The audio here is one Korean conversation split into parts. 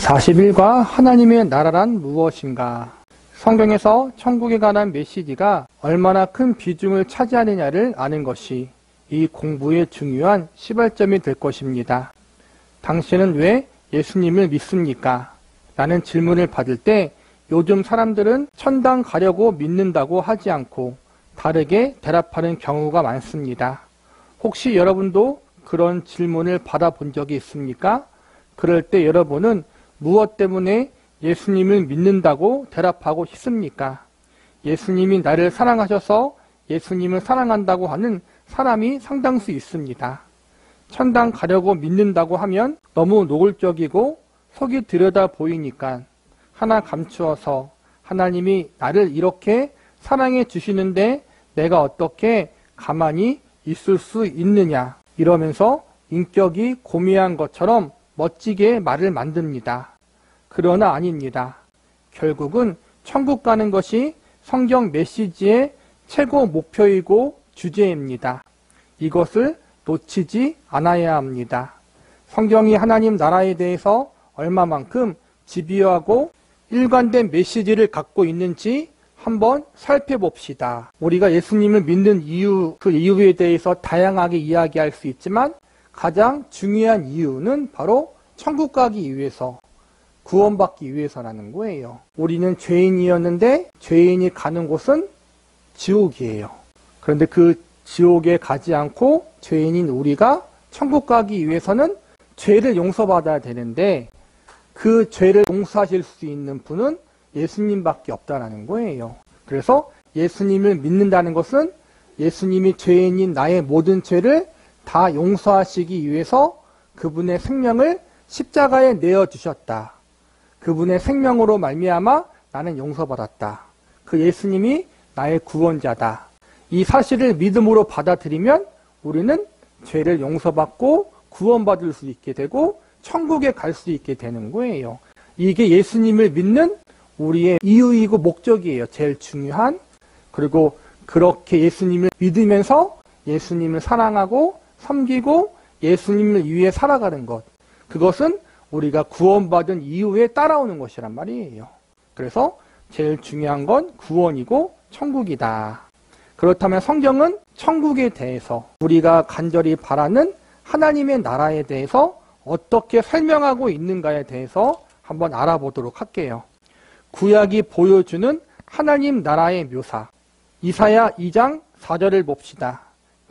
40일과 하나님의 나라란 무엇인가? 성경에서 천국에 관한 메시지가 얼마나 큰 비중을 차지하느냐를 아는 것이 이 공부의 중요한 시발점이 될 것입니다. 당신은 왜 예수님을 믿습니까? 라는 질문을 받을 때 요즘 사람들은 천당 가려고 믿는다고 하지 않고 다르게 대답하는 경우가 많습니다. 혹시 여러분도 그런 질문을 받아본 적이 있습니까? 그럴 때 여러분은 무엇 때문에 예수님을 믿는다고 대답하고 싶습니까? 예수님이 나를 사랑하셔서 예수님을 사랑한다고 하는 사람이 상당수 있습니다. 천당 가려고 믿는다고 하면 너무 노골적이고 속이 들여다 보이니까 하나 감추어서 하나님이 나를 이렇게 사랑해 주시는데 내가 어떻게 가만히 있을 수 있느냐 이러면서 인격이 고미한 것처럼 멋지게 말을 만듭니다. 그러나 아닙니다. 결국은 천국 가는 것이 성경 메시지의 최고 목표이고 주제입니다. 이것을 놓치지 않아야 합니다. 성경이 하나님 나라에 대해서 얼마만큼 집요하고 일관된 메시지를 갖고 있는지 한번 살펴봅시다. 우리가 예수님을 믿는 이유, 그 이유에 대해서 다양하게 이야기할 수 있지만 가장 중요한 이유는 바로 천국 가기 위해서, 구원받기 위해서라는 거예요. 우리는 죄인이었는데 죄인이 가는 곳은 지옥이에요. 그런데 그 지옥에 가지 않고 죄인인 우리가 천국 가기 위해서는 죄를 용서받아야 되는데 그 죄를 용서하실 수 있는 분은 예수님밖에 없다라는 거예요. 그래서 예수님을 믿는다는 것은 예수님이 죄인인 나의 모든 죄를 다 용서하시기 위해서 그분의 생명을 십자가에 내어주셨다. 그분의 생명으로 말미암아 나는 용서받았다. 그 예수님이 나의 구원자다. 이 사실을 믿음으로 받아들이면 우리는 죄를 용서받고 구원받을 수 있게 되고 천국에 갈 수 있게 되는 거예요. 이게 예수님을 믿는 우리의 이유이고 목적이에요. 제일 중요한. 그리고 그렇게 예수님을 믿으면서 예수님을 사랑하고 섬기고 예수님을 위해 살아가는 것. 그것은 우리가 구원받은 이후에 따라오는 것이란 말이에요. 그래서 제일 중요한 건 구원이고 천국이다. 그렇다면 성경은 천국에 대해서 우리가 간절히 바라는 하나님의 나라에 대해서 어떻게 설명하고 있는가에 대해서 한번 알아보도록 할게요. 구약이 보여주는 하나님 나라의 묘사. 이사야 2장 4절을 봅시다.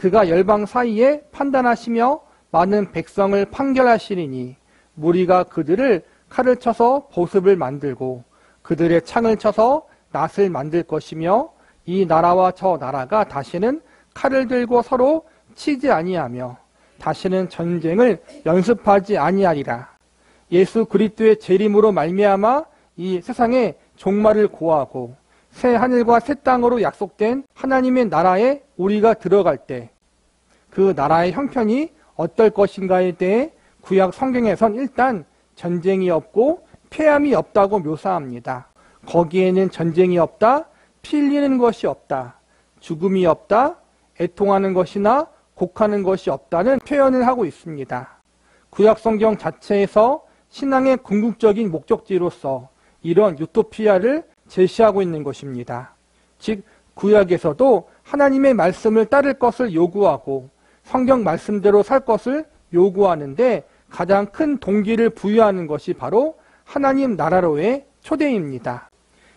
그가 열방 사이에 판단하시며 많은 백성을 판결하시리니 무리가 그들을 칼을 쳐서 보습을 만들고 그들의 창을 쳐서 낫을 만들 것이며 이 나라와 저 나라가 다시는 칼을 들고 서로 치지 아니하며 다시는 전쟁을 연습하지 아니하리라. 예수 그리스도의 재림으로 말미암아 이 세상에 종말을 고하고 새 하늘과 새 땅으로 약속된 하나님의 나라에 우리가 들어갈 때 그 나라의 형편이 어떨 것인가에 대해 구약 성경에선 일단 전쟁이 없고 패함이 없다고 묘사합니다. 거기에는 전쟁이 없다, 피 흘리는 것이 없다, 죽음이 없다, 애통하는 것이나 곡하는 것이 없다는 표현을 하고 있습니다. 구약 성경 자체에서 신앙의 궁극적인 목적지로서 이런 유토피아를 제시하고 있는 것입니다. 즉 구약에서도 하나님의 말씀을 따를 것을 요구하고 성경 말씀대로 살 것을 요구하는데 가장 큰 동기를 부여하는 것이 바로 하나님 나라로의 초대입니다.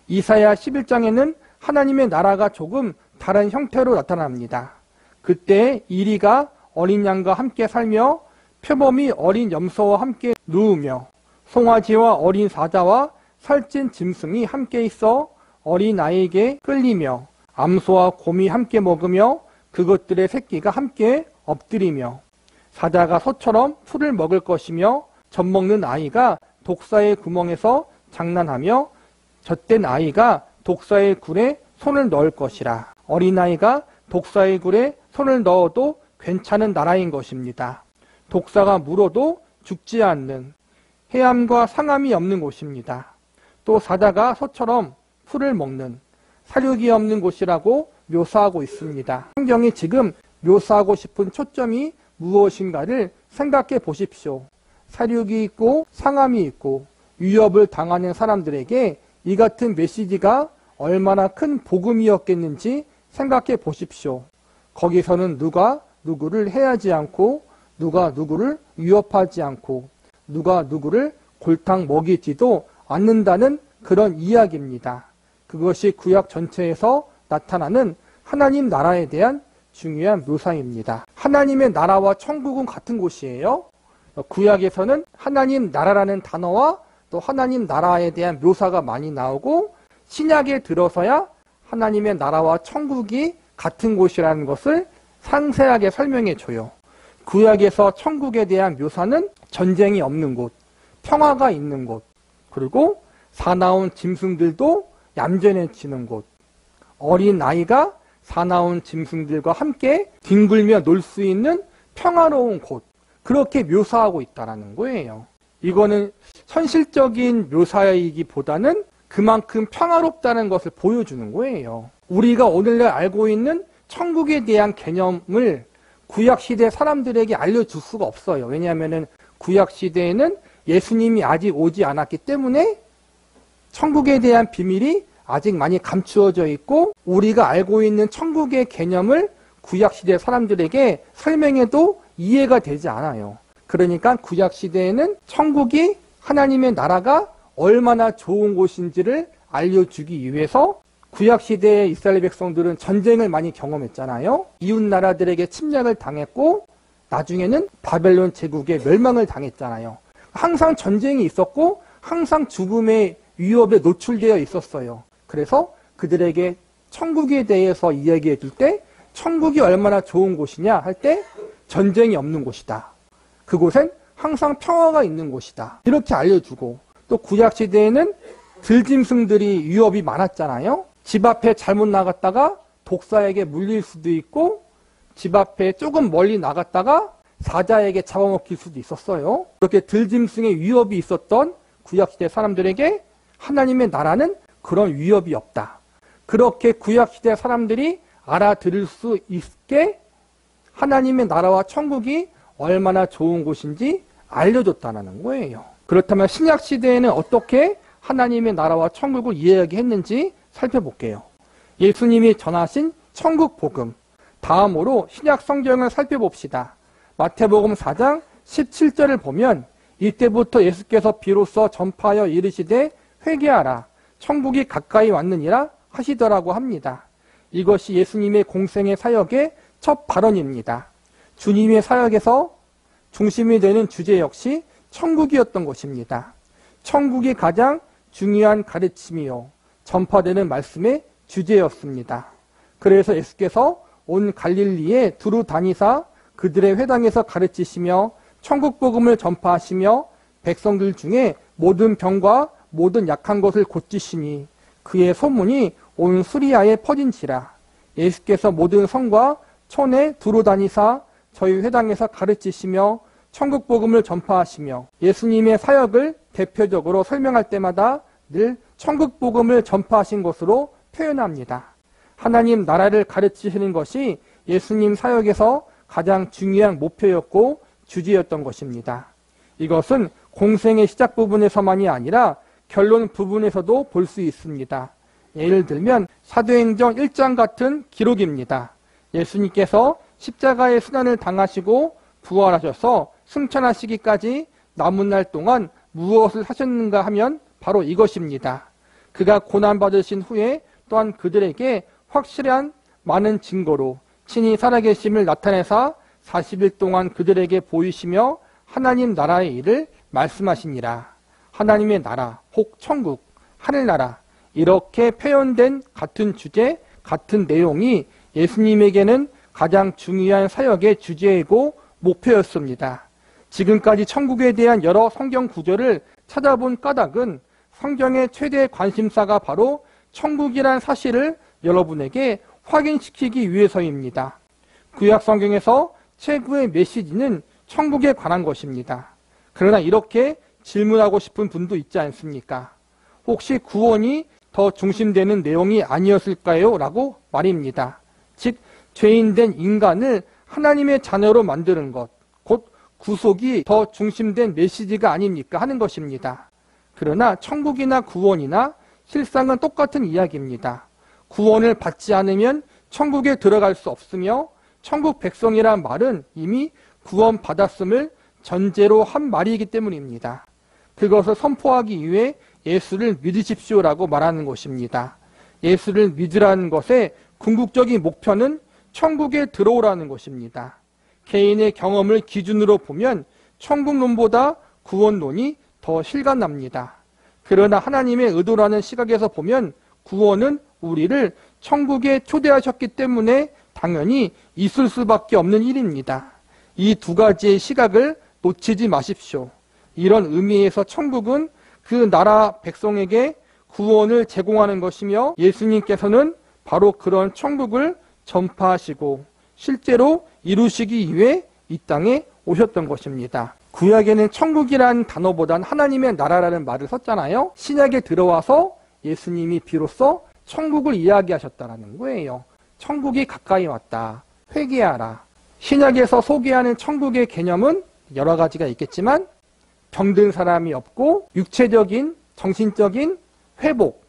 이사야 11장에는 하나님의 나라가 조금 다른 형태로 나타납니다. 그때 이리가 어린 양과 함께 살며 표범이 어린 염소와 함께 누우며 송아지와 어린 사자와 살찐 짐승이 함께 있어 어린 아이에게 끌리며 암소와 곰이 함께 먹으며 그것들의 새끼가 함께 엎드리며 사자가 소처럼 풀을 먹을 것이며 젖먹는 아이가 독사의 구멍에서 장난하며 젖된 아이가 독사의 굴에 손을 넣을 것이라. 어린아이가 독사의 굴에 손을 넣어도 괜찮은 나라인 것입니다. 독사가 물어도 죽지 않는 해함과 상함이 없는 곳입니다. 또 사자가 소처럼 풀을 먹는 사륙이 없는 곳이라고 묘사하고 있습니다. 성경이 지금 묘사하고 싶은 초점이 무엇인가를 생각해 보십시오. 사륙이 있고 상함이 있고 위협을 당하는 사람들에게 이 같은 메시지가 얼마나 큰 복음이었겠는지 생각해 보십시오. 거기서는 누가 누구를 해하지 않고, 누가 누구를 위협하지 않고, 누가 누구를 골탕 먹이지도 않는다는 그런 이야기입니다. 그것이 구약 전체에서 나타나는 하나님 나라에 대한 중요한 묘사입니다. 하나님의 나라와 천국은 같은 곳이에요. 구약에서는 하나님 나라라는 단어와 또 하나님 나라에 대한 묘사가 많이 나오고, 신약에 들어서야 하나님의 나라와 천국이 같은 곳이라는 것을 상세하게 설명해 줘요. 구약에서 천국에 대한 묘사는 전쟁이 없는 곳, 평화가 있는 곳, 그리고 사나운 짐승들도 얌전해지는 곳, 어린 아이가 사나운 짐승들과 함께 뒹굴며 놀 수 있는 평화로운 곳, 그렇게 묘사하고 있다는 거예요. 이거는 현실적인 묘사이기보다는 그만큼 평화롭다는 것을 보여주는 거예요. 우리가 오늘날 알고 있는 천국에 대한 개념을 구약시대 사람들에게 알려줄 수가 없어요. 왜냐하면 구약시대에는 예수님이 아직 오지 않았기 때문에 천국에 대한 비밀이 아직 많이 감추어져 있고, 우리가 알고 있는 천국의 개념을 구약시대 사람들에게 설명해도 이해가 되지 않아요. 그러니까 구약시대에는 천국이, 하나님의 나라가 얼마나 좋은 곳인지를 알려주기 위해서 구약시대의 이스라엘 백성들은 전쟁을 많이 경험했잖아요. 이웃 나라들에게 침략을 당했고 나중에는 바벨론 제국의 멸망을 당했잖아요. 항상 전쟁이 있었고 항상 죽음의 위협에 노출되어 있었어요. 그래서 그들에게 천국에 대해서 이야기해 줄 때 천국이 얼마나 좋은 곳이냐 할 때 전쟁이 없는 곳이다. 그곳엔 항상 평화가 있는 곳이다. 이렇게 알려주고, 또 구약시대에는 들짐승들이 위협이 많았잖아요. 집 앞에 잘못 나갔다가 독사에게 물릴 수도 있고, 집 앞에 조금 멀리 나갔다가 사자에게 잡아먹힐 수도 있었어요. 그렇게 들짐승의 위협이 있었던 구약시대 사람들에게 하나님의 나라는 그런 위협이 없다. 그렇게 구약시대 사람들이 알아들을 수 있게 하나님의 나라와 천국이 얼마나 좋은 곳인지 알려줬다는 거예요. 그렇다면 신약시대에는 어떻게 하나님의 나라와 천국을 이야기했는지 살펴볼게요. 예수님이 전하신 천국 복음, 다음으로 신약 성경을 살펴봅시다. 마태복음 4장 17절을 보면 이때부터 예수께서 비로소 전파하여 이르시되 회개하라, 천국이 가까이 왔느니라 하시더라고 합니다. 이것이 예수님의 공생의 사역의 첫 발언입니다. 주님의 사역에서 중심이 되는 주제 역시 천국이었던 것입니다. 천국이 가장 중요한 가르침이요 전파되는 말씀의 주제였습니다. 그래서 예수께서 온 갈릴리에 두루 다니사 그들의 회당에서 가르치시며 천국 복음을 전파하시며 백성들 중에 모든 병과 모든 약한 것을 고치시니 그의 소문이 온 수리아에 퍼진지라. 예수께서 모든 성과 촌에 두루 다니사 저희 회당에서 가르치시며 천국 복음을 전파하시며, 예수님의 사역을 대표적으로 설명할 때마다 늘 천국 복음을 전파하신 것으로 표현합니다. 하나님 나라를 가르치시는 것이 예수님 사역에서 가장 중요한 목표였고 주제였던 것입니다. 이것은 공생의 시작 부분에서만이 아니라 결론 부분에서도 볼 수 있습니다. 예를 들면 사도행전 1장 같은 기록입니다. 예수님께서 십자가의 순환을 당하시고 부활하셔서 승천하시기까지 남은 날 동안 무엇을 하셨는가 하면 바로 이것입니다. 그가 고난받으신 후에 또한 그들에게 확실한 많은 증거로 친히 살아계심을 나타내사 40일 동안 그들에게 보이시며 하나님 나라의 일을 말씀하시니라. 하나님의 나라, 혹 천국, 하늘나라, 이렇게 표현된 같은 주제, 같은 내용이 예수님에게는 가장 중요한 사역의 주제이고 목표였습니다. 지금까지 천국에 대한 여러 성경 구절을 찾아본 까닭은 성경의 최대 관심사가 바로 천국이란 사실을 여러분에게 확인시키기 위해서입니다. 구약 성경에서 최고의 메시지는 천국에 관한 것입니다. 그러나 이렇게 질문하고 싶은 분도 있지 않습니까? 혹시 구원이 더 중심되는 내용이 아니었을까요? 라고 말입니다. 즉 죄인된 인간을 하나님의 자녀로 만드는 것, 곧 구속이 더 중심된 메시지가 아닙니까? 하는 것입니다. 그러나 천국이나 구원이나 실상은 똑같은 이야기입니다. 구원을 받지 않으면 천국에 들어갈 수 없으며 천국 백성이란 말은 이미 구원받았음을 전제로 한 말이기 때문입니다. 그것을 선포하기 위해 예수를 믿으십시오라고 말하는 것입니다. 예수를 믿으라는 것의 궁극적인 목표는 천국에 들어오라는 것입니다. 개인의 경험을 기준으로 보면 천국론보다 구원론이 더 실감납니다. 그러나 하나님의 의도라는 시각에서 보면 구원은 우리를 천국에 초대하셨기 때문에 당연히 있을 수밖에 없는 일입니다. 이 두 가지의 시각을 놓치지 마십시오. 이런 의미에서 천국은 그 나라 백성에게 구원을 제공하는 것이며 예수님께서는 바로 그런 천국을 전파하시고 실제로 이루시기 위해 이 땅에 오셨던 것입니다. 구약에는 천국이라는 단어보단 하나님의 나라라는 말을 썼잖아요. 신약에 들어와서 예수님이 비로소 천국을 이야기하셨다는 거예요. 천국이 가까이 왔다. 회개하라. 신약에서 소개하는 천국의 개념은 여러 가지가 있겠지만 병든 사람이 없고 육체적인, 정신적인 회복,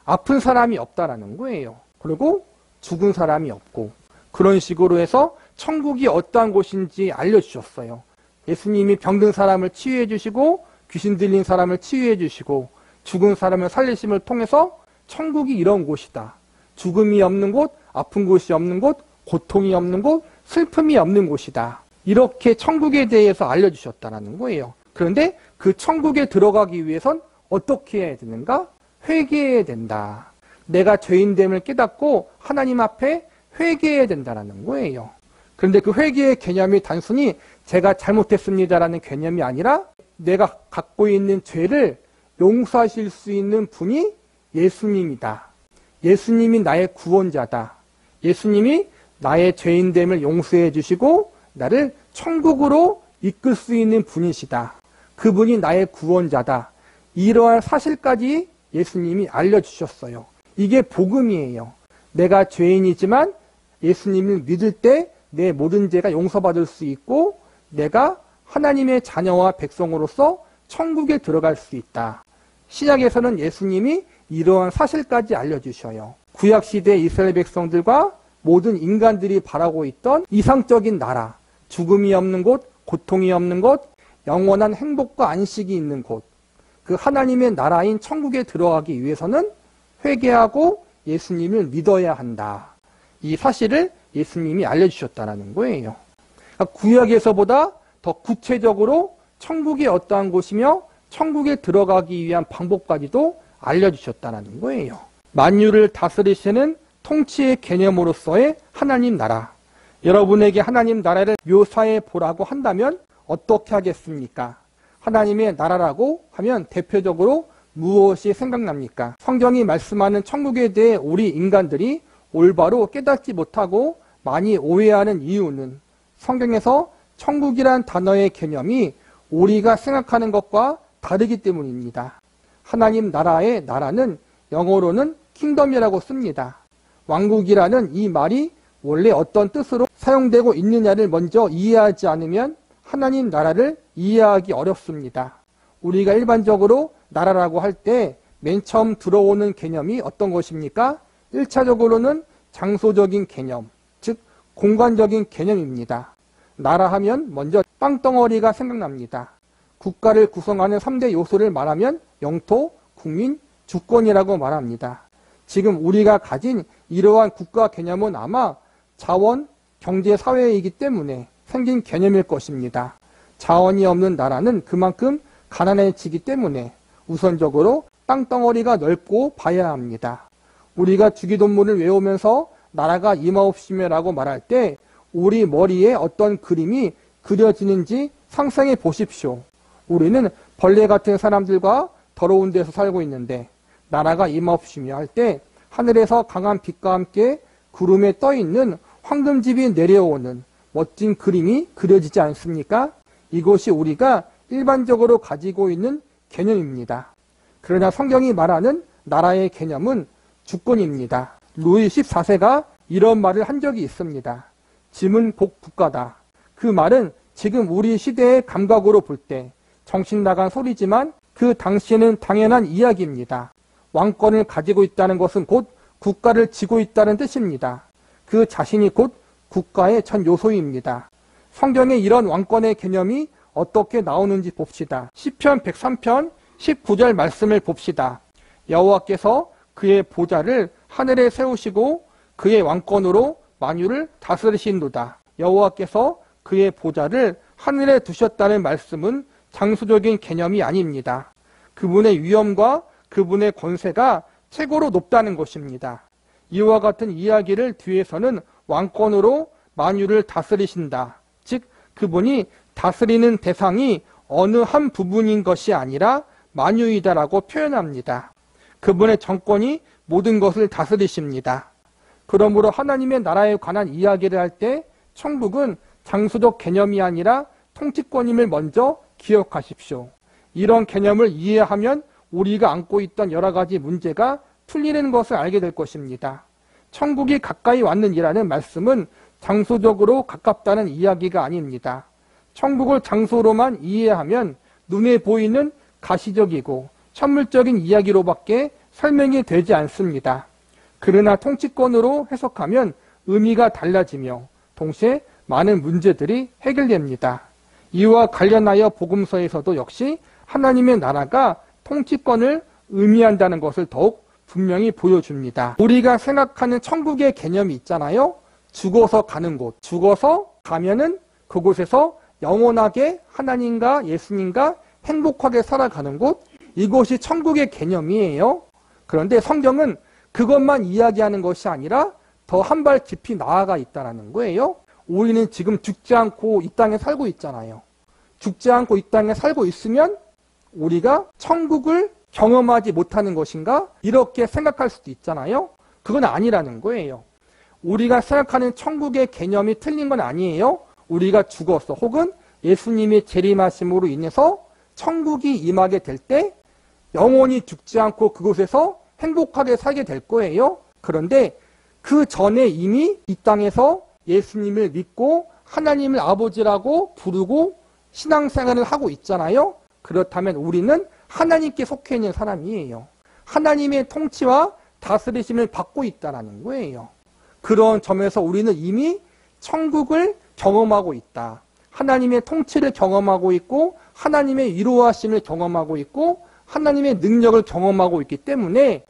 아픈 사람이 없다라는 거예요. 그리고 죽은 사람이 없고 그런 식으로 해서 천국이 어떠한 곳인지 알려주셨어요. 예수님이 병든 사람을 치유해 주시고 귀신 들린 사람을 치유해 주시고 죽은 사람을 살리심을 통해서 천국이 이런 곳이다. 죽음이 없는 곳, 아픈 곳이 없는 곳, 고통이 없는 곳, 슬픔이 없는 곳이다. 이렇게 천국에 대해서 알려주셨다는 거예요. 그런데 그 천국에 들어가기 위해선 어떻게 해야 되는가? 회개해야 된다. 내가 죄인됨을 깨닫고 하나님 앞에 회개해야 된다는 거예요. 그런데 그 회개의 개념이 단순히 제가 잘못했습니다라는 개념이 아니라 내가 갖고 있는 죄를 용서하실 수 있는 분이 예수님이다. 예수님이 나의 구원자다. 예수님이 나의 죄인됨을 용서해 주시고 나를 천국으로 이끌 수 있는 분이시다. 그분이 나의 구원자다. 이러한 사실까지 예수님이 알려주셨어요. 이게 복음이에요. 내가 죄인이지만 예수님을 믿을 때 내 모든 죄가 용서받을 수 있고 내가 하나님의 자녀와 백성으로서 천국에 들어갈 수 있다. 신약에서는 예수님이 이러한 사실까지 알려주셔요. 구약시대 이스라엘 백성들과 모든 인간들이 바라고 있던 이상적인 나라, 죽음이 없는 곳, 고통이 없는 곳, 영원한 행복과 안식이 있는 곳, 그 하나님의 나라인 천국에 들어가기 위해서는 회개하고 예수님을 믿어야 한다. 이 사실을 예수님이 알려주셨다는 거예요. 그러니까 구약에서보다 더 구체적으로 천국이 어떠한 곳이며 천국에 들어가기 위한 방법까지도 알려주셨다는 거예요. 만유를 다스리시는 통치의 개념으로서의 하나님 나라. 여러분에게 하나님 나라를 묘사해 보라고 한다면 어떻게 하겠습니까? 하나님의 나라라고 하면 대표적으로 무엇이 생각납니까? 성경이 말씀하는 천국에 대해 우리 인간들이 올바로 깨닫지 못하고 많이 오해하는 이유는 성경에서 천국이란 단어의 개념이 우리가 생각하는 것과 다르기 때문입니다. 하나님 나라의 나라는 영어로는 킹덤이라고 씁니다. 왕국이라는 이 말이 원래 어떤 뜻으로 사용되고 있느냐를 먼저 이해하지 않으면 하나님 나라를 이해하기 어렵습니다. 우리가 일반적으로 나라라고 할 때 맨 처음 들어오는 개념이 어떤 것입니까? 1차적으로는 장소적인 개념, 즉 공간적인 개념입니다. 나라 하면 먼저 땅덩어리가 생각납니다. 국가를 구성하는 3대 요소를 말하면 영토, 국민, 주권이라고 말합니다. 지금 우리가 가진 이러한 국가 개념은 아마 자원, 경제, 사회이기 때문에 생긴 개념일 것입니다. 자원이 없는 나라는 그만큼 가난해지기 때문에 우선적으로 땅덩어리가 넓고 봐야 합니다. 우리가 주기도문을 외우면서 나라가 임하옵시며라고 말할 때 우리 머리에 어떤 그림이 그려지는지 상상해 보십시오. 우리는 벌레 같은 사람들과 더러운 데서 살고 있는데 나라가 임하옵시며 할 때 하늘에서 강한 빛과 함께 구름에 떠있는 황금집이 내려오는 멋진 그림이 그려지지 않습니까? 이것이 우리가 일반적으로 가지고 있는 개념입니다. 그러나 성경이 말하는 나라의 개념은 주권입니다. 루이 14세가 이런 말을 한 적이 있습니다. 짐은 복 국가다. 그 말은 지금 우리 시대의 감각으로 볼 때 정신 나간 소리지만 그 당시에는 당연한 이야기입니다. 왕권을 가지고 있다는 것은 곧 국가를 쥐고 있다는 뜻입니다. 그 자신이 곧 국가의 전 요소입니다. 성경에 이런 왕권의 개념이 어떻게 나오는지 봅시다. 시편 103편 19절 말씀을 봅시다. 여호와께서 그의 보좌를 하늘에 세우시고 그의 왕권으로 만유를 다스리신도다. 여호와께서 그의 보좌를 하늘에 두셨다는 말씀은 장수적인 개념이 아닙니다. 그분의 위엄과 그분의 권세가 최고로 높다는 것입니다. 이와 같은 이야기를 뒤에서는 왕권으로 만유를 다스리신다. 즉 그분이 다스리는 대상이 어느 한 부분인 것이 아니라 만유이다라고 표현합니다. 그분의 정권이 모든 것을 다스리십니다. 그러므로 하나님의 나라에 관한 이야기를 할 때 천국은 장소적 개념이 아니라 통치권임을 먼저 기억하십시오. 이런 개념을 이해하면 우리가 안고 있던 여러 가지 문제가 풀리는 것을 알게 될 것입니다. 천국이 가까이 왔느니라는 말씀은 장소적으로 가깝다는 이야기가 아닙니다. 천국을 장소로만 이해하면 눈에 보이는 가시적이고 천물적인 이야기로밖에 설명이 되지 않습니다. 그러나 통치권으로 해석하면 의미가 달라지며 동시에 많은 문제들이 해결됩니다. 이와 관련하여 복음서에서도 역시 하나님의 나라가 통치권을 의미한다는 것을 더욱 분명히 보여줍니다. 우리가 생각하는 천국의 개념이 있잖아요. 죽어서 가는 곳. 죽어서 가면은 그곳에서 영원하게 하나님과 예수님과 행복하게 살아가는 곳. 이것이 천국의 개념이에요. 그런데 성경은 그것만 이야기하는 것이 아니라 더 한 발 깊이 나아가 있다는 거예요. 우리는 지금 죽지 않고 이 땅에 살고 있잖아요. 죽지 않고 이 땅에 살고 있으면 우리가 천국을 경험하지 못하는 것인가? 이렇게 생각할 수도 있잖아요. 그건 아니라는 거예요. 우리가 생각하는 천국의 개념이 틀린 건 아니에요. 우리가 죽어서 혹은 예수님의 재림하심으로 인해서 천국이 임하게 될 때 영원히 죽지 않고 그곳에서 행복하게 살게 될 거예요. 그런데 그 전에 이미 이 땅에서 예수님을 믿고 하나님을 아버지라고 부르고 신앙생활을 하고 있잖아요. 그렇다면 우리는 하나님께 속해 있는 사람이에요. 하나님의 통치와 다스리심을 받고 있다는 거예요. 그런 점에서 우리는 이미 천국을 경험하고 있다. 하나님의 통치를 경험하고 있고 하나님의 위로하심을 경험하고 있고 하나님의 능력을 경험하고 있기 때문에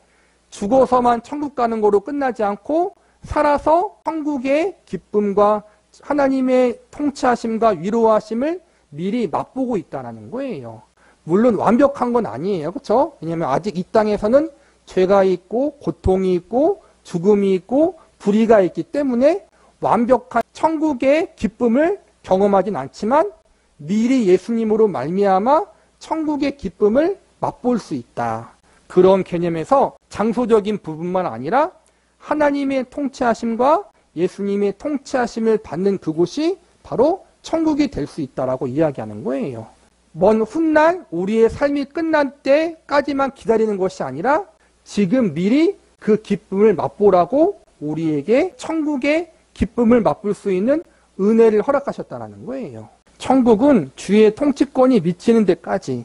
죽어서만 천국 가는 거로 끝나지 않고 살아서 천국의 기쁨과 하나님의 통치하심과 위로하심을 미리 맛보고 있다는 거예요. 물론 완벽한 건 아니에요. 그렇죠? 왜냐하면 아직 이 땅에서는 죄가 있고 고통이 있고 죽음이 있고 불의가 있기 때문에 완벽한 천국의 기쁨을 경험하진 않지만 미리 예수님으로 말미암아 천국의 기쁨을 맛볼 수 있다. 그런 개념에서 장소적인 부분만 아니라 하나님의 통치하심과 예수님의 통치하심을 받는 그곳이 바로 천국이 될 수 있다라고 이야기하는 거예요. 먼 훗날 우리의 삶이 끝날 때까지만 기다리는 것이 아니라 지금 미리 그 기쁨을 맛보라고 우리에게 천국의 기쁨을 맛볼 수 있는 은혜를 허락하셨다는 거예요. 천국은 주의 통치권이 미치는 데까지.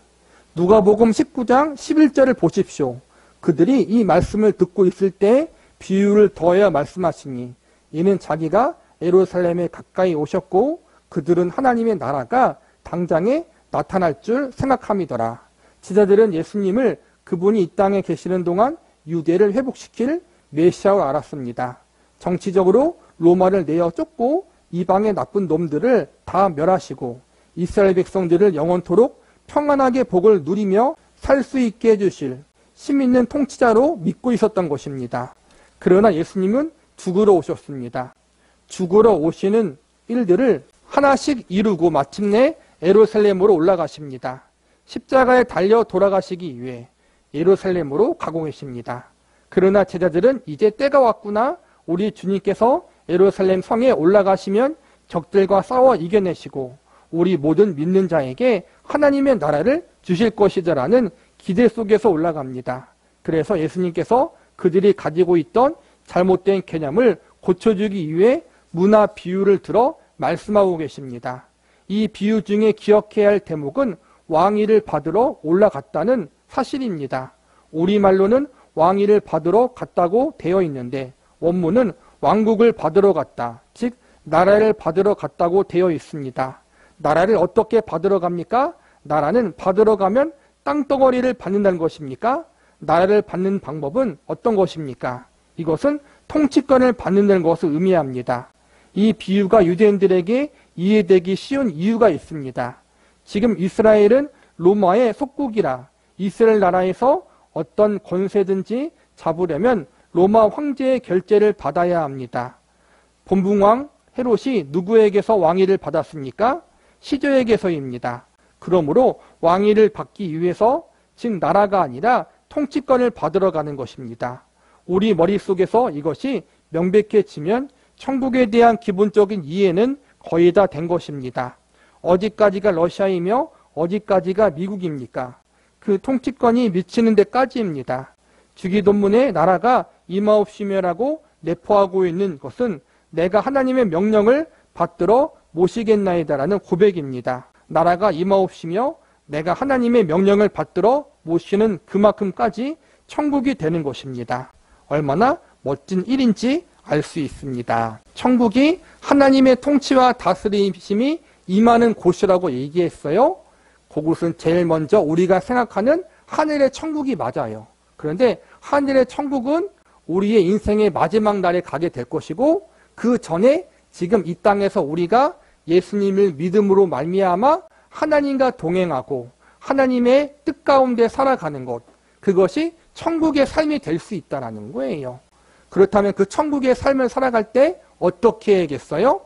누가복음 19장 11절을 보십시오. 그들이 이 말씀을 듣고 있을 때 비유를 더하여 말씀하시니 이는 자기가 예루살렘에 가까이 오셨고 그들은 하나님의 나라가 당장에 나타날 줄 생각함이더라. 제자들은 예수님을 그분이 이 땅에 계시는 동안 유대를 회복시킬 메시아로 알았습니다. 정치적으로 로마를 내어 쫓고 이방의 나쁜 놈들을 다 멸하시고 이스라엘 백성들을 영원토록 평안하게 복을 누리며 살 수 있게 해주실 힘 있는 통치자로 믿고 있었던 것입니다. 그러나 예수님은 죽으러 오셨습니다. 죽으러 오시는 일들을 하나씩 이루고 마침내 예루살렘으로 올라가십니다. 십자가에 달려 돌아가시기 위해 예루살렘으로 가고 계십니다. 그러나 제자들은 이제 때가 왔구나. 우리 주님께서 예루살렘 성에 올라가시면 적들과 싸워 이겨내시고 우리 모든 믿는 자에게 하나님의 나라를 주실 것이다라는 기대 속에서 올라갑니다. 그래서 예수님께서 그들이 가지고 있던 잘못된 개념을 고쳐주기 위해 문화 비유를 들어 말씀하고 계십니다. 이 비유 중에 기억해야 할 대목은 왕위를 받으러 올라갔다는 사실입니다. 우리말로는 왕위를 받으러 갔다고 되어 있는데 원문은 왕국을 받으러 갔다, 즉 나라를 받으러 갔다고 되어 있습니다. 나라를 어떻게 받으러 갑니까? 나라는 받으러 가면 땅덩어리를 받는다는 것입니까? 나라를 받는 방법은 어떤 것입니까? 이것은 통치권을 받는다는 것을 의미합니다. 이 비유가 유대인들에게 이해되기 쉬운 이유가 있습니다. 지금 이스라엘은 로마의 속국이라 이스라엘 나라에서 어떤 권세든지 잡으려면 로마 황제의 결재를 받아야 합니다. 본붕왕 헤롯이 누구에게서 왕위를 받았습니까? 시저에게서입니다. 그러므로 왕위를 받기 위해서 즉 나라가 아니라 통치권을 받으러 가는 것입니다. 우리 머릿속에서 이것이 명백해지면 천국에 대한 기본적인 이해는 거의 다 된 것입니다. 어디까지가 러시아이며 어디까지가 미국입니까? 그 통치권이 미치는 데까지입니다. 주기도문에 나라가 임하옵시며라고 내포하고 있는 것은 내가 하나님의 명령을 받들어 모시겠나이다라는 고백입니다. 나라가 임하옵시며 내가 하나님의 명령을 받들어 모시는 그만큼까지 천국이 되는 것입니다. 얼마나 멋진 일인지 알 수 있습니다. 천국이 하나님의 통치와 다스리심이 임하는 곳이라고 얘기했어요. 그곳은 제일 먼저 우리가 생각하는 하늘의 천국이 맞아요. 그런데 하늘의 천국은 우리의 인생의 마지막 날에 가게 될 것이고 그 전에 지금 이 땅에서 우리가 예수님을 믿음으로 말미암아 하나님과 동행하고 하나님의 뜻 가운데 살아가는 것, 그것이 천국의 삶이 될 수 있다는 거예요. 그렇다면 그 천국의 삶을 살아갈 때 어떻게 해야겠어요?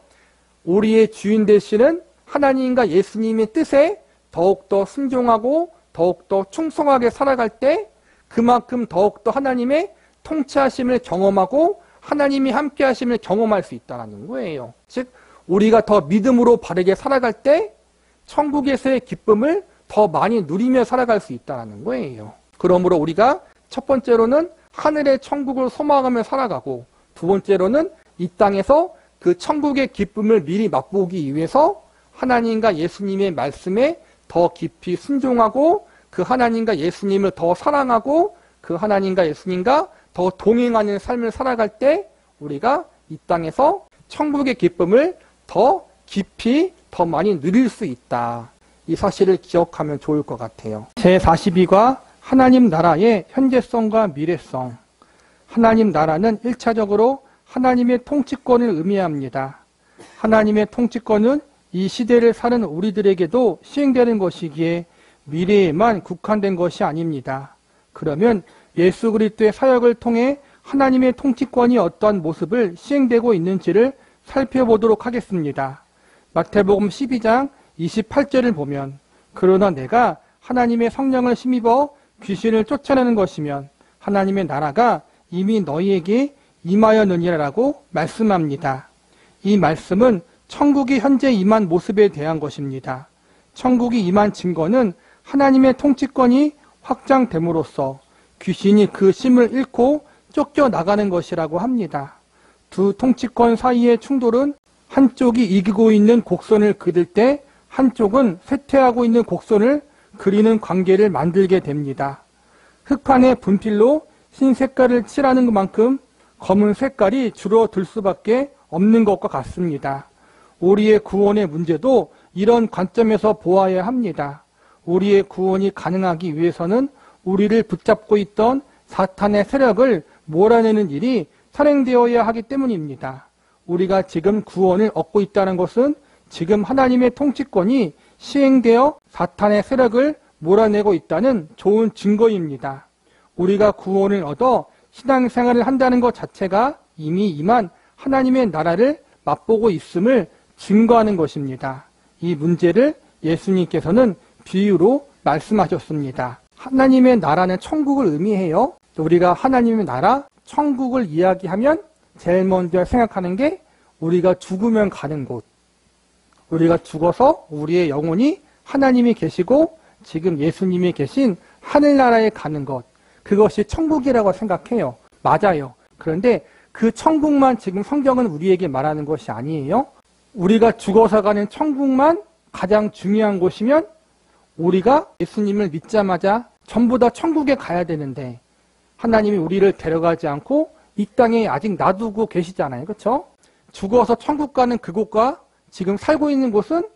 우리의 주인 되시는 하나님과 예수님의 뜻에 더욱더 순종하고 더욱더 충성하게 살아갈 때 그만큼 더욱더 하나님의 통치하심을 경험하고 하나님이 함께 하심을 경험할 수 있다는 거예요. 즉 우리가 더 믿음으로 바르게 살아갈 때 천국에서의 기쁨을 더 많이 누리며 살아갈 수 있다는 거예요. 그러므로 우리가 첫 번째로는 하늘의 천국을 소망하며 살아가고 두 번째로는 이 땅에서 그 천국의 기쁨을 미리 맛보기 위해서 하나님과 예수님의 말씀에 더 깊이 순종하고 그 하나님과 예수님을 더 사랑하고 그 하나님과 예수님과 더 동행하는 삶을 살아갈 때 우리가 이 땅에서 천국의 기쁨을 더 깊이 더 많이 누릴 수 있다. 이 사실을 기억하면 좋을 것 같아요. 제42과 하나님 나라의 현재성과 미래성. 하나님 나라는 1차적으로 하나님의 통치권을 의미합니다. 하나님의 통치권은 이 시대를 사는 우리들에게도 시행되는 것이기에 미래에만 국한된 것이 아닙니다. 그러면 예수 그리스도의 사역을 통해 하나님의 통치권이 어떠한 모습을 시행되고 있는지를 살펴보도록 하겠습니다. 마태복음 12장 28절을 보면 그러나 내가 하나님의 성령을 힘입어 귀신을 쫓아내는 것이면 하나님의 나라가 이미 너희에게 임하였느니라라고 말씀합니다. 이 말씀은 천국이 현재 임한 모습에 대한 것입니다. 천국이 임한 증거는 하나님의 통치권이 확장됨으로써 귀신이 그 힘을 잃고 쫓겨나가는 것이라고 합니다. 두 통치권 사이의 충돌은 한쪽이 이기고 있는 곡선을 그릴 때 한쪽은 쇠퇴하고 있는 곡선을 그리는 관계를 만들게 됩니다. 흑판에 분필로 흰 색깔을 칠하는 것만큼 검은 색깔이 줄어들 수밖에 없는 것과 같습니다. 우리의 구원의 문제도 이런 관점에서 보아야 합니다. 우리의 구원이 가능하기 위해서는 우리를 붙잡고 있던 사탄의 세력을 몰아내는 일이 선행되어야 하기 때문입니다. 우리가 지금 구원을 얻고 있다는 것은 지금 하나님의 통치권이 시행되어 사탄의 세력을 몰아내고 있다는 좋은 증거입니다. 우리가 구원을 얻어 신앙생활을 한다는 것 자체가 이미 임한 하나님의 나라를 맛보고 있음을 증거하는 것입니다. 이 문제를 예수님께서는 비유로 말씀하셨습니다. 하나님의 나라는 천국을 의미해요. 우리가 하나님의 나라, 천국을 이야기하면 제일 먼저 생각하는 게 우리가 죽으면 가는 곳. 우리가 죽어서 우리의 영혼이 하나님이 계시고 지금 예수님이 계신 하늘나라에 가는 것. 그것이 천국이라고 생각해요. 맞아요. 그런데 그 천국만 지금 성경은 우리에게 말하는 것이 아니에요. 우리가 죽어서 가는 천국만 가장 중요한 곳이면 우리가 예수님을 믿자마자 전부 다 천국에 가야 되는데 하나님이 우리를 데려가지 않고 이 땅에 아직 놔두고 계시잖아요. 그렇죠? 죽어서 천국 가는 그곳과 지금 살고 있는 곳은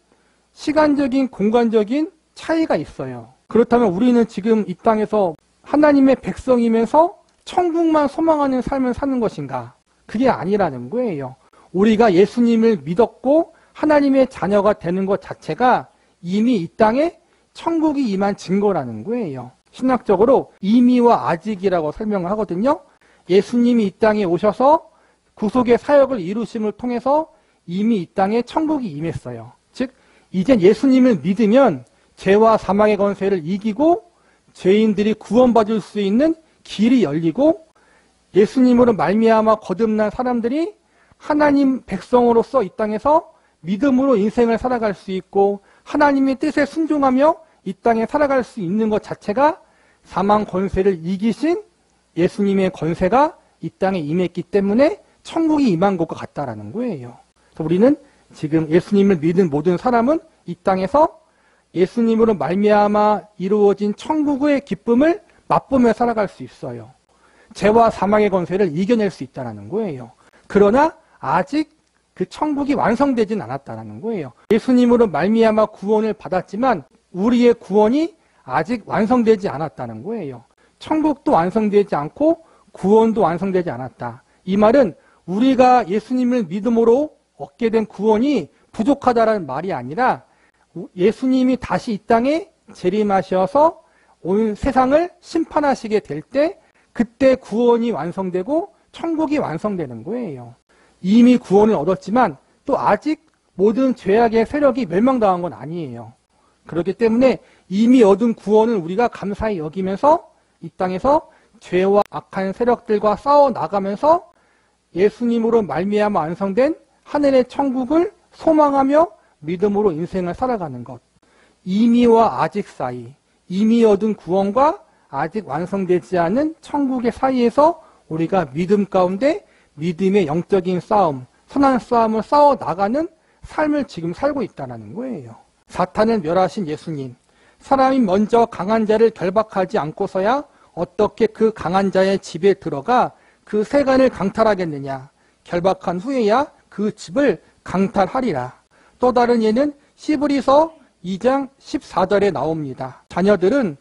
시간적인 공간적인 차이가 있어요. 그렇다면 우리는 지금 이 땅에서 하나님의 백성이면서 천국만 소망하는 삶을 사는 것인가? 그게 아니라는 거예요. 우리가 예수님을 믿었고 하나님의 자녀가 되는 것 자체가 이미 이 땅에 천국이 임한 증거라는 거예요. 신학적으로 이미와 아직이라고 설명을 하거든요. 예수님이 이 땅에 오셔서 구속의 사역을 이루심을 통해서 이미 이 땅에 천국이 임했어요. 즉 이젠 예수님을 믿으면 죄와 사망의 권세를 이기고 죄인들이 구원받을 수 있는 길이 열리고 예수님으로 말미암아 거듭난 사람들이 하나님 백성으로서 이 땅에서 믿음으로 인생을 살아갈 수 있고 하나님의 뜻에 순종하며 이 땅에 살아갈 수 있는 것 자체가 사망 권세를 이기신 예수님의 권세가 이 땅에 임했기 때문에 천국이 임한 것과 같다라는 거예요. 그래서 우리는 지금 예수님을 믿은 모든 사람은 이 땅에서 예수님으로 말미암아 이루어진 천국의 기쁨을 맛보며 살아갈 수 있어요. 죄와 사망의 권세를 이겨낼 수 있다는 거예요. 그러나 아직 그 천국이 완성되진 않았다는 거예요. 예수님으로 말미암아 구원을 받았지만 우리의 구원이 아직 완성되지 않았다는 거예요. 천국도 완성되지 않고 구원도 완성되지 않았다. 이 말은 우리가 예수님을 믿음으로 얻게 된 구원이 부족하다라는 말이 아니라 예수님이 다시 이 땅에 재림하셔서 온 세상을 심판하시게 될 때 그때 구원이 완성되고 천국이 완성되는 거예요. 이미 구원을 얻었지만 또 아직 모든 죄악의 세력이 멸망당한 건 아니에요. 그렇기 때문에 이미 얻은 구원을 우리가 감사히 여기면서 이 땅에서 죄와 악한 세력들과 싸워 나가면서 예수님으로 말미암아 완성된 하늘의 천국을 소망하며 믿음으로 인생을 살아가는 것. 이미와 아직 사이, 이미 얻은 구원과 아직 완성되지 않은 천국의 사이에서 우리가 믿음 가운데 믿음의 영적인 싸움, 선한 싸움을 싸워 나가는 삶을 지금 살고 있다는 거예요. 사탄을 멸하신 예수님, 사람이 먼저 강한 자를 결박하지 않고서야 어떻게 그 강한 자의 집에 들어가 그 세간을 강탈하겠느냐. 결박한 후에야 그 집을 강탈하리라. 또 다른 예는 시브리서 2장 14절에 나옵니다. 자녀들은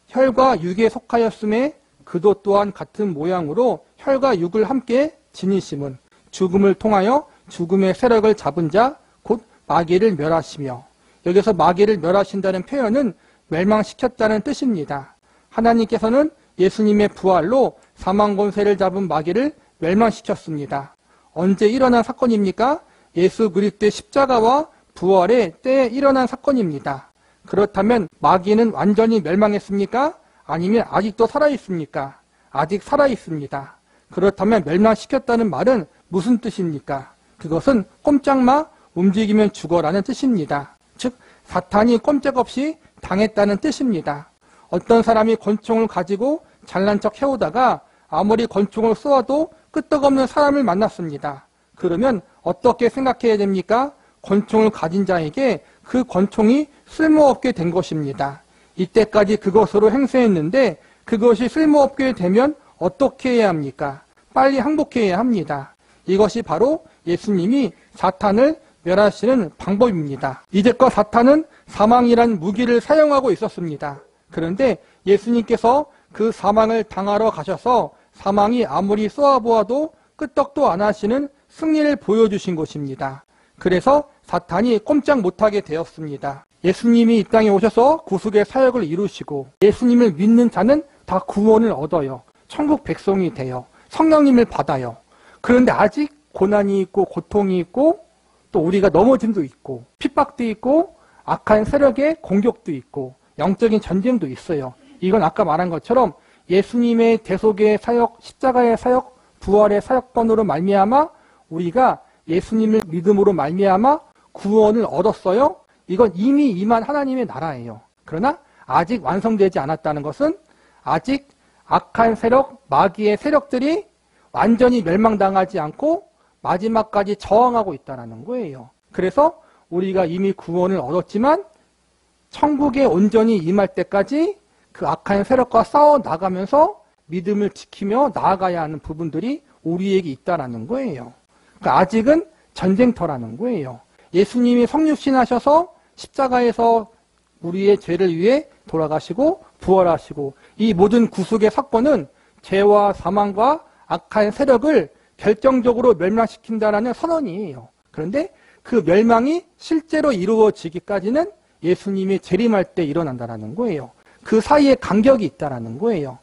혈과 육에 속하였음에 그도 또한 같은 모양으로 혈과 육을 함께 지니심은 죽음을 통하여 죽음의 세력을 잡은 자 곧 마귀를 멸하시며, 여기서 마귀를 멸하신다는 표현은 멸망시켰다는 뜻입니다. 하나님께서는 예수님의 부활로 사망 권세를 잡은 마귀를 멸망시켰습니다. 언제 일어난 사건입니까? 예수 그리스도의 십자가와 부활의 때에 일어난 사건입니다. 그렇다면 마귀는 완전히 멸망했습니까? 아니면 아직도 살아있습니까? 아직 살아있습니다. 그렇다면 멸망시켰다는 말은 무슨 뜻입니까? 그것은 꼼짝마 움직이면 죽어라는 뜻입니다. 즉 사탄이 꼼짝없이 당했다는 뜻입니다. 어떤 사람이 권총을 가지고 잘난 척 해오다가 아무리 권총을 쏘아도 끄떡없는 사람을 만났습니다. 그러면 어떻게 생각해야 됩니까? 권총을 가진 자에게 그 권총이 쓸모없게 된 것입니다. 이때까지 그것으로 행세했는데 그것이 쓸모없게 되면 어떻게 해야 합니까? 빨리 항복해야 합니다. 이것이 바로 예수님이 사탄을 멸하시는 방법입니다. 이제껏 사탄은 사망이란 무기를 사용하고 있었습니다. 그런데 예수님께서 그 사망을 당하러 가셔서 사망이 아무리 쏘아보아도 끄떡도 안 하시는 승리를 보여주신 것입니다. 그래서 사탄이 꼼짝 못하게 되었습니다. 예수님이 이 땅에 오셔서 구속의 사역을 이루시고 예수님을 믿는 자는 다 구원을 얻어요. 천국 백성이 돼요. 성령님을 받아요. 그런데 아직 고난이 있고 고통이 있고 또 우리가 넘어짐도 있고 핍박도 있고 악한 세력의 공격도 있고 영적인 전쟁도 있어요. 이건 아까 말한 것처럼 예수님의 대속의 사역, 십자가의 사역, 부활의 사역권으로 말미암아 우리가 예수님을 믿음으로 말미암아 구원을 얻었어요. 이건 이미 임한 하나님의 나라예요. 그러나 아직 완성되지 않았다는 것은 아직 악한 세력, 마귀의 세력들이 완전히 멸망당하지 않고 마지막까지 저항하고 있다는 거예요. 그래서 우리가 이미 구원을 얻었지만 천국에 온전히 임할 때까지 그 악한 세력과 싸워 나가면서 믿음을 지키며 나아가야 하는 부분들이 우리에게 있다라는 거예요. 그러니까 아직은 전쟁터라는 거예요. 예수님이 성육신하셔서 십자가에서 우리의 죄를 위해 돌아가시고 부활하시고 이 모든 구속의 사건은 죄와 사망과 악한 세력을 결정적으로 멸망시킨다라는 선언이에요. 그런데 그 멸망이 실제로 이루어지기까지는 예수님이 재림할 때 일어난다라는 거예요. 그 사이에 간격이 있다라는 거예요.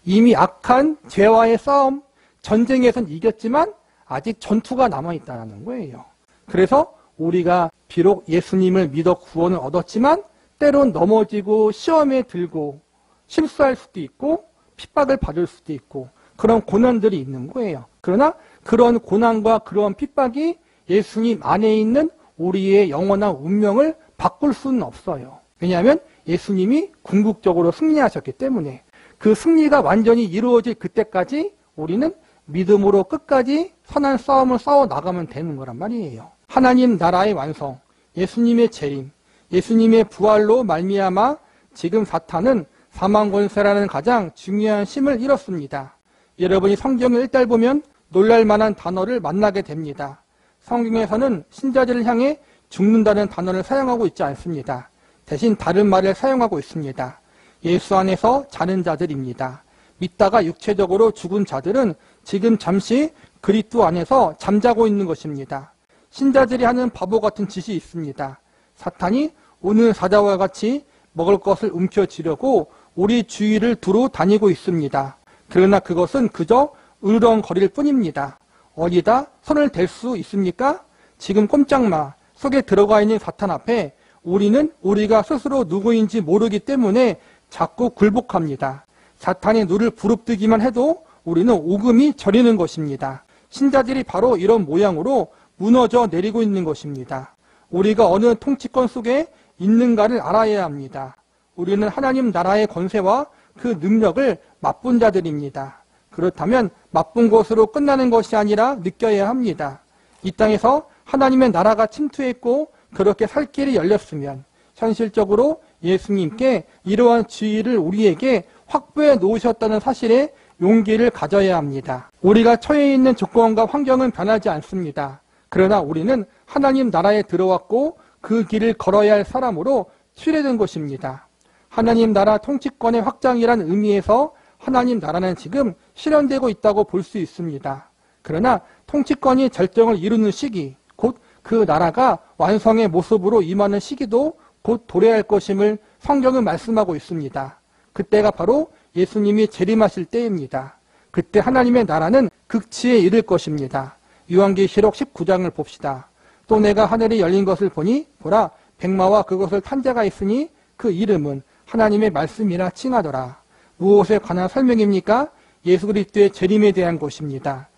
이미 악한 죄와의 싸움, 전쟁에선 이겼지만 아직 전투가 남아있다라는 거예요. 그래서 우리가 비록 예수님을 믿어 구원을 얻었지만 때론 넘어지고 시험에 들고 실수할 수도 있고 핍박을 받을 수도 있고 그런 고난들이 있는 거예요. 그러나 그런 고난과 그런 핍박이 예수님 안에 있는 우리의 영원한 운명을 바꿀 수는 없어요. 왜냐하면 예수님이 궁극적으로 승리하셨기 때문에 그 승리가 완전히 이루어질 그때까지 우리는 믿음으로 끝까지 선한 싸움을 싸워 나가면 되는 거란 말이에요. 하나님 나라의 완성, 예수님의 재림, 예수님의 부활로 말미암아 지금 사탄은 사망 권세라는 가장 중요한 힘을 잃었습니다. 여러분이 성경을 읽다 보면 놀랄 만한 단어를 만나게 됩니다. 성경에서는 신자들을 향해 죽는다는 단어를 사용하고 있지 않습니다. 대신 다른 말을 사용하고 있습니다. 예수 안에서 자는 자들입니다. 믿다가 육체적으로 죽은 자들은 지금 잠시 그리스도 안에서 잠자고 있는 것입니다. 신자들이 하는 바보 같은 짓이 있습니다. 사탄이 오는 사자와 같이 먹을 것을 움켜쥐려고 우리 주위를 두루 다니고 있습니다. 그러나 그것은 그저 으르렁거릴 뿐입니다. 어디다 손을 댈 수 있습니까? 지금 꼼짝마 속에 들어가 있는 사탄 앞에 우리는 우리가 스스로 누구인지 모르기 때문에 자꾸 굴복합니다. 사탄이 누를 부릅뜨기만 해도 우리는 오금이 저리는 것입니다. 신자들이 바로 이런 모양으로 무너져 내리고 있는 것입니다. 우리가 어느 통치권 속에 있는가를 알아야 합니다. 우리는 하나님 나라의 권세와 그 능력을 맛본 자들입니다. 그렇다면 맛본 것으로 끝나는 것이 아니라 느껴야 합니다. 이 땅에서 하나님의 나라가 침투했고 그렇게 살 길이 열렸으면 현실적으로 예수님께 이러한 지위를 우리에게 확보해 놓으셨다는 사실에 용기를 가져야 합니다. 우리가 처해 있는 조건과 환경은 변하지 않습니다. 그러나 우리는 하나님 나라에 들어왔고 그 길을 걸어야 할 사람으로 취해된 것입니다. 하나님 나라 통치권의 확장이라는 의미에서 하나님 나라는 지금 실현되고 있다고 볼 수 있습니다. 그러나 통치권이 절정을 이루는 시기, 곧 그 나라가 완성의 모습으로 임하는 시기도 곧 도래할 것임을 성경은 말씀하고 있습니다. 그때가 바로 예수님이 재림하실 때입니다. 그때 하나님의 나라는 극치에 이를 것입니다. 요한계시록 19장을 봅시다. 또 내가 하늘이 열린 것을 보니 보라 백마와 그것을 탄 자가 있으니 그 이름은 하나님의 말씀이라 칭하더라. 무엇에 관한 설명입니까? 예수 그리스도의 재림에 대한 것입니다.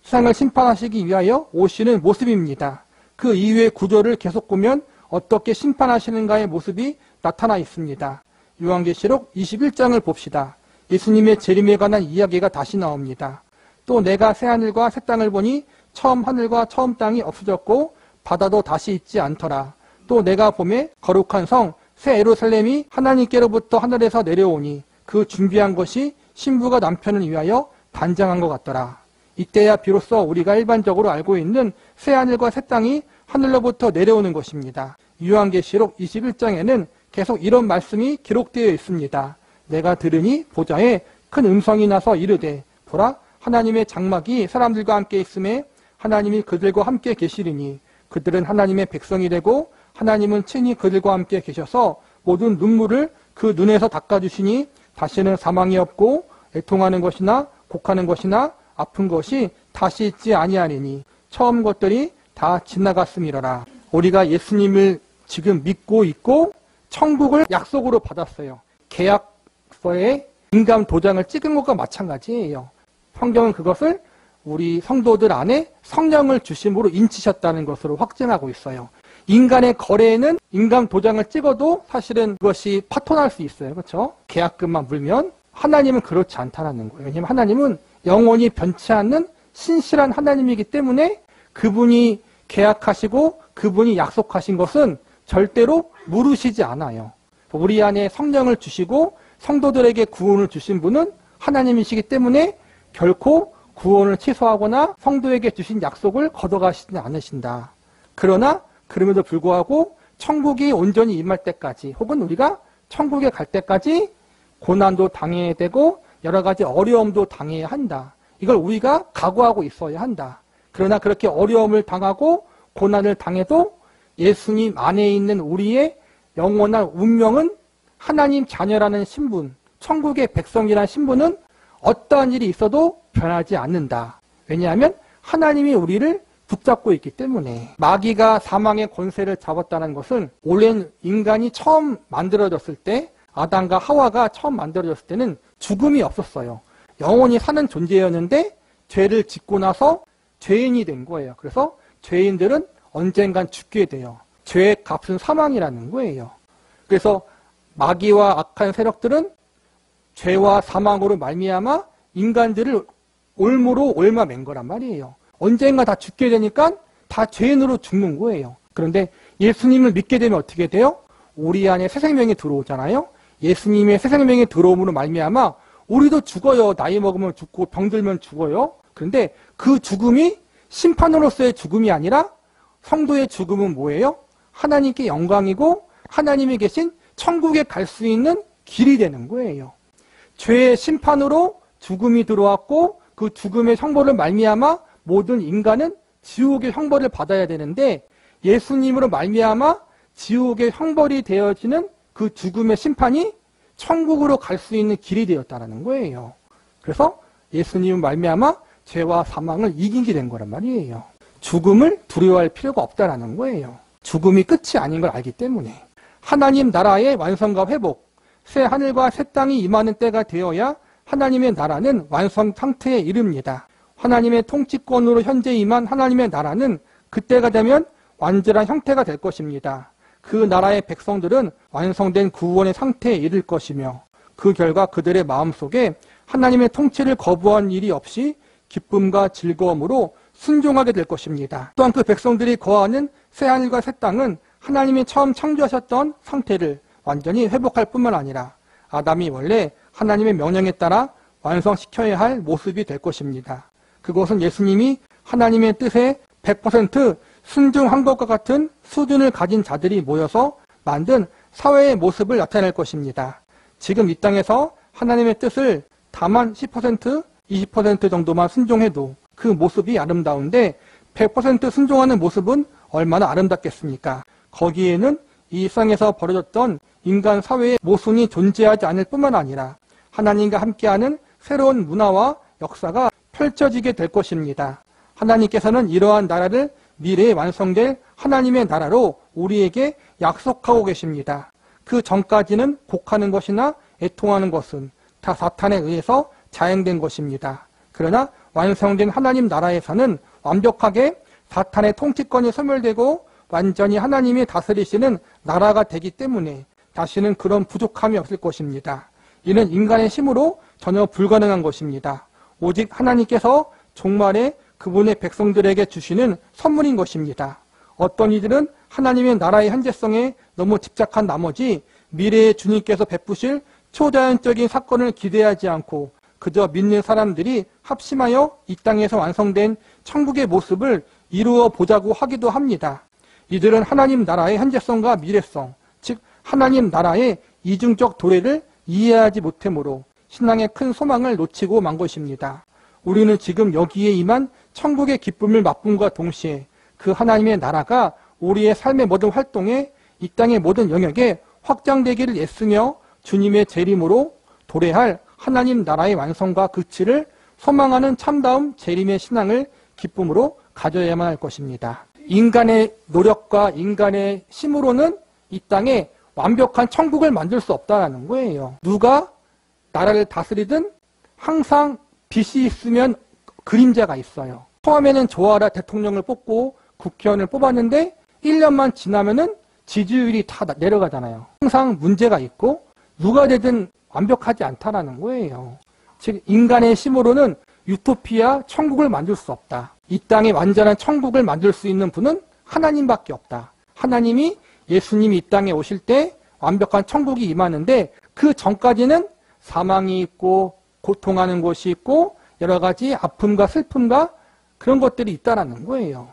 세상을 심판하시기 위하여 오시는 모습입니다. 그 이후의 구조를 계속 보면 어떻게 심판하시는가의 모습이 나타나 있습니다. 요한계시록 21장을 봅시다. 예수님의 재림에 관한 이야기가 다시 나옵니다. 또 내가 새하늘과 새 땅을 보니 처음 하늘과 처음 땅이 없어졌고 바다도 다시 있지 않더라. 또 내가 보매 거룩한 성 새 예루살렘이 하나님께로부터 하늘에서 내려오니 그 준비한 것이 신부가 남편을 위하여 단장한 것 같더라. 이때야 비로소 우리가 일반적으로 알고 있는 새하늘과 새 땅이 하늘로부터 내려오는 것입니다. 요한계시록 21장에는 계속 이런 말씀이 기록되어 있습니다. 내가 들으니 보좌에 큰 음성이 나서 이르되 보라 하나님의 장막이 사람들과 함께 있음에 하나님이 그들과 함께 계시리니 그들은 하나님의 백성이 되고 하나님은 친히 그들과 함께 계셔서 모든 눈물을 그 눈에서 닦아주시니 다시는 사망이 없고 애통하는 것이나 곡하는 것이나 아픈 것이 다시 있지 아니하리니 처음 것들이 다 지나갔음이로라. 우리가 예수님을 지금 믿고 있고 천국을 약속으로 받았어요. 계약서에 인감 도장을 찍은 것과 마찬가지예요. 성경은 그것을 우리 성도들 안에 성령을 주심으로 인치셨다는 것으로 확증하고 있어요. 인간의 거래에는 인감 도장을 찍어도 사실은 그것이 파토날 수 있어요. 그렇죠? 계약금만 물면 하나님은 그렇지 않다는 거예요. 왜냐하면 하나님은 영원히 변치 않는 신실한 하나님이기 때문에 그분이 계약하시고 그분이 약속하신 것은 절대로 무르시지 않아요. 우리 안에 성령을 주시고 성도들에게 구원을 주신 분은 하나님이시기 때문에 결코 구원을 취소하거나 성도에게 주신 약속을 거둬가시지 않으신다. 그러나 그럼에도 불구하고 천국이 온전히 임할 때까지 혹은 우리가 천국에 갈 때까지 고난도 당해야 되고 여러 가지 어려움도 당해야 한다. 이걸 우리가 각오하고 있어야 한다. 그러나 그렇게 어려움을 당하고 고난을 당해도 예수님 안에 있는 우리의 영원한 운명은 하나님 자녀라는 신분, 천국의 백성이라는 신분은 어떠한 일이 있어도 변하지 않는다. 왜냐하면 하나님이 우리를 붙잡고 있기 때문에. 마귀가 사망의 권세를 잡았다는 것은 오랜 인간이 처음 만들어졌을 때, 아담과 하와가 처음 만들어졌을 때는 죽음이 없었어요. 영원히 사는 존재였는데 죄를 짓고 나서 죄인이 된 거예요. 그래서 죄인들은 언젠간 죽게 돼요. 죄의 값은 사망이라는 거예요. 그래서 마귀와 악한 세력들은 죄와 사망으로 말미암아 인간들을 올무로 옮아맨 거란 말이에요. 언젠가 다 죽게 되니까 다 죄인으로 죽는 거예요. 그런데 예수님을 믿게 되면 어떻게 돼요? 우리 안에 새 생명이 들어오잖아요. 예수님의 새 생명이 들어옴으로 말미암아 우리도 죽어요. 나이 먹으면 죽고 병들면 죽어요. 그런데 그 죽음이 심판으로서의 죽음이 아니라 성도의 죽음은 뭐예요? 하나님께 영광이고 하나님이 계신 천국에 갈 수 있는 길이 되는 거예요. 죄의 심판으로 죽음이 들어왔고 그 죽음의 형벌을 말미암아 모든 인간은 지옥의 형벌을 받아야 되는데 예수님으로 말미암아 지옥의 형벌이 되어지는 그 죽음의 심판이 천국으로 갈 수 있는 길이 되었다는 거예요. 그래서 예수님을 말미암아 죄와 사망을 이기게 된 거란 말이에요. 죽음을 두려워할 필요가 없다는 거예요. 죽음이 끝이 아닌 걸 알기 때문에. 하나님 나라의 완성과 회복, 새 하늘과 새 땅이 임하는 때가 되어야 하나님의 나라는 완성 상태에 이릅니다. 하나님의 통치권으로 현재 임한 하나님의 나라는 그때가 되면 완전한 형태가 될 것입니다. 그 나라의 백성들은 완성된 구원의 상태에 이를 것이며 그 결과 그들의 마음속에 하나님의 통치를 거부한 일이 없이 기쁨과 즐거움으로 순종하게 될 것입니다. 또한 그 백성들이 거하는 새하늘과 새 땅은 하나님이 처음 창조하셨던 상태를 완전히 회복할 뿐만 아니라 아담이 원래 하나님의 명령에 따라 완성시켜야 할 모습이 될 것입니다. 그것은 예수님이 하나님의 뜻에 100% 순종한 것과 같은 수준을 가진 자들이 모여서 만든 사회의 모습을 나타낼 것입니다. 지금 이 땅에서 하나님의 뜻을 다만 10%, 20% 정도만 순종해도 그 모습이 아름다운데 100% 순종하는 모습은 얼마나 아름답겠습니까? 거기에는 이 세상에서 벌어졌던 인간 사회의 모순이 존재하지 않을 뿐만 아니라 하나님과 함께하는 새로운 문화와 역사가 펼쳐지게 될 것입니다. 하나님께서는 이러한 나라를 미래에 완성될 하나님의 나라로 우리에게 약속하고 계십니다. 그 전까지는 곡하는 것이나 애통하는 것은 다 사탄에 의해서 자행된 것입니다. 그러나 완성된 하나님 나라에서는 완벽하게 사탄의 통치권이 소멸되고 완전히 하나님이 다스리시는 나라가 되기 때문에 다시는 그런 부족함이 없을 것입니다. 이는 인간의 힘으로 전혀 불가능한 것입니다. 오직 하나님께서 종말에 그분의 백성들에게 주시는 선물인 것입니다. 어떤 이들은 하나님의 나라의 현재성에 너무 집착한 나머지 미래의 주님께서 베푸실 초자연적인 사건을 기대하지 않고 그저 믿는 사람들이 합심하여 이 땅에서 완성된 천국의 모습을 이루어 보자고 하기도 합니다. 이들은 하나님 나라의 현재성과 미래성, 즉 하나님 나라의 이중적 도래를 이해하지 못하므로 신앙의 큰 소망을 놓치고 만 것입니다. 우리는 지금 여기에 임한 천국의 기쁨을 맛봄과 동시에 그 하나님의 나라가 우리의 삶의 모든 활동에 이 땅의 모든 영역에 확장되기를 애쓰며 주님의 재림으로 도래할 하나님 나라의 완성과 그치를 소망하는 참다운 재림의 신앙을 기쁨으로 가져야만 할 것입니다. 인간의 노력과 인간의 힘으로는 이 땅에 완벽한 천국을 만들 수 없다는 거예요. 누가 나라를 다스리든 항상 빛이 있으면 그림자가 있어요. 처음에는 조아라 대통령을 뽑고 국회의원을 뽑았는데 1년만 지나면은 지지율이 다 내려가잖아요. 항상 문제가 있고 누가 되든 완벽하지 않다라는 거예요. 즉 인간의 힘으로는 유토피아 천국을 만들 수 없다. 이 땅에 완전한 천국을 만들 수 있는 분은 하나님밖에 없다. 하나님이 예수님이 이 땅에 오실 때 완벽한 천국이 임하는데 그 전까지는 사망이 있고 고통하는 곳이 있고 여러 가지 아픔과 슬픔과 그런 것들이 있다라는 거예요.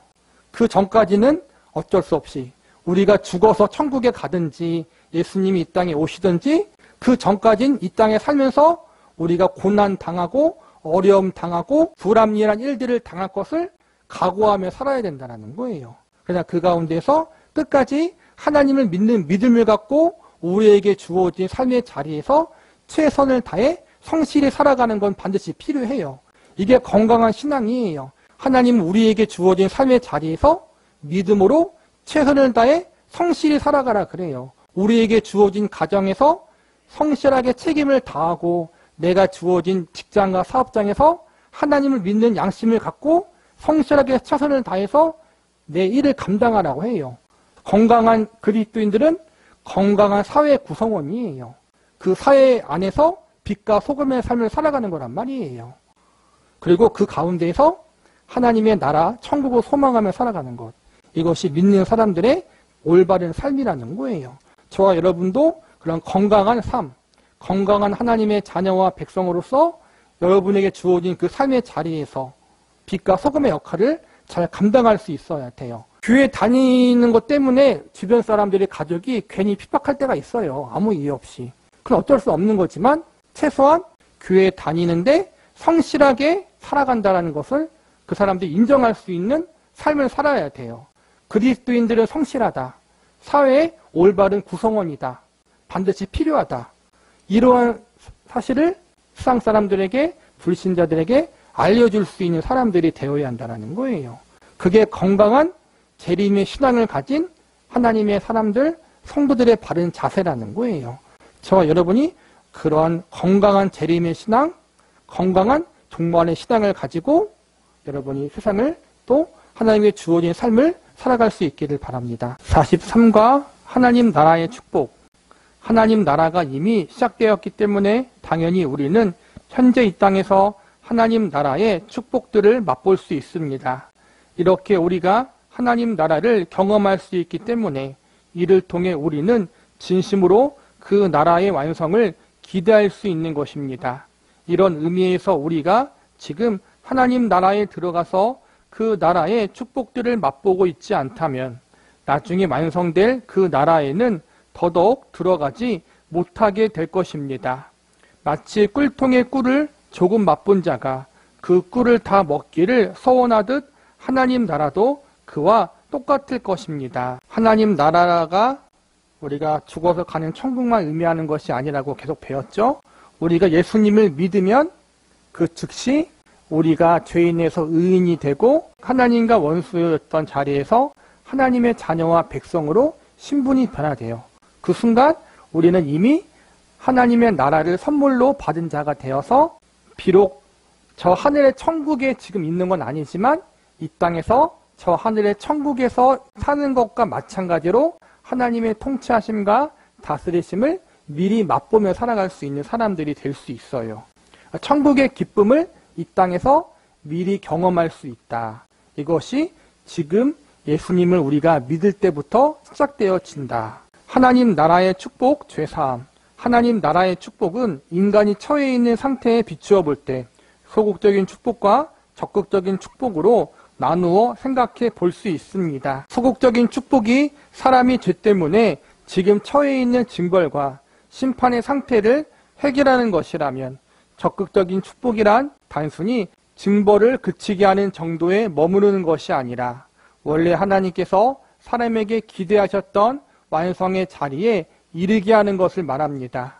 그 전까지는 어쩔 수 없이 우리가 죽어서 천국에 가든지 예수님이 이 땅에 오시든지 그 전까지는 이 땅에 살면서 우리가 고난 당하고 어려움 당하고 불합리한 일들을 당할 것을 각오하며 살아야 된다는 거예요. 그러나 그 가운데서 끝까지 하나님을 믿는 믿음을 갖고 우리에게 주어진 삶의 자리에서 최선을 다해 성실히 살아가는 건 반드시 필요해요. 이게 건강한 신앙이에요. 하나님은 우리에게 주어진 삶의 자리에서 믿음으로 최선을 다해 성실히 살아가라 그래요. 우리에게 주어진 가정에서 성실하게 책임을 다하고 내가 주어진 직장과 사업장에서 하나님을 믿는 양심을 갖고 성실하게 최선을 다해서 내 일을 감당하라고 해요. 건강한 그리스도인들은 건강한 사회 구성원이에요. 그 사회 안에서 빛과 소금의 삶을 살아가는 거란 말이에요. 그리고 그 가운데에서 하나님의 나라, 천국을 소망하며 살아가는 것. 이것이 믿는 사람들의 올바른 삶이라는 거예요. 저와 여러분도 그런 건강한 삶, 건강한 하나님의 자녀와 백성으로서 여러분에게 주어진 그 삶의 자리에서 빛과 소금의 역할을 잘 감당할 수 있어야 돼요. 교회 다니는 것 때문에 주변 사람들의 가족이 괜히 핍박할 때가 있어요. 아무 이유 없이. 그건 어쩔 수 없는 거지만 최소한 교회 다니는데 성실하게 살아간다는 것을 그 사람들이 인정할 수 있는 삶을 살아야 돼요. 그리스도인들은 성실하다. 사회의 올바른 구성원이다. 반드시 필요하다. 이러한 사실을 세상 사람들에게, 불신자들에게 알려줄 수 있는 사람들이 되어야 한다는 거예요. 그게 건강한 재림의 신앙을 가진 하나님의 사람들, 성도들의 바른 자세라는 거예요. 저와 여러분이 그러한 건강한 재림의 신앙, 건강한 종말의 신앙을 가지고 여러분이 세상을 또 하나님의 주어진 삶을 살아갈 수 있기를 바랍니다. 43과 하나님 나라의 축복. 하나님 나라가 이미 시작되었기 때문에 당연히 우리는 현재 이 땅에서 하나님 나라의 축복들을 맛볼 수 있습니다. 이렇게 우리가 하나님 나라를 경험할 수 있기 때문에 이를 통해 우리는 진심으로 그 나라의 완성을 기대할 수 있는 것입니다. 이런 의미에서 우리가 지금 하나님 나라에 들어가서 그 나라의 축복들을 맛보고 있지 않다면 나중에 완성될 그 나라에는 더더욱 들어가지 못하게 될 것입니다. 마치 꿀통의 꿀을 조금 맛본 자가 그 꿀을 다 먹기를 서원하듯 하나님 나라도 그와 똑같을 것입니다. 하나님 나라가 우리가 죽어서 가는 천국만 의미하는 것이 아니라고 계속 배웠죠. 우리가 예수님을 믿으면 그 즉시 우리가 죄인에서 의인이 되고 하나님과 원수였던 자리에서 하나님의 자녀와 백성으로 신분이 변화돼요. 그 순간 우리는 이미 하나님의 나라를 선물로 받은 자가 되어서 비록 저 하늘의 천국에 지금 있는 건 아니지만 이 땅에서 저 하늘의 천국에서 사는 것과 마찬가지로 하나님의 통치하심과 다스리심을 미리 맛보며 살아갈 수 있는 사람들이 될 수 있어요. 천국의 기쁨을 이 땅에서 미리 경험할 수 있다. 이것이 지금 예수님을 우리가 믿을 때부터 시작되어진다. 하나님 나라의 축복, 죄사함. 하나님 나라의 축복은 인간이 처해 있는 상태에 비추어 볼 때 소극적인 축복과 적극적인 축복으로 나누어 생각해 볼 수 있습니다. 소극적인 축복이 사람이 죄 때문에 지금 처해 있는 징벌과 심판의 상태를 해결하는 것이라면 적극적인 축복이란 단순히 징벌을 그치게 하는 정도에 머무르는 것이 아니라 원래 하나님께서 사람에게 기대하셨던 완성의 자리에 이르게 하는 것을 말합니다.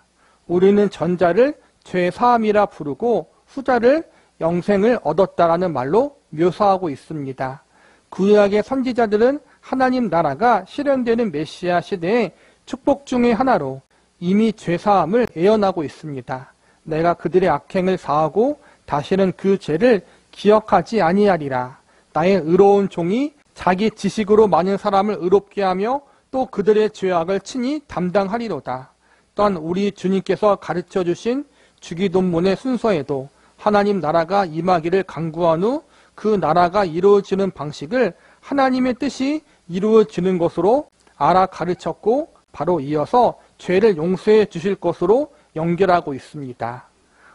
우리는 전자를 죄사함이라 부르고 후자를 영생을 얻었다라는 말로 묘사하고 있습니다. 구약의 선지자들은 하나님 나라가 실현되는 메시아 시대의 축복 중의 하나로 이미 죄사함을 예언하고 있습니다. 내가 그들의 악행을 사하고 다시는 그 죄를 기억하지 아니하리라. 나의 의로운 종이 자기 지식으로 많은 사람을 의롭게 하며 또 그들의 죄악을 친히 담당하리로다. 또한 우리 주님께서 가르쳐 주신 주기도문의 순서에도 하나님 나라가 임하기를 간구한 후 그 나라가 이루어지는 방식을 하나님의 뜻이 이루어지는 것으로 알아 가르쳤고 바로 이어서 죄를 용서해 주실 것으로 연결하고 있습니다.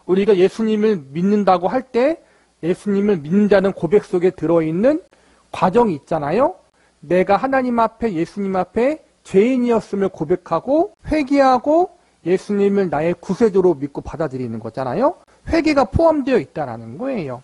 우리가 예수님을 믿는다고 할 때 예수님을 믿는다는 고백 속에 들어있는 과정이 있잖아요. 내가 하나님 앞에 예수님 앞에 죄인이었음을 고백하고 회개하고 예수님을 나의 구세주로 믿고 받아들이는 거잖아요. 회개가 포함되어 있다는 거예요.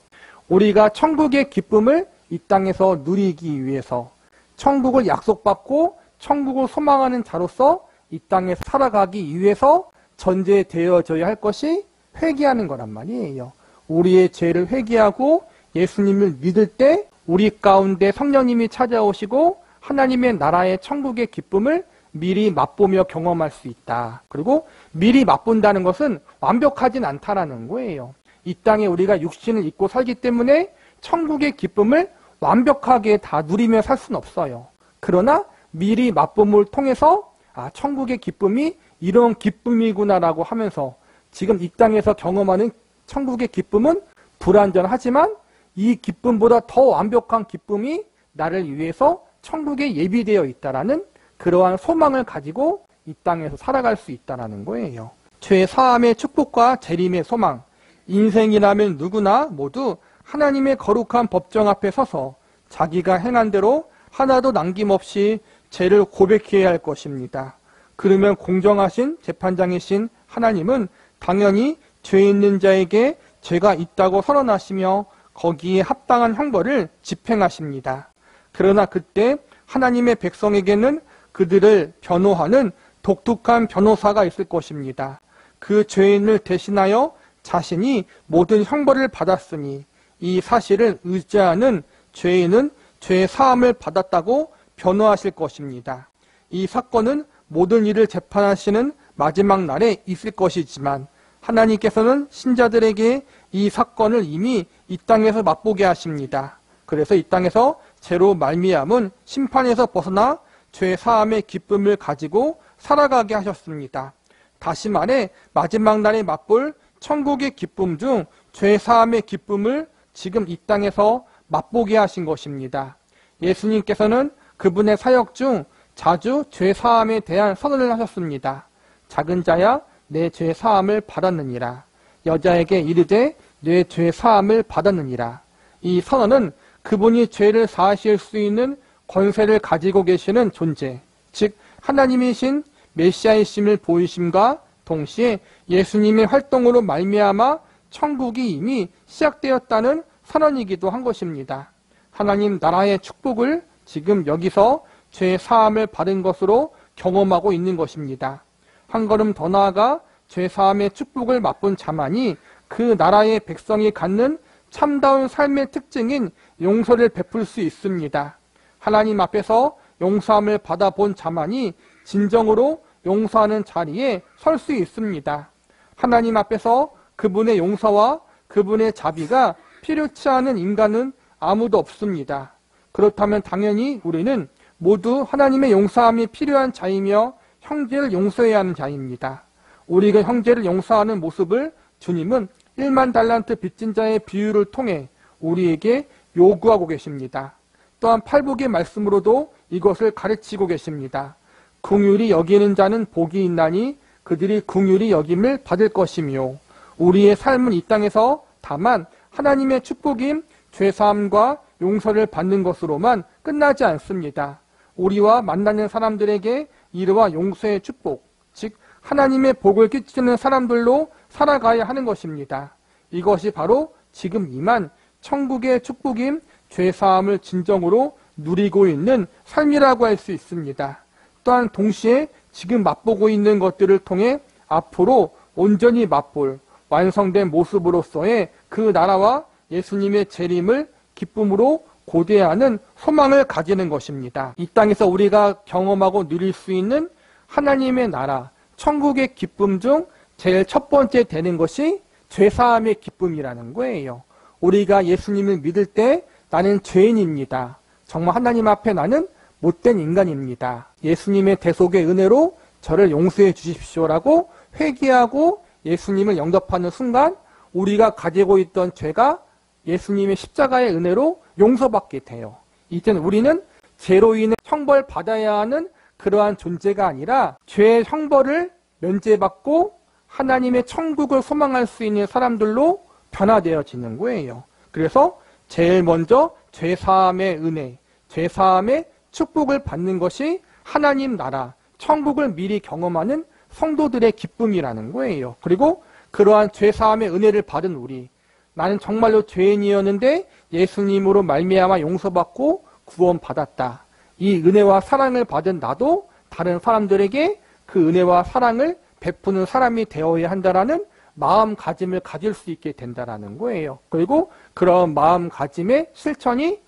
우리가 천국의 기쁨을 이 땅에서 누리기 위해서 천국을 약속받고 천국을 소망하는 자로서 이 땅에 살아가기 위해서 전제되어져야 할 것이 회개하는 거란 말이에요. 우리의 죄를 회개하고 예수님을 믿을 때 우리 가운데 성령님이 찾아오시고 하나님의 나라의 천국의 기쁨을 미리 맛보며 경험할 수 있다. 그리고 미리 맛본다는 것은 완벽하진 않다라는 거예요. 이 땅에 우리가 육신을 입고 살기 때문에 천국의 기쁨을 완벽하게 다 누리며 살 수는 없어요. 그러나 미리 맛봄을 통해서 천국의 기쁨이 이런 기쁨이구나라고 하면서 지금 이 땅에서 경험하는 천국의 기쁨은 불완전하지만 이 기쁨보다 더 완벽한 기쁨이 나를 위해서 천국에 예비되어 있다라는 그러한 소망을 가지고 이 땅에서 살아갈 수 있다는 거예요. 죄 사함의 축복과 재림의 소망, 인생이라면 누구나 모두 하나님의 거룩한 법정 앞에 서서 자기가 행한 대로 하나도 남김없이 죄를 고백해야 할 것입니다. 그러면 공정하신 재판장이신 하나님은 당연히 죄 있는 자에게 죄가 있다고 선언하시며 거기에 합당한 형벌을 집행하십니다. 그러나 그때 하나님의 백성에게는 그들을 변호하는 독특한 변호사가 있을 것입니다. 그 죄인을 대신하여 자신이 모든 형벌을 받았으니 이 사실을 의지하는 죄인은 죄 사함을 받았다고 변호하실 것입니다. 이 사건은 모든 일을 재판하시는 마지막 날에 있을 것이지만 하나님께서는 신자들에게 이 사건을 이미 이 땅에서 맛보게 하십니다. 그래서 이 땅에서 죄로 말미암은 심판에서 벗어나 죄 사함의 기쁨을 가지고 살아가게 하셨습니다. 다시 말해 마지막 날에 맛볼 천국의 기쁨 중 죄 사함의 기쁨을 지금 이 땅에서 맛보게 하신 것입니다. 예수님께서는 그분의 사역 중 자주 죄 사함에 대한 선언을 하셨습니다. 작은 자야 내 죄 사함을 받았느니라. 여자에게 이르되 내 죄 사함을 받았느니라. 이 선언은 그분이 죄를 사하실 수 있는 권세를 가지고 계시는 존재, 즉 하나님이신 메시아이심을 보이심과 동시에 예수님의 활동으로 말미암아 천국이 이미 시작되었다는 선언이기도 한 것입니다. 하나님 나라의 축복을 지금 여기서 죄 사함을 받은 것으로 경험하고 있는 것입니다. 한 걸음 더 나아가 죄 사함의 축복을 맛본 자만이 그 나라의 백성이 갖는 참다운 삶의 특징인 용서를 베풀 수 있습니다. 하나님 앞에서 용서함을 받아본 자만이 진정으로 용서하는 자리에 설 수 있습니다. 하나님 앞에서 그분의 용서와 그분의 자비가 필요치 않은 인간은 아무도 없습니다. 그렇다면 당연히 우리는 모두 하나님의 용서함이 필요한 자이며 형제를 용서해야 하는 자입니다. 우리가 형제를 용서하는 모습을 주님은 1만 달란트 빚진 자의 비유를 통해 우리에게 요구하고 계십니다. 또한 팔복의 말씀으로도 이것을 가르치고 계십니다. 긍휼히 여기는 자는 복이 있나니 그들이 긍휼히 여김을 받을 것이며 우리의 삶은 이 땅에서 다만 하나님의 축복인 죄사함과 용서를 받는 것으로만 끝나지 않습니다. 우리와 만나는 사람들에게 이르와 용서의 축복, 즉 하나님의 복을 끼치는 사람들로 살아가야 하는 것입니다. 이것이 바로 지금 임한 천국의 축복인 죄사함을 진정으로 누리고 있는 삶이라고 할 수 있습니다. 또한 동시에 지금 맛보고 있는 것들을 통해 앞으로 온전히 맛볼 완성된 모습으로서의 그 나라와 예수님의 재림을 기쁨으로 고대하는 소망을 가지는 것입니다. 이 땅에서 우리가 경험하고 누릴 수 있는 하나님의 나라, 천국의 기쁨 중 제일 첫 번째 되는 것이 죄사함의 기쁨이라는 거예요. 우리가 예수님을 믿을 때 나는 죄인입니다. 정말 하나님 앞에 나는 못된 인간입니다. 예수님의 대속의 은혜로 저를 용서해 주십시오라고 회개하고 예수님을 영접하는 순간 우리가 가지고 있던 죄가 예수님의 십자가의 은혜로 용서받게 돼요. 이제는 우리는 죄로 인해 형벌 받아야 하는 그러한 존재가 아니라 죄의 형벌을 면제받고 하나님의 천국을 소망할 수 있는 사람들로 변화되어지는 거예요. 그래서 제일 먼저 죄사함의 은혜, 죄사함의 축복을 받는 것이 하나님 나라, 천국을 미리 경험하는 성도들의 기쁨이라는 거예요. 그리고 그러한 죄사함의 은혜를 받은 우리, 나는 정말로 죄인이었는데 예수님으로 말미암아 용서받고 구원받았다. 이 은혜와 사랑을 받은 나도 다른 사람들에게 그 은혜와 사랑을 베푸는 사람이 되어야 한다라는 마음가짐을 가질 수 있게 된다라는 거예요. 그리고 그런 마음가짐의 실천이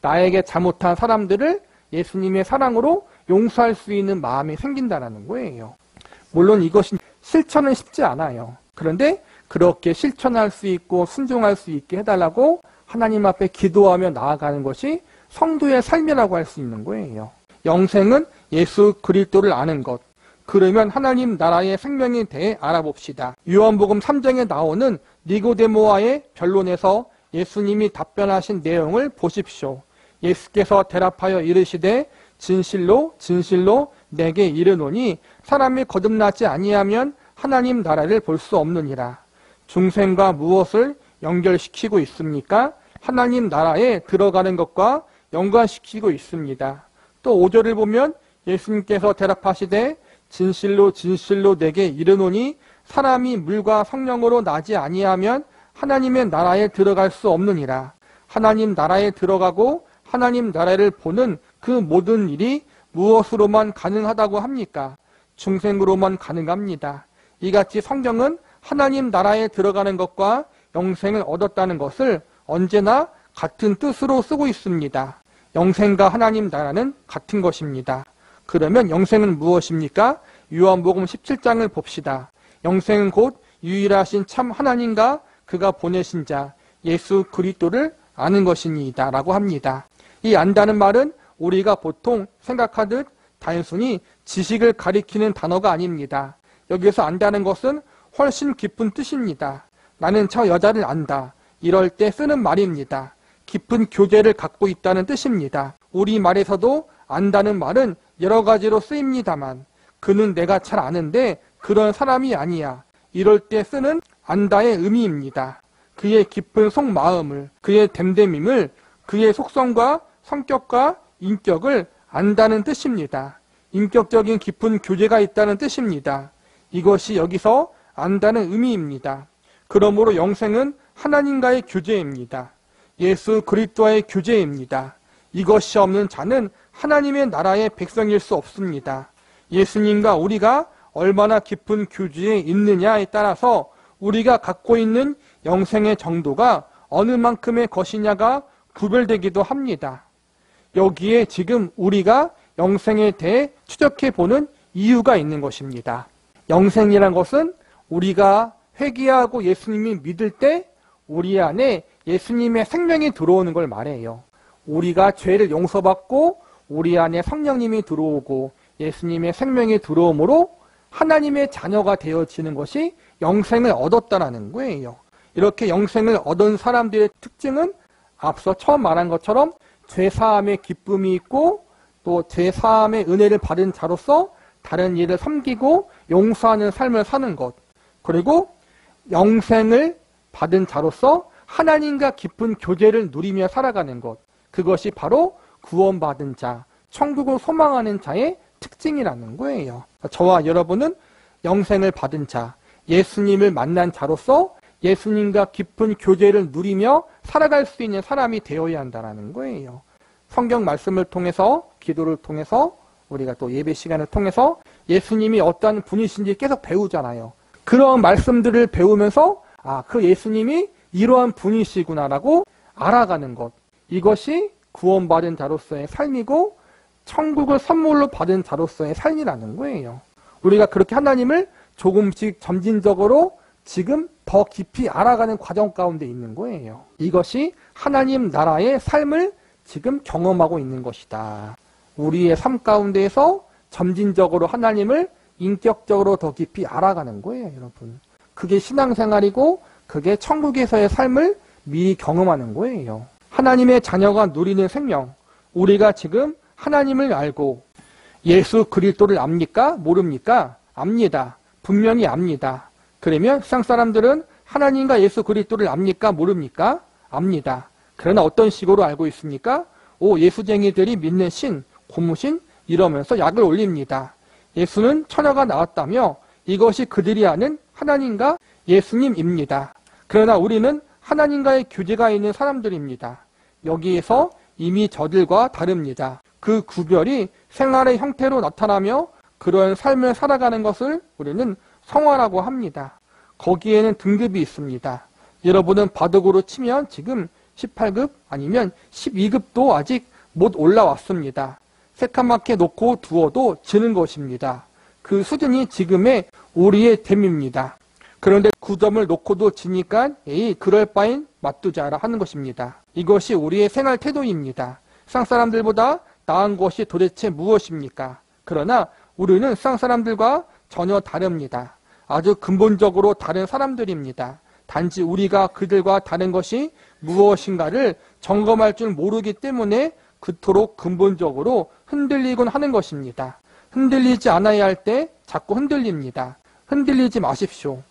나에게 잘못한 사람들을 예수님의 사랑으로 용서할 수 있는 마음이 생긴다라는 거예요. 물론 이것이 실천은 쉽지 않아요. 그런데 그렇게 실천할 수 있고 순종할 수 있게 해달라고 하나님 앞에 기도하며 나아가는 것이 성도의 삶이라고 할 수 있는 거예요. 영생은 예수 그리스도를 아는 것. 그러면 하나님 나라의 생명에 대해 알아봅시다. 요한복음 3장에 나오는 니고데모와의 변론에서 예수님이 답변하신 내용을 보십시오. 예수께서 대답하여 이르시되 진실로 진실로 내게 이르노니 사람이 거듭나지 아니하면 하나님 나라를 볼 수 없느니라. 중생과 무엇을 연결시키고 있습니까? 하나님 나라에 들어가는 것과 연관시키고 있습니다. 또 5절을 보면 예수님께서 대답하시되 진실로 진실로 내게 이르노니 사람이 물과 성령으로 나지 아니하면 하나님의 나라에 들어갈 수 없느니라. 하나님 나라에 들어가고 하나님 나라를 보는 그 모든 일이 무엇으로만 가능하다고 합니까? 중생으로만 가능합니다. 이같이 성경은 하나님 나라에 들어가는 것과 영생을 얻었다는 것을 언제나 같은 뜻으로 쓰고 있습니다. 영생과 하나님 나라는 같은 것입니다. 그러면 영생은 무엇입니까? 요한복음 17장을 봅시다. 영생은 곧 유일하신 참 하나님과 그가 보내신 자 예수 그리스도를 아는 것이니이다 라고 합니다. 이 안다는 말은 우리가 보통 생각하듯 단순히 지식을 가리키는 단어가 아닙니다. 여기서 안다는 것은 훨씬 깊은 뜻입니다. 나는 저 여자를 안다. 이럴 때 쓰는 말입니다. 깊은 교제를 갖고 있다는 뜻입니다. 우리말에서도 안다는 말은 여러 가지로 쓰입니다만 그는 내가 잘 아는데 그런 사람이 아니야. 이럴 때 쓰는 안다의 의미입니다. 그의 깊은 속마음을, 그의 됨됨임을, 그의 속성과 성격과 인격을 안다는 뜻입니다. 인격적인 깊은 교제가 있다는 뜻입니다. 이것이 여기서 안다는 의미입니다. 그러므로 영생은 하나님과의 교제입니다. 예수 그리스도와의 교제입니다. 이것이 없는 자는 하나님의 나라의 백성일 수 없습니다. 예수님과 우리가 얼마나 깊은 교제에 있느냐에 따라서 우리가 갖고 있는 영생의 정도가 어느 만큼의 것이냐가 구별되기도 합니다. 여기에 지금 우리가 영생에 대해 추적해보는 이유가 있는 것입니다. 영생이란 것은 우리가 회개하고 예수님이 믿을 때 우리 안에 예수님의 생명이 들어오는 걸 말해요. 우리가 죄를 용서받고 우리 안에 성령님이 들어오고 예수님의 생명이 들어오므로 하나님의 자녀가 되어지는 것이 영생을 얻었다라는 거예요. 이렇게 영생을 얻은 사람들의 특징은 앞서 처음 말한 것처럼 죄사함의 기쁨이 있고 또 죄사함의 은혜를 받은 자로서 다른 이를 섬기고 용서하는 삶을 사는 것, 그리고 영생을 받은 자로서 하나님과 깊은 교제를 누리며 살아가는 것, 그것이 바로 구원받은 자, 천국을 소망하는 자의 특징이라는 거예요. 저와 여러분은 영생을 받은 자, 예수님을 만난 자로서 예수님과 깊은 교제를 누리며 살아갈 수 있는 사람이 되어야 한다는 거예요. 성경 말씀을 통해서, 기도를 통해서, 우리가 또 예배 시간을 통해서 예수님이 어떤 분이신지 계속 배우잖아요. 그런 말씀들을 배우면서 그 예수님이 이러한 분이시구나라고 알아가는 것, 이것이 구원받은 자로서의 삶이고 천국을 선물로 받은 자로서의 삶이라는 거예요. 우리가 그렇게 하나님을 조금씩 점진적으로 지금 더 깊이 알아가는 과정 가운데 있는 거예요. 이것이 하나님 나라의 삶을 지금 경험하고 있는 것이다. 우리의 삶 가운데에서 점진적으로 하나님을 인격적으로 더 깊이 알아가는 거예요, 여러분. 그게 신앙생활이고 그게 천국에서의 삶을 미리 경험하는 거예요. 하나님의 자녀가 누리는 생명, 우리가 지금 하나님을 알고 예수 그리스도를 압니까? 모릅니까? 압니다. 분명히 압니다. 그러면 세상 사람들은 하나님과 예수 그리스도를 압니까? 모릅니까? 압니다. 그러나 어떤 식으로 알고 있습니까? 예수쟁이들이 믿는 신, 고무신 이러면서 약을 올립니다. 예수는 처녀가 나왔다며 이것이 그들이 아는 하나님과 예수님입니다. 그러나 우리는 하나님과의 교제가 있는 사람들입니다. 여기에서 이미 저들과 다릅니다. 그 구별이 생활의 형태로 나타나며 그런 삶을 살아가는 것을 우리는 성화라고 합니다. 거기에는 등급이 있습니다. 여러분은 바둑으로 치면 지금 18급 아니면 12급도 아직 못 올라왔습니다. 새까맣게 놓고 두어도 지는 것입니다. 그 수준이 지금의 우리의 됨입니다. 그런데 9점을 놓고도 지니까 그럴 바엔 맞두자라 하는 것입니다. 이것이 우리의 생활 태도입니다. 세상 사람들보다 나은 것이 도대체 무엇입니까? 그러나 우리는 세상 사람들과 전혀 다릅니다. 아주 근본적으로 다른 사람들입니다. 단지 우리가 그들과 다른 것이 무엇인가를 점검할 줄 모르기 때문에 그토록 근본적으로 흔들리곤 하는 것입니다. 흔들리지 않아야 할 때 자꾸 흔들립니다. 흔들리지 마십시오.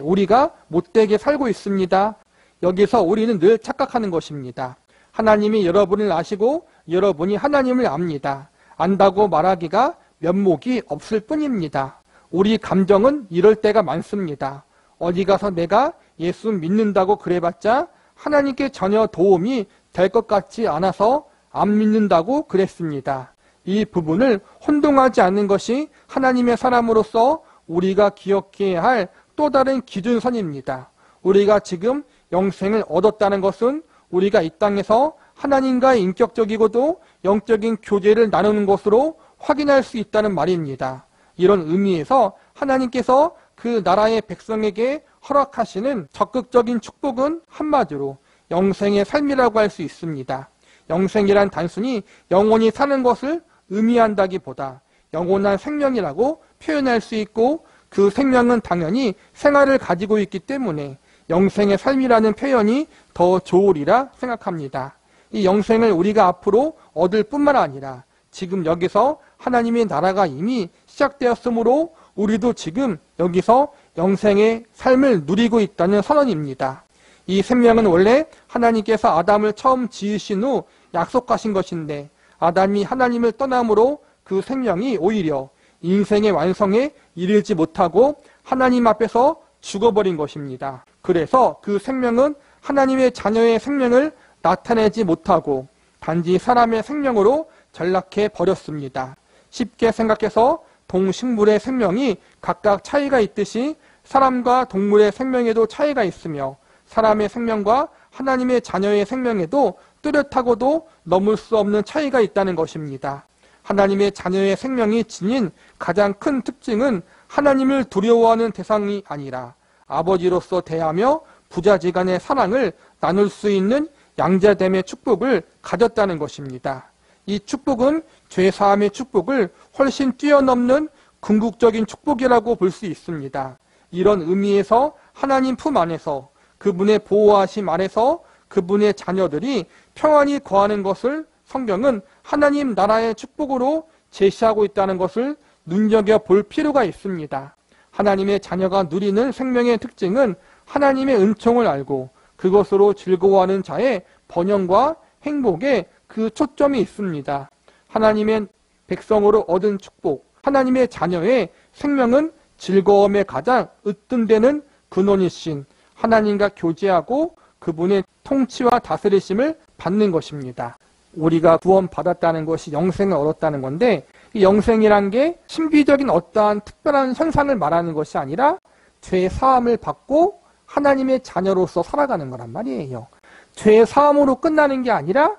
우리가 못되게 살고 있습니다. 여기서 우리는 늘 착각하는 것입니다. 하나님이 여러분을 아시고 여러분이 하나님을 압니다. 안다고 말하기가 면목이 없을 뿐입니다. 우리 감정은 이럴 때가 많습니다. 어디 가서 내가 예수 믿는다고 그래봤자 하나님께 전혀 도움이 될 것 같지 않아서 안 믿는다고 그랬습니다. 이 부분을 혼동하지 않는 것이 하나님의 사람으로서 우리가 기억해야 할 또 다른 기준선입니다. 우리가 지금 영생을 얻었다는 것은 우리가 이 땅에서 하나님과의 인격적이고도 영적인 교제를 나누는 것으로 확인할 수 있다는 말입니다. 이런 의미에서 하나님께서 그 나라의 백성에게 허락하시는 적극적인 축복은 한마디로 영생의 삶이라고 할 수 있습니다. 영생이란 단순히 영원히 사는 것을 의미한다기보다 영원한 생명이라고 표현할 수 있고 그 생명은 당연히 생활을 가지고 있기 때문에 영생의 삶이라는 표현이 더 좋으리라 생각합니다. 이 영생을 우리가 앞으로 얻을 뿐만 아니라 지금 여기서 하나님의 나라가 이미 시작되었으므로 우리도 지금 여기서 영생의 삶을 누리고 있다는 선언입니다. 이 생명은 원래 하나님께서 아담을 처음 지으신 후 약속하신 것인데 아담이 하나님을 떠남으로 그 생명이 오히려 인생의 완성에 이르지 못하고 하나님 앞에서 죽어버린 것입니다. 그래서 그 생명은 하나님의 자녀의 생명을 나타내지 못하고 단지 사람의 생명으로 전락해 버렸습니다. 쉽게 생각해서 동식물의 생명이 각각 차이가 있듯이 사람과 동물의 생명에도 차이가 있으며 사람의 생명과 하나님의 자녀의 생명에도 뚜렷하고도 넘을 수 없는 차이가 있다는 것입니다. 하나님의 자녀의 생명이 지닌 가장 큰 특징은 하나님을 두려워하는 대상이 아니라 아버지로서 대하며 부자지간의 사랑을 나눌 수 있는 양자됨의 축복을 가졌다는 것입니다. 이 축복은 죄사함의 축복을 훨씬 뛰어넘는 궁극적인 축복이라고 볼 수 있습니다. 이런 의미에서 하나님 품 안에서 그분의 보호하심 아래서 그분의 자녀들이 평안히 거하는 것을 성경은 하나님 나라의 축복으로 제시하고 있다는 것을 눈여겨볼 필요가 있습니다. 하나님의 자녀가 누리는 생명의 특징은 하나님의 은총을 알고 그것으로 즐거워하는 자의 번영과 행복에 그 초점이 있습니다. 하나님의 백성으로 얻은 축복, 하나님의 자녀의 생명은 즐거움에 가장 으뜸되는 근원이신 하나님과 교제하고 그분의 통치와 다스리심을 받는 것입니다. 우리가 구원받았다는 것이 영생을 얻었다는 건데 이 영생이란 게 신비적인 어떠한 특별한 현상을 말하는 것이 아니라 죄 사함을 받고 하나님의 자녀로서 살아가는 거란 말이에요. 죄 사함으로 끝나는 게 아니라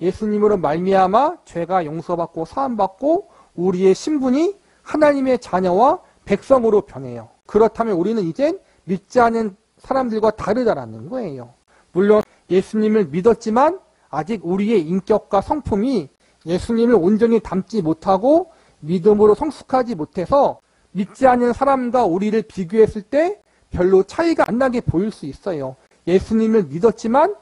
예수님으로 말미암아 죄가 용서받고 사함받고 우리의 신분이 하나님의 자녀와 백성으로 변해요. 그렇다면 우리는 이젠 믿지 않는 사람들과 다르다라는 거예요. 물론 예수님을 믿었지만 아직 우리의 인격과 성품이 예수님을 온전히 닮지 못하고 믿음으로 성숙하지 못해서 믿지 않는 사람과 우리를 비교했을 때 별로 차이가 안 나게 보일 수 있어요. 예수님을 믿었지만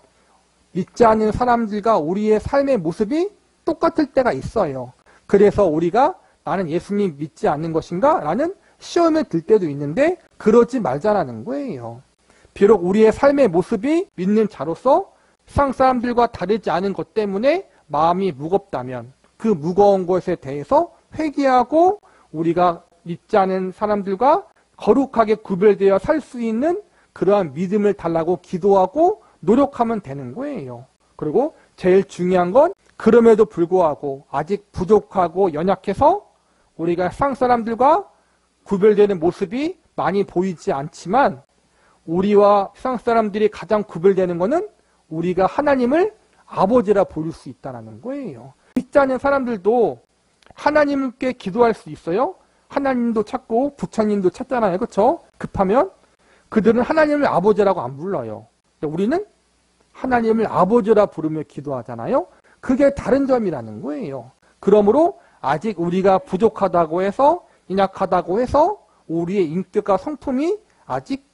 믿지 않는 사람들과 우리의 삶의 모습이 똑같을 때가 있어요. 그래서 우리가 나는 예수님 믿지 않는 것인가? 라는 시험에 들 때도 있는데 그러지 말자라는 거예요. 비록 우리의 삶의 모습이 믿는 자로서 세상 사람들과 다르지 않은 것 때문에 마음이 무겁다면 그 무거운 것에 대해서 회개하고 우리가 믿지 않은 사람들과 거룩하게 구별되어 살 수 있는 그러한 믿음을 달라고 기도하고 노력하면 되는 거예요. 그리고 제일 중요한 건 그럼에도 불구하고 아직 부족하고 연약해서 우리가 세상 사람들과 구별되는 모습이 많이 보이지 않지만 우리와 세상 사람들이 가장 구별되는 것은 우리가 하나님을 아버지라 부를 수 있다는 거예요. 믿지 않는 사람들도 하나님께 기도할 수 있어요. 하나님도 찾고 부처님도 찾잖아요. 그렇죠? 급하면 그들은 하나님을 아버지라고 안 불러요. 우리는 하나님을 아버지라 부르며 기도하잖아요. 그게 다른 점이라는 거예요. 그러므로 아직 우리가 부족하다고 해서 연약하다고 해서 우리의 인격과 성품이 아직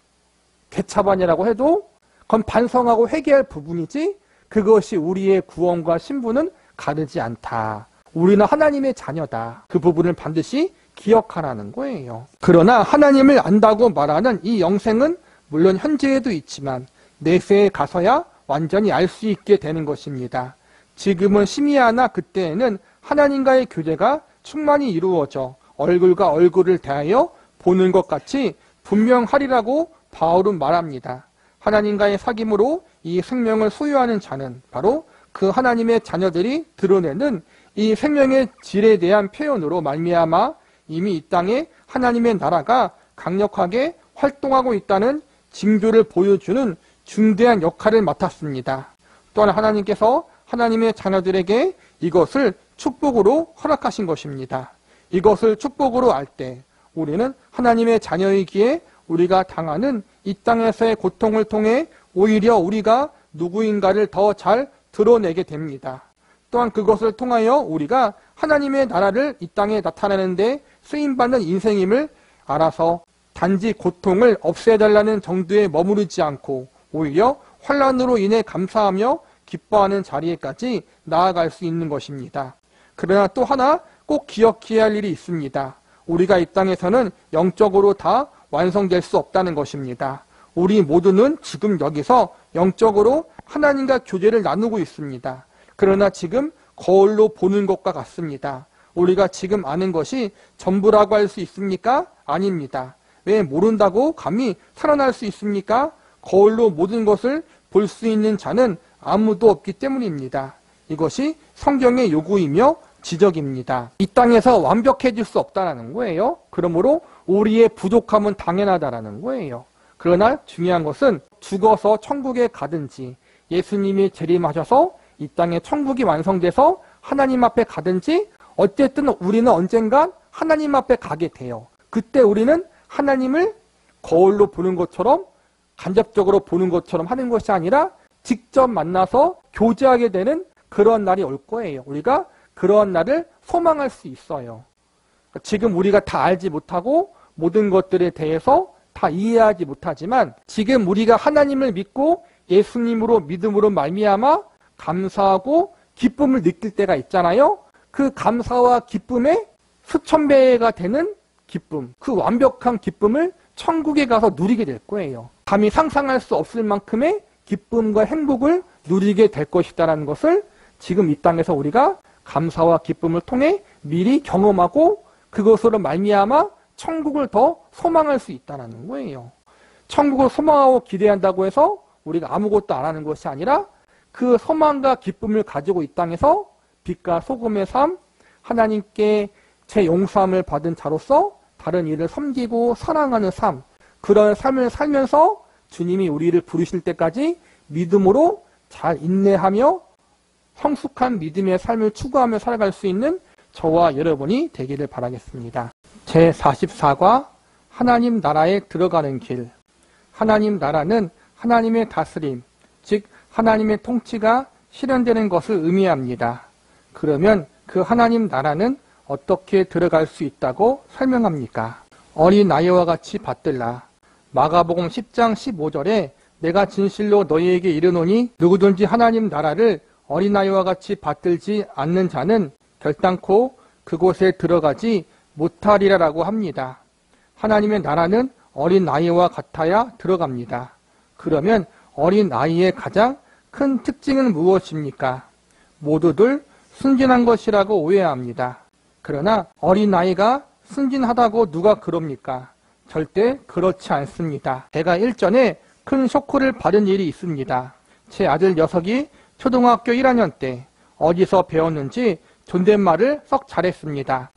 개차반이라고 해도 그건 반성하고 회개할 부분이지 그것이 우리의 구원과 신분은 가르지 않다. 우리는 하나님의 자녀다. 그 부분을 반드시 기억하라는 거예요. 그러나 하나님을 안다고 말하는 이 영생은 물론 현재에도 있지만 내세에 가서야 완전히 알 수 있게 되는 것입니다. 지금은 심히하나 그때에는 하나님과의 교제가 충만히 이루어져 얼굴과 얼굴을 대하여 보는 것 같이 분명하리라고 바울은 말합니다. 하나님과의 사귐으로 이 생명을 소유하는 자는 바로 그 하나님의 자녀들이 드러내는 이 생명의 질에 대한 표현으로 말미암아 이미 이 땅에 하나님의 나라가 강력하게 활동하고 있다는 징조를 보여주는 중대한 역할을 맡았습니다. 또한 하나님께서 하나님의 자녀들에게 이것을 축복으로 허락하신 것입니다. 이것을 축복으로 알 때 우리는 하나님의 자녀이기에 우리가 당하는 이 땅에서의 고통을 통해 오히려 우리가 누구인가를 더 잘 드러내게 됩니다. 또한 그것을 통하여 우리가 하나님의 나라를 이 땅에 나타내는데 쓰임받는 인생임을 알아서 단지 고통을 없애달라는 정도에 머무르지 않고 오히려 환난으로 인해 감사하며 기뻐하는 자리에까지 나아갈 수 있는 것입니다. 그러나 또 하나 꼭 기억해야 할 일이 있습니다. 우리가 이 땅에서는 영적으로 다 완성될 수 없다는 것입니다. 우리 모두는 지금 여기서 영적으로 하나님과 교제를 나누고 있습니다. 그러나 지금 거울로 보는 것과 같습니다. 우리가 지금 아는 것이 전부라고 할 수 있습니까? 아닙니다. 왜 모른다고 감히 살아날 수 있습니까? 거울로 모든 것을 볼 수 있는 자는 아무도 없기 때문입니다. 이것이 성경의 요구이며 지적입니다. 이 땅에서 완벽해질 수 없다는 거예요. 그러므로 우리의 부족함은 당연하다는 거예요. 그러나 중요한 것은 죽어서 천국에 가든지 예수님이 재림하셔서 이 땅에 천국이 완성돼서 하나님 앞에 가든지 어쨌든 우리는 언젠간 하나님 앞에 가게 돼요. 그때 우리는 하나님을 거울로 보는 것처럼 간접적으로 보는 것처럼 하는 것이 아니라 직접 만나서 교제하게 되는 그런 날이 올 거예요. 우리가 그런 날을 소망할 수 있어요. 지금 우리가 다 알지 못하고 모든 것들에 대해서 다 이해하지 못하지만 지금 우리가 하나님을 믿고 예수님으로 믿음으로 말미암아 감사하고 기쁨을 느낄 때가 있잖아요. 그 감사와 기쁨의 수천 배가 되는 기쁨, 그 완벽한 기쁨을 천국에 가서 누리게 될 거예요. 감히 상상할 수 없을 만큼의 기쁨과 행복을 누리게 될 것이다라는 것을 지금 이 땅에서 우리가 감사와 기쁨을 통해 미리 경험하고 그것으로 말미암아 천국을 더 소망할 수 있다는 거예요. 천국을 소망하고 기대한다고 해서 우리가 아무것도 안 하는 것이 아니라 그 소망과 기쁨을 가지고 이 땅에서 빛과 소금의 삶, 하나님께 제 용서함을 받은 자로서 다른 이를 섬기고 사랑하는 삶, 그런 삶을 살면서 주님이 우리를 부르실 때까지 믿음으로 잘 인내하며 성숙한 믿음의 삶을 추구하며 살아갈 수 있는 저와 여러분이 되기를 바라겠습니다. 제44과 하나님 나라에 들어가는 길. 하나님 나라는 하나님의 다스림, 즉 하나님의 통치가 실현되는 것을 의미합니다. 그러면 그 하나님 나라는 어떻게 들어갈 수 있다고 설명합니까? 어린 아이와 같이 받들라. 마가복음 10장 15절에 내가 진실로 너희에게 이르노니 누구든지 하나님 나라를 어린아이와 같이 받들지 않는 자는 결단코 그곳에 들어가지 못하리라라고 합니다. 하나님의 나라는 어린 아이와 같아야 들어갑니다. 그러면 어린 아이의 가장 큰 특징은 무엇입니까? 모두들 순진한 것이라고 오해합니다. 그러나 어린 아이가 순진하다고 누가 그럽니까? 절대 그렇지 않습니다. 제가 일전에 큰 쇼크를 받은 일이 있습니다. 제 아들 녀석이 초등학교 1학년 때 어디서 배웠는지 존댓말을 썩 잘했습니다.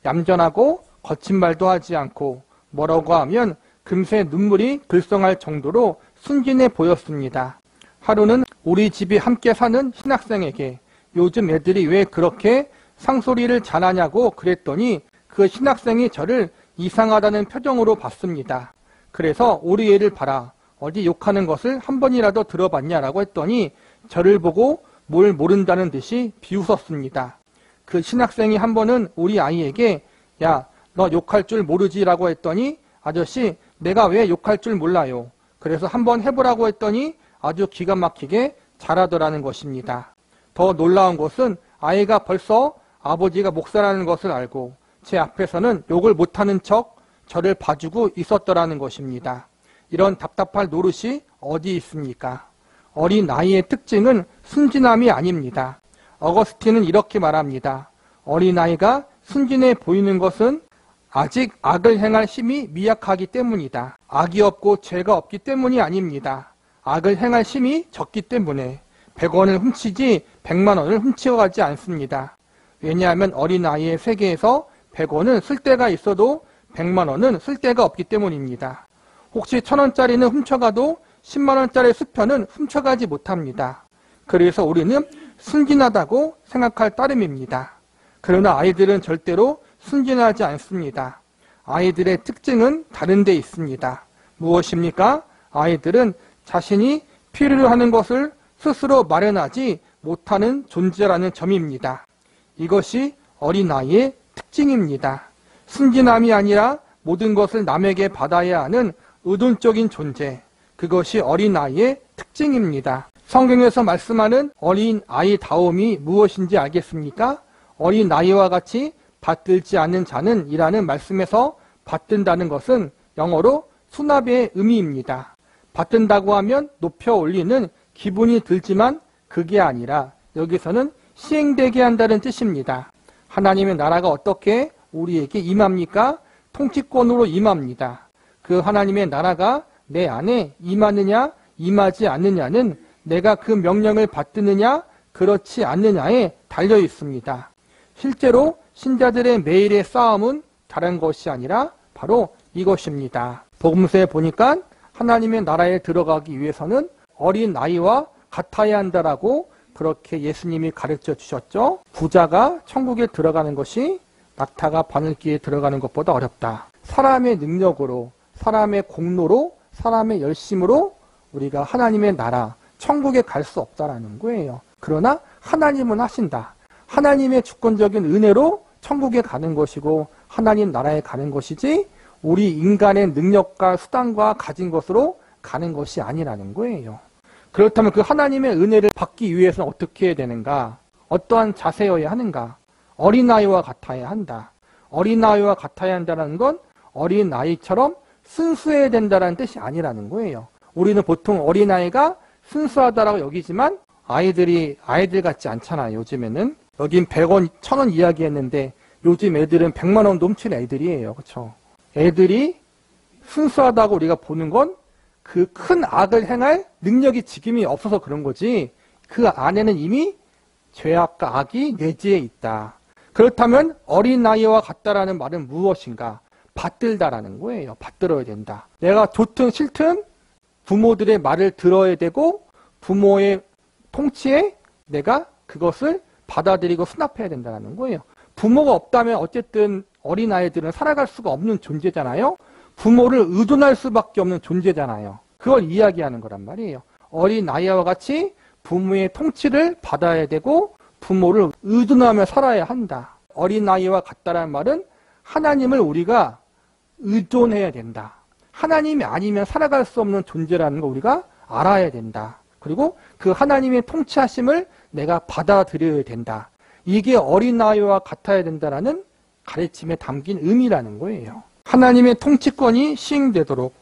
얌전하고 거친 말도 하지 않고 뭐라고 하면 금세 눈물이 글썽할 정도로 순진해 보였습니다. 하루는 우리 집이 함께 사는 신학생에게 요즘 애들이 왜 그렇게 상소리를 잘하냐고 그랬더니 그 신학생이 저를 이상하다는 표정으로 봤습니다. 그래서 우리 애를 봐라. 어디 욕하는 것을 한 번이라도 들어봤냐라고 했더니 저를 보고 뭘 모른다는 듯이 비웃었습니다. 그 신학생이 한 번은 우리 아이에게 야, 너 욕할 줄 모르지라고 했더니 아저씨, 내가 왜 욕할 줄 몰라요. 그래서 한번 해보라고 했더니 아주 기가 막히게 잘하더라는 것입니다. 더 놀라운 것은 아이가 벌써 아버지가 목사라는 것을 알고 제 앞에서는 욕을 못하는 척 저를 봐주고 있었더라는 것입니다. 이런 답답할 노릇이 어디 있습니까? 어린 아이의 특징은 순진함이 아닙니다. 어거스틴은 이렇게 말합니다. 어린아이가 순진해 보이는 것은 아직 악을 행할 힘이 미약하기 때문이다. 악이 없고 죄가 없기 때문이 아닙니다. 악을 행할 힘이 적기 때문에 100원을 훔치지 100만 원을 훔쳐가지 않습니다. 왜냐하면 어린아이의 세계에서 100원은 쓸 데가 있어도 100만 원은 쓸 데가 없기 때문입니다. 혹시 1000원짜리는 훔쳐가도 10만 원짜리 수표는 훔쳐가지 못합니다. 그래서 우리는 순진하다고 생각할 따름입니다. 그러나 아이들은 절대로 순진하지 않습니다. 아이들의 특징은 다른 데 있습니다. 무엇입니까? 아이들은 자신이 필요로 하는 것을 스스로 마련하지 못하는 존재라는 점입니다. 이것이 어린아이의 특징입니다. 순진함이 아니라 모든 것을 남에게 받아야 하는 의존적인 존재, 그것이 어린아이의 특징입니다. 성경에서 말씀하는 어린아이다움이 무엇인지 알겠습니까? 어린아이와 같이 받들지 않는 자는 이라는 말씀에서 받든다는 것은 영어로 수납의 의미입니다. 받든다고 하면 높여 올리는 기분이 들지만 그게 아니라 여기서는 시행되게 한다는 뜻입니다. 하나님의 나라가 어떻게 우리에게 임합니까? 통치권으로 임합니다. 그 하나님의 나라가 내 안에 임하느냐 임하지 않느냐는 내가 그 명령을 받드느냐 그렇지 않느냐에 달려 있습니다. 실제로 신자들의 매일의 싸움은 다른 것이 아니라 바로 이것입니다. 복음서에 보니까 하나님의 나라에 들어가기 위해서는 어린 아이와 같아야 한다라고 그렇게 예수님이 가르쳐 주셨죠. 부자가 천국에 들어가는 것이 낙타가 바늘기에 들어가는 것보다 어렵다. 사람의 능력으로, 사람의 공로로, 사람의 열심으로 우리가 하나님의 나라, 천국에 갈 수 없다라는 거예요. 그러나 하나님은 하신다. 하나님의 주권적인 은혜로 천국에 가는 것이고 하나님 나라에 가는 것이지 우리 인간의 능력과 수단과 가진 것으로 가는 것이 아니라는 거예요. 그렇다면 그 하나님의 은혜를 받기 위해서는 어떻게 해야 되는가? 어떠한 자세여야 하는가? 어린아이와 같아야 한다. 어린아이와 같아야 한다는 건 어린아이처럼 순수해야 된다는 뜻이 아니라는 거예요. 우리는 보통 어린아이가 순수하다라고 여기지만 아이들 같지 않잖아요. 요즘에는. 여긴 100원, 1000원 이야기했는데 요즘 애들은 100만 원 넘치는 애들이에요. 그렇죠? 애들이 순수하다고 우리가 보는 건 그 큰 악을 행할 능력이 지금이 없어서 그런 거지 그 안에는 이미 죄악과 악이 내재해 있다. 그렇다면 어린아이와 같다라는 말은 무엇인가? 받들다라는 거예요. 받들어야 된다. 내가 좋든 싫든 부모들의 말을 들어야 되고 부모의 통치에 내가 그것을 받아들이고 수납해야 된다는 거예요. 부모가 없다면 어쨌든 어린아이들은 살아갈 수가 없는 존재잖아요. 부모를 의존할 수밖에 없는 존재잖아요. 그걸 이야기하는 거란 말이에요. 어린아이와 같이 부모의 통치를 받아야 되고 부모를 의존하며 살아야 한다. 어린아이와 같다라는 말은 하나님을 우리가 의존해야 된다. 하나님이 아니면 살아갈 수 없는 존재라는 거 우리가 알아야 된다. 그리고 그 하나님의 통치하심을 내가 받아들여야 된다. 이게 어린아이와 같아야 된다라는 가르침에 담긴 의미라는 거예요. 하나님의 통치권이 시행되도록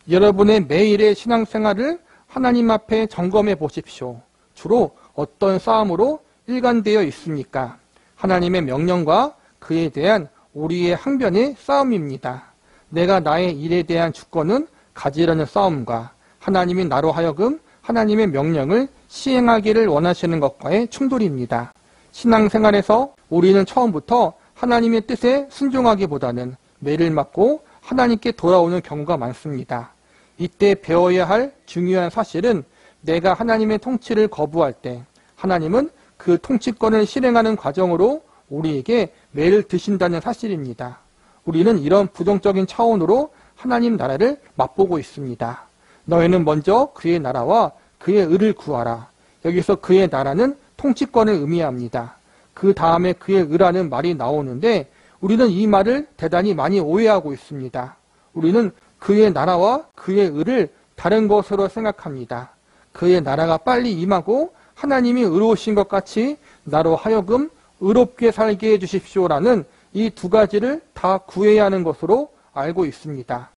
여러분의 매일의 신앙생활을 하나님 앞에 점검해 보십시오. 주로 어떤 싸움으로 일관되어 있습니까? 하나님의 명령과 그에 대한 우리의 항변의 싸움입니다. 내가 나의 일에 대한 주권은 가지려는 싸움과 하나님이 나로 하여금 하나님의 명령을 시행하기를 원하시는 것과의 충돌입니다. 신앙생활에서 우리는 처음부터 하나님의 뜻에 순종하기보다는 매를 맞고 하나님께 돌아오는 경우가 많습니다. 이때 배워야 할 중요한 사실은 내가 하나님의 통치를 거부할 때 하나님은 그 통치권을 실행하는 과정으로 우리에게 매를 드신다는 사실입니다. 우리는 이런 부정적인 차원으로 하나님 나라를 맛보고 있습니다. 너희는 먼저 그의 나라와 그의 의를 구하라. 여기서 그의 나라는 통치권을 의미합니다. 그 다음에 그의 의라는 말이 나오는데 우리는 이 말을 대단히 많이 오해하고 있습니다. 우리는 그의 나라와 그의 의를 다른 것으로 생각합니다. 그의 나라가 빨리 임하고 하나님이 의로우신 것 같이 나로 하여금 의롭게 살게 해주십시오라는 이 두 가지를 다 구해야 하는 것으로 알고 있습니다.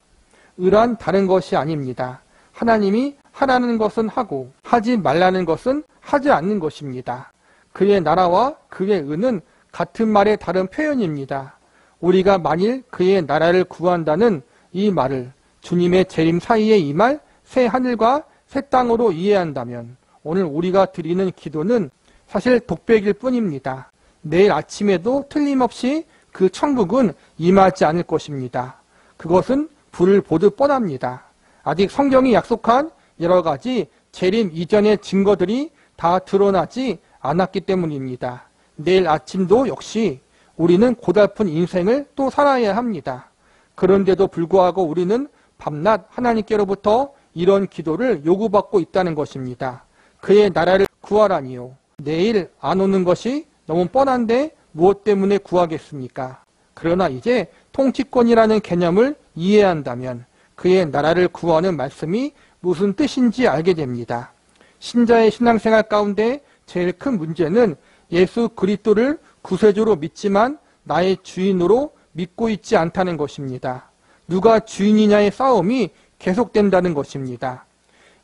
의란 다른 것이 아닙니다. 하나님이 하라는 것은 하고 하지 말라는 것은 하지 않는 것입니다. 그의 나라와 그의 의는 같은 말의 다른 표현입니다. 우리가 만일 그의 나라를 구한다는 이 말을 주님의 재림 사이에 임할 새 하늘과 새 땅으로 이해한다면 오늘 우리가 드리는 기도는 사실 독백일 뿐입니다. 내일 아침에도 틀림없이 그 천국은 임하지 않을 것입니다. 그것은 불을 보듯 뻔합니다. 아직 성경이 약속한 여러 가지 재림 이전의 증거들이 다 드러나지 않았기 때문입니다. 내일 아침도 역시 우리는 고달픈 인생을 또 살아야 합니다. 그런데도 불구하고 우리는 밤낮 하나님께로부터 이런 기도를 요구받고 있다는 것입니다. 그의 나라를 구하라니요. 내일 안 오는 것이 너무 뻔한데 무엇 때문에 구하겠습니까? 그러나 이제 통치권이라는 개념을 이해한다면 그의 나라를 구하는 말씀이 무슨 뜻인지 알게 됩니다. 신자의 신앙생활 가운데 제일 큰 문제는 예수 그리스도를 구세주로 믿지만 나의 주인으로 믿고 있지 않다는 것입니다. 누가 주인이냐의 싸움이 계속된다는 것입니다.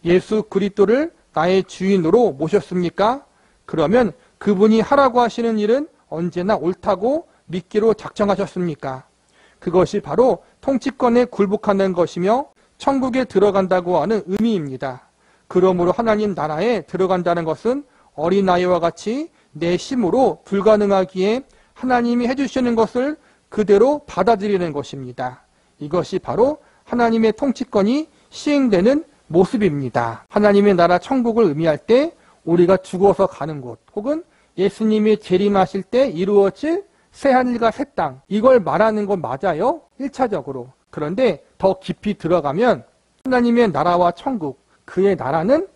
예수 그리스도를 나의 주인으로 모셨습니까? 그러면 그분이 하라고 하시는 일은 언제나 옳다고 믿기로 작정하셨습니까? 그것이 바로 통치권에 굴복하는 것이며 천국에 들어간다고 하는 의미입니다. 그러므로 하나님 나라에 들어간다는 것은 어린아이와 같이 내 힘으로 불가능하기에 하나님이 해주시는 것을 그대로 받아들이는 것입니다. 이것이 바로 하나님의 통치권이 시행되는 모습입니다. 하나님의 나라 천국을 의미할 때 우리가 죽어서 가는 곳 혹은 예수님이 재림하실 때 이루어질 새하늘과 새 땅, 이걸 말하는 건 맞아요? 1차적으로. 그런데 더 깊이 들어가면 하나님의 나라와 천국, 그의 나라는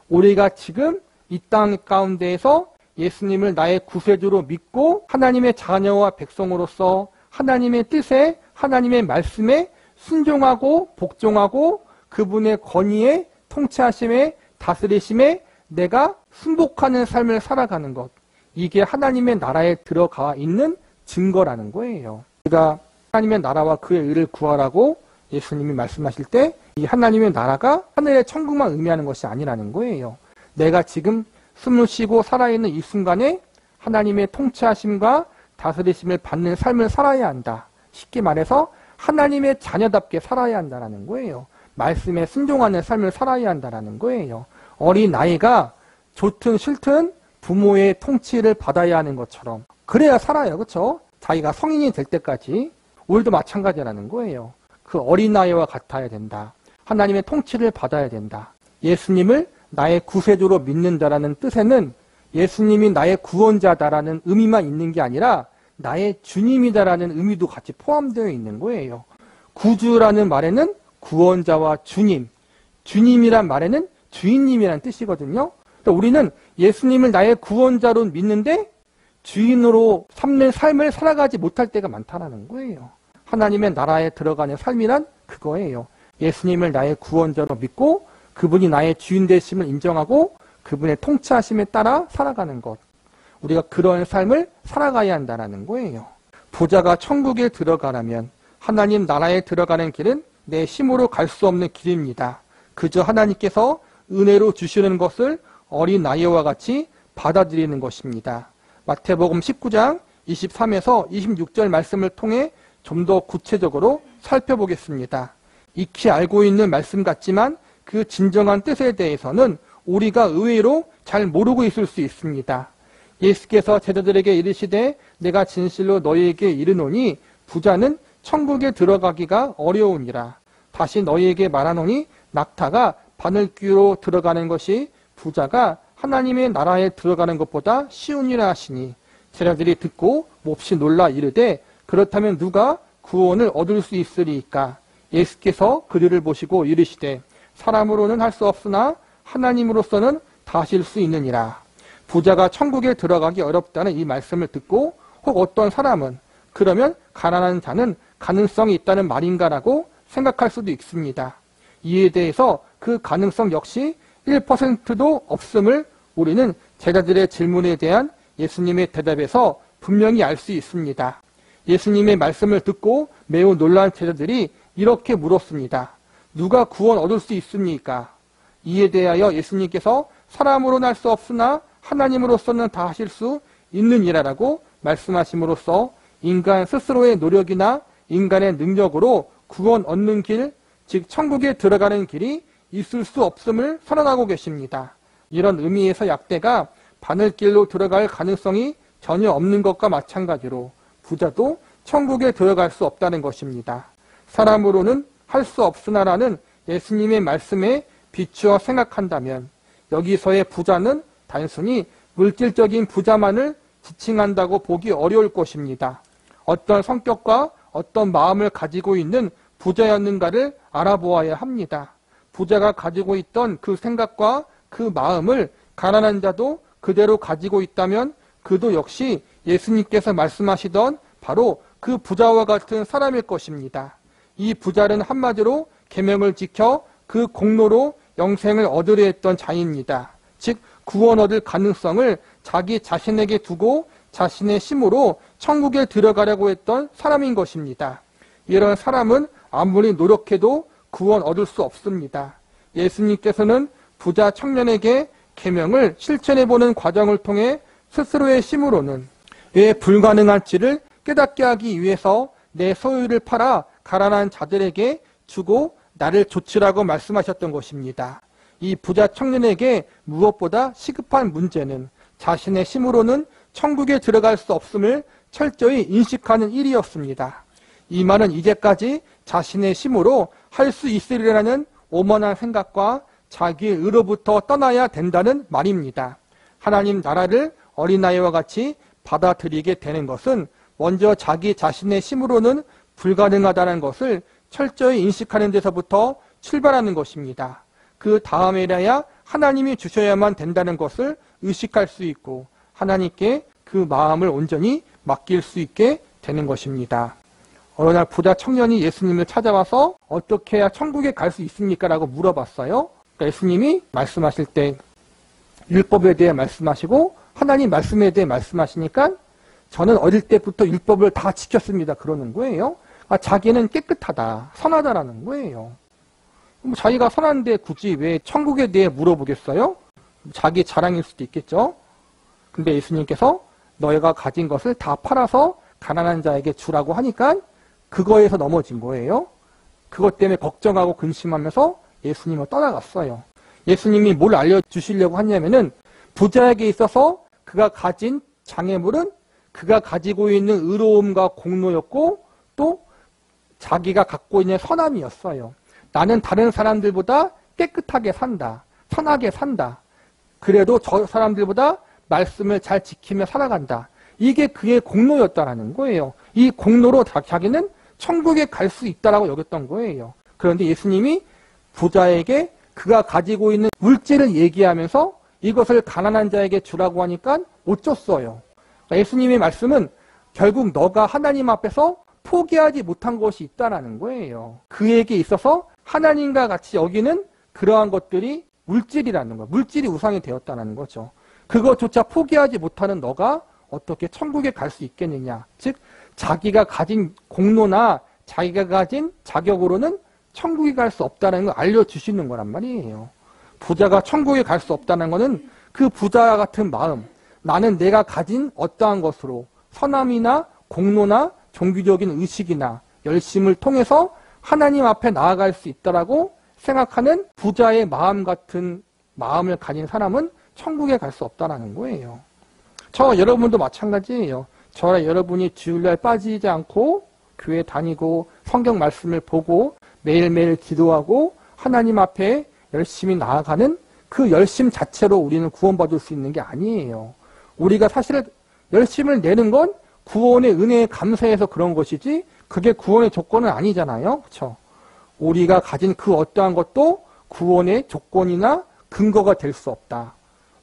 우리가 지금 이 땅 가운데에서 예수님을 나의 구세주로 믿고 하나님의 자녀와 백성으로서 하나님의 뜻에, 하나님의 말씀에 순종하고 복종하고 그분의 권위에, 통치하심에, 다스리심에 내가 순복하는 삶을 살아가는 것, 이게 하나님의 나라에 들어가 있는 증거라는 거예요. 우리가 하나님의 나라와 그의 의를 구하라고 예수님이 말씀하실 때 이 하나님의 나라가 하늘의 천국만 의미하는 것이 아니라는 거예요. 내가 지금 숨을 쉬고 살아있는 이 순간에 하나님의 통치하심과 다스리심을 받는 삶을 살아야 한다. 쉽게 말해서 하나님의 자녀답게 살아야 한다는 거예요. 말씀에 순종하는 삶을 살아야 한다는 거예요. 어린아이가 좋든 싫든 부모의 통치를 받아야 하는 것처럼 그래야 살아요. 그렇죠? 자기가 성인이 될 때까지. 우리도 마찬가지라는 거예요. 그 어린아이와 같아야 된다. 하나님의 통치를 받아야 된다. 예수님을 나의 구세주로 믿는다라는 뜻에는 예수님이 나의 구원자다라는 의미만 있는 게 아니라 나의 주님이다라는 의미도 같이 포함되어 있는 거예요. 구주라는 말에는 구원자와 주님, 주님이란 말에는 주인님이라는 뜻이거든요. 그러니까 우리는 예수님을 나의 구원자로 믿는데 주인으로 삼는 삶을 살아가지 못할 때가 많다는 거예요. 하나님의 나라에 들어가는 삶이란 그거예요. 예수님을 나의 구원자로 믿고 그분이 나의 주인 되심을 인정하고 그분의 통치하심에 따라 살아가는 것. 우리가 그런 삶을 살아가야 한다는 거예요. 부자가 천국에 들어가려면 하나님 나라에 들어가는 길은 내 힘으로 갈 수 없는 길입니다. 그저 하나님께서 은혜로 주시는 것을 어린아이와 같이 받아들이는 것입니다. 마태복음 19장 23에서 26절 말씀을 통해 좀 더 구체적으로 살펴보겠습니다. 익히 알고 있는 말씀 같지만 그 진정한 뜻에 대해서는 우리가 의외로 잘 모르고 있을 수 있습니다. 예수께서 제자들에게 이르시되 내가 진실로 너희에게 이르노니 부자는 천국에 들어가기가 어려우니라. 다시 너희에게 말하노니 낙타가 바늘귀로 들어가는 것이 부자가 하나님의 나라에 들어가는 것보다 쉬우니라 하시니 제자들이 듣고 몹시 놀라 이르되 그렇다면 누가 구원을 얻을 수 있으리이까? 예수께서 그들을 보시고 이르시되 사람으로는 할 수 없으나 하나님으로서는 다 하실 수 있느니라. 부자가 천국에 들어가기 어렵다는 이 말씀을 듣고 혹 어떤 사람은 그러면 가난한 자는 가능성이 있다는 말인가라고 생각할 수도 있습니다. 이에 대해서 그 가능성 역시 1%도 없음을 우리는 제자들의 질문에 대한 예수님의 대답에서 분명히 알 수 있습니다. 예수님의 말씀을 듣고 매우 놀란 제자들이 이렇게 물었습니다. 누가 구원 얻을 수 있습니까? 이에 대하여 예수님께서 사람으로는 할 수 없으나 하나님으로서는 다 하실 수 있느니라라고 말씀하심으로써 인간 스스로의 노력이나 인간의 능력으로 구원 얻는 길, 즉 천국에 들어가는 길이 있을 수 없음을 선언하고 계십니다. 이런 의미에서 약대가 바늘길로 들어갈 가능성이 전혀 없는 것과 마찬가지로 부자도 천국에 들어갈 수 없다는 것입니다. 사람으로는 할 수 없으나라는 예수님의 말씀에 비추어 생각한다면 여기서의 부자는 단순히 물질적인 부자만을 지칭한다고 보기 어려울 것입니다. 어떤 성격과 어떤 마음을 가지고 있는 부자였는가를 알아보아야 합니다. 부자가 가지고 있던 그 생각과 그 마음을 가난한 자도 그대로 가지고 있다면 그도 역시 예수님께서 말씀하시던 바로 그 부자와 같은 사람일 것입니다. 이 부자는 한마디로 계명을 지켜 그 공로로 영생을 얻으려 했던 자입니다. 즉 구원 얻을 가능성을 자기 자신에게 두고 자신의 힘으로 천국에 들어가려고 했던 사람인 것입니다. 이런 사람은 아무리 노력해도 구원 얻을 수 없습니다. 예수님께서는 부자 청년에게 계명을 실천해보는 과정을 통해 스스로의 힘으로는 왜 불가능한지를 깨닫게 하기 위해서 내 소유를 팔아 가난한 자들에게 주고 나를 좇으라고 말씀하셨던 것입니다. 이 부자 청년에게 무엇보다 시급한 문제는 자신의 힘으로는 천국에 들어갈 수 없음을 철저히 인식하는 일이었습니다. 이 말은 이제까지 자신의 힘으로 할 수 있으리라는 오만한 생각과 자기의 의로부터 떠나야 된다는 말입니다. 하나님 나라를 어린아이와 같이 받아들이게 되는 것은 먼저 자기 자신의 힘으로는 불가능하다는 것을 철저히 인식하는 데서부터 출발하는 것입니다. 그 다음에라야 하나님이 주셔야만 된다는 것을 의식할 수 있고 하나님께 그 마음을 온전히 맡길 수 있게 되는 것입니다. 어느 날 부자 청년이 예수님을 찾아와서 어떻게 해야 천국에 갈 수 있습니까? 라고 물어봤어요. 그러니까 예수님이 말씀하실 때 율법에 대해 말씀하시고 하나님 말씀에 대해 말씀하시니까 저는 어릴 때부터 율법을 다 지켰습니다. 그러는 거예요. 자기는 깨끗하다, 선하다라는 거예요. 자기가 선한데 굳이 왜 천국에 대해 물어보겠어요? 자기 자랑일 수도 있겠죠. 근데 예수님께서 너희가 가진 것을 다 팔아서 가난한 자에게 주라고 하니까 그거에서 넘어진 거예요. 그것 때문에 걱정하고 근심하면서 예수님은 떠나갔어요. 예수님이 뭘 알려주시려고 하냐면은 부자에게 있어서 그가 가진 장애물은 그가 가지고 있는 의로움과 공로였고 또 자기가 갖고 있는 선함이었어요. 나는 다른 사람들보다 깨끗하게 산다. 선하게 산다. 그래도 저 사람들보다 말씀을 잘 지키며 살아간다. 이게 그의 공로였다라는 거예요. 이 공로로 자기는 천국에 갈 수 있다라고 여겼던 거예요. 그런데 예수님이 부자에게 그가 가지고 있는 물질을 얘기하면서 이것을 가난한 자에게 주라고 하니까 못 줬어요. 그러니까 예수님의 말씀은 결국 너가 하나님 앞에서 포기하지 못한 것이 있다라는 거예요. 그에게 있어서 하나님과 같이 여기는 그러한 것들이 물질이라는 거예요. 물질이 우상이 되었다는 거죠. 그것조차 포기하지 못하는 너가 어떻게 천국에 갈 수 있겠느냐. 즉 자기가 가진 공로나 자기가 가진 자격으로는 천국에 갈 수 없다는 걸 알려주시는 거란 말이에요. 부자가 천국에 갈 수 없다는 것은 그 부자와 같은 마음, 나는 내가 가진 어떠한 것으로 선함이나 공로나 종교적인 의식이나 열심을 통해서 하나님 앞에 나아갈 수 있다라고 생각하는 부자의 마음 같은 마음을 가진 사람은 천국에 갈 수 없다는 거예요. 저와 여러분도 마찬가지예요. 저와 여러분이 주일날 빠지지 않고 교회 다니고 성경 말씀을 보고 매일매일 기도하고 하나님 앞에 열심히 나아가는 그 열심 자체로 우리는 구원받을 수 있는 게 아니에요. 우리가 사실 열심을 내는 건 구원의 은혜에 감사해서 그런 것이지 그게 구원의 조건은 아니잖아요. 그렇죠? 우리가 가진 그 어떠한 것도 구원의 조건이나 근거가 될 수 없다.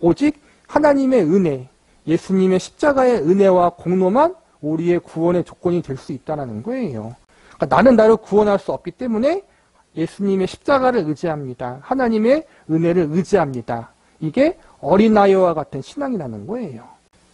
오직 하나님의 은혜, 예수님의 십자가의 은혜와 공로만 우리의 구원의 조건이 될 수 있다는 거예요. 그러니까 나는 나를 구원할 수 없기 때문에 예수님의 십자가를 의지합니다. 하나님의 은혜를 의지합니다. 이게 어린아이와 같은 신앙이라는 거예요.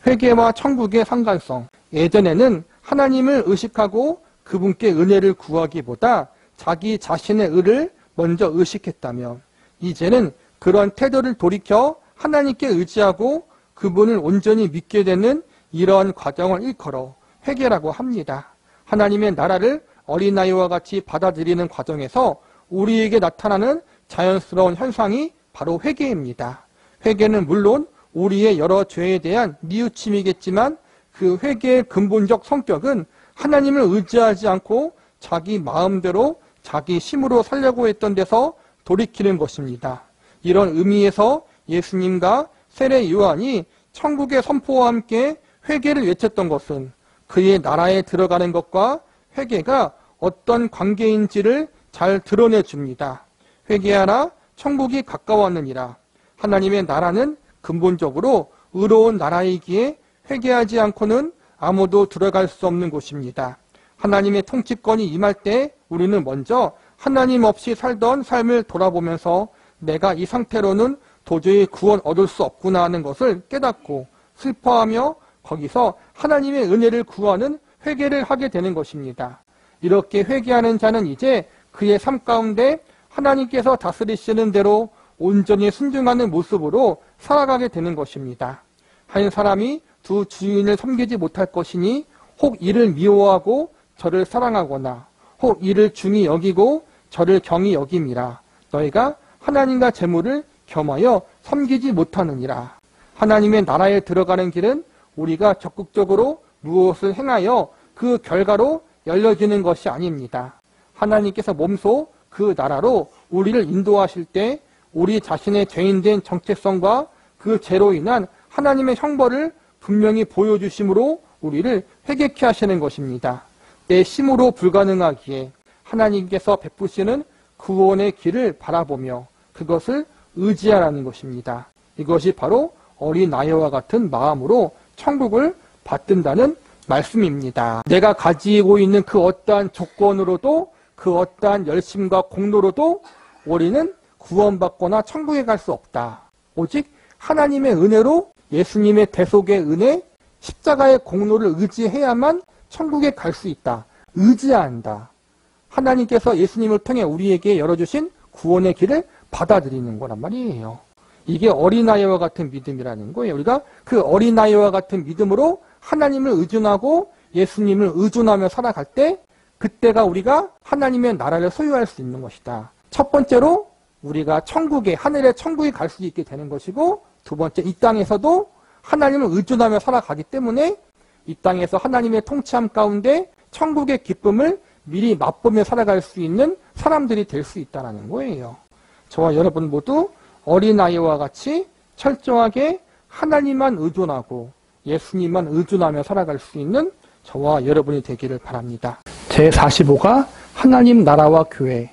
회개와 천국의 상관성. 예전에는 하나님을 의식하고 그분께 은혜를 구하기보다 자기 자신의 의를 먼저 의식했다면 이제는 그런 태도를 돌이켜 하나님께 의지하고 그분을 온전히 믿게 되는 이러한 과정을 일컬어 회개라고 합니다. 하나님의 나라를 어린아이와 같이 받아들이는 과정에서 우리에게 나타나는 자연스러운 현상이 바로 회개입니다. 회개는 물론 우리의 여러 죄에 대한 뉘우침이겠지만 그 회개의 근본적 성격은 하나님을 의지하지 않고 자기 마음대로 자기 힘으로 살려고 했던 데서 돌이키는 것입니다. 이런 의미에서 예수님과 세례 요한이 천국의 선포와 함께 회개를 외쳤던 것은 그의 나라에 들어가는 것과 회개가 어떤 관계인지를 잘 드러내 줍니다. 회개하라 천국이 가까웠느니라. 하나님의 나라는 근본적으로 의로운 나라이기에 회개하지 않고는 아무도 들어갈 수 없는 곳입니다. 하나님의 통치권이 임할 때 우리는 먼저 하나님 없이 살던 삶을 돌아보면서 내가 이 상태로는 도저히 구원 얻을 수 없구나 하는 것을 깨닫고 슬퍼하며 거기서 하나님의 은혜를 구하는 회개를 하게 되는 것입니다. 이렇게 회개하는 자는 이제 그의 삶 가운데 하나님께서 다스리시는 대로 온전히 순종하는 모습으로 살아가게 되는 것입니다. 한 사람이 두 주인을 섬기지 못할 것이니 혹 이를 미워하고 저를 사랑하거나 혹 이를 중히 여기고 저를 경히 여김이라. 너희가 하나님과 재물을 겸하여 섬기지 못하느니라. 하나님의 나라에 들어가는 길은 우리가 적극적으로 무엇을 행하여 그 결과로 열려지는 것이 아닙니다. 하나님께서 몸소 그 나라로 우리를 인도하실 때 우리 자신의 죄인된 정체성과 그 죄로 인한 하나님의 형벌을 분명히 보여주심으로 우리를 회개케 하시는 것입니다. 내 힘으로 불가능하기에 하나님께서 베푸시는 구원의 길을 바라보며 그것을 의지하라는 것입니다. 이것이 바로 어린아이와 같은 마음으로 천국을 받든다는 말씀입니다. 내가 가지고 있는 그 어떠한 조건으로도 그 어떠한 열심과 공로로도 우리는 구원받거나 천국에 갈 수 없다. 오직 하나님의 은혜로 예수님의 대속의 은혜, 십자가의 공로를 의지해야만 천국에 갈 수 있다. 의지해야 한다. 하나님께서 예수님을 통해 우리에게 열어주신 구원의 길을 받아들이는 거란 말이에요. 이게 어린아이와 같은 믿음이라는 거예요. 우리가 그 어린아이와 같은 믿음으로 하나님을 의존하고 예수님을 의존하며 살아갈 때 그때가 우리가 하나님의 나라를 소유할 수 있는 것이다. 첫 번째로 우리가 천국에, 하늘의 천국에 갈 수 있게 되는 것이고 두 번째 이 땅에서도 하나님을 의존하며 살아가기 때문에 이 땅에서 하나님의 통치함 가운데 천국의 기쁨을 미리 맛보며 살아갈 수 있는 사람들이 될 수 있다는 거예요. 저와 여러분 모두 어린아이와 같이 철저하게 하나님만 의존하고 예수님만 의존하며 살아갈 수 있는 저와 여러분이 되기를 바랍니다. 제45가 하나님 나라와 교회.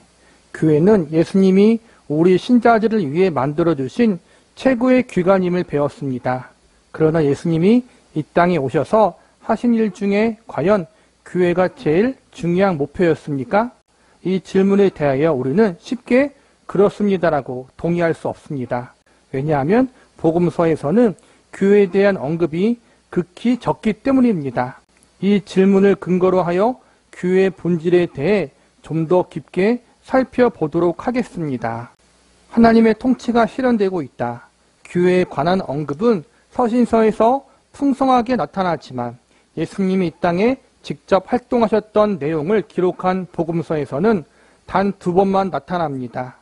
교회는 예수님이 우리 신자들을 위해 만들어주신 최고의 기관임을 배웠습니다. 그러나 예수님이 이 땅에 오셔서 하신 일 중에 과연 교회가 제일 중요한 목표였습니까? 이 질문에 대하여 우리는 쉽게 그렇습니다라고 동의할 수 없습니다. 왜냐하면 복음서에서는 교회에 대한 언급이 극히 적기 때문입니다. 이 질문을 근거로 하여 교회의 본질에 대해 좀 더 깊게 살펴보도록 하겠습니다. 하나님의 통치가 실현되고 있다. 교회에 관한 언급은 서신서에서 풍성하게 나타나지만 예수님이 이 땅에 직접 활동하셨던 내용을 기록한 복음서에서는 단 2번만 나타납니다.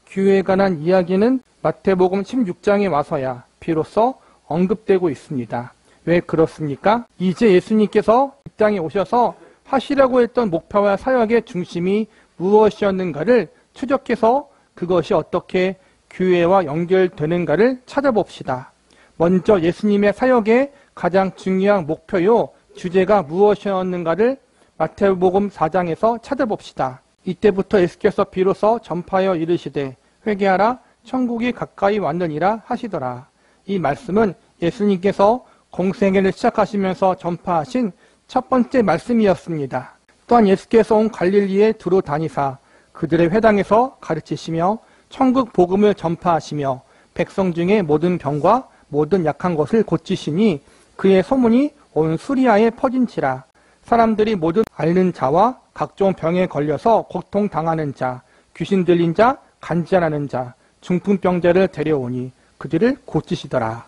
교회에 관한 이야기는 마태복음 16장에 와서야 비로소 언급되고 있습니다. 왜 그렇습니까? 이제 예수님께서 이 땅에 오셔서 하시려고 했던 목표와 사역의 중심이 무엇이었는가를 추적해서 그것이 어떻게 교회와 연결되는가를 찾아봅시다. 먼저 예수님의 사역의 가장 중요한 목표요 주제가 무엇이었는가를 마태복음 4장에서 찾아봅시다. 이때부터 예수께서 비로소 전파하여 이르시되 회개하라 천국이 가까이 왔느니라 하시더라. 이 말씀은 예수님께서 공생애를 시작하시면서 전파하신 첫 번째 말씀이었습니다. 또한 예수께서 온 갈릴리에 두루 다니사 그들의 회당에서 가르치시며 천국 복음을 전파하시며 백성 중에 모든 병과 모든 약한 것을 고치시니 그의 소문이 온 수리아에 퍼진지라. 사람들이 모든 앓는 자와 각종 병에 걸려서 고통당하는 자, 귀신 들린 자, 간지나는 자, 중풍병자를 데려오니 그들을 고치시더라.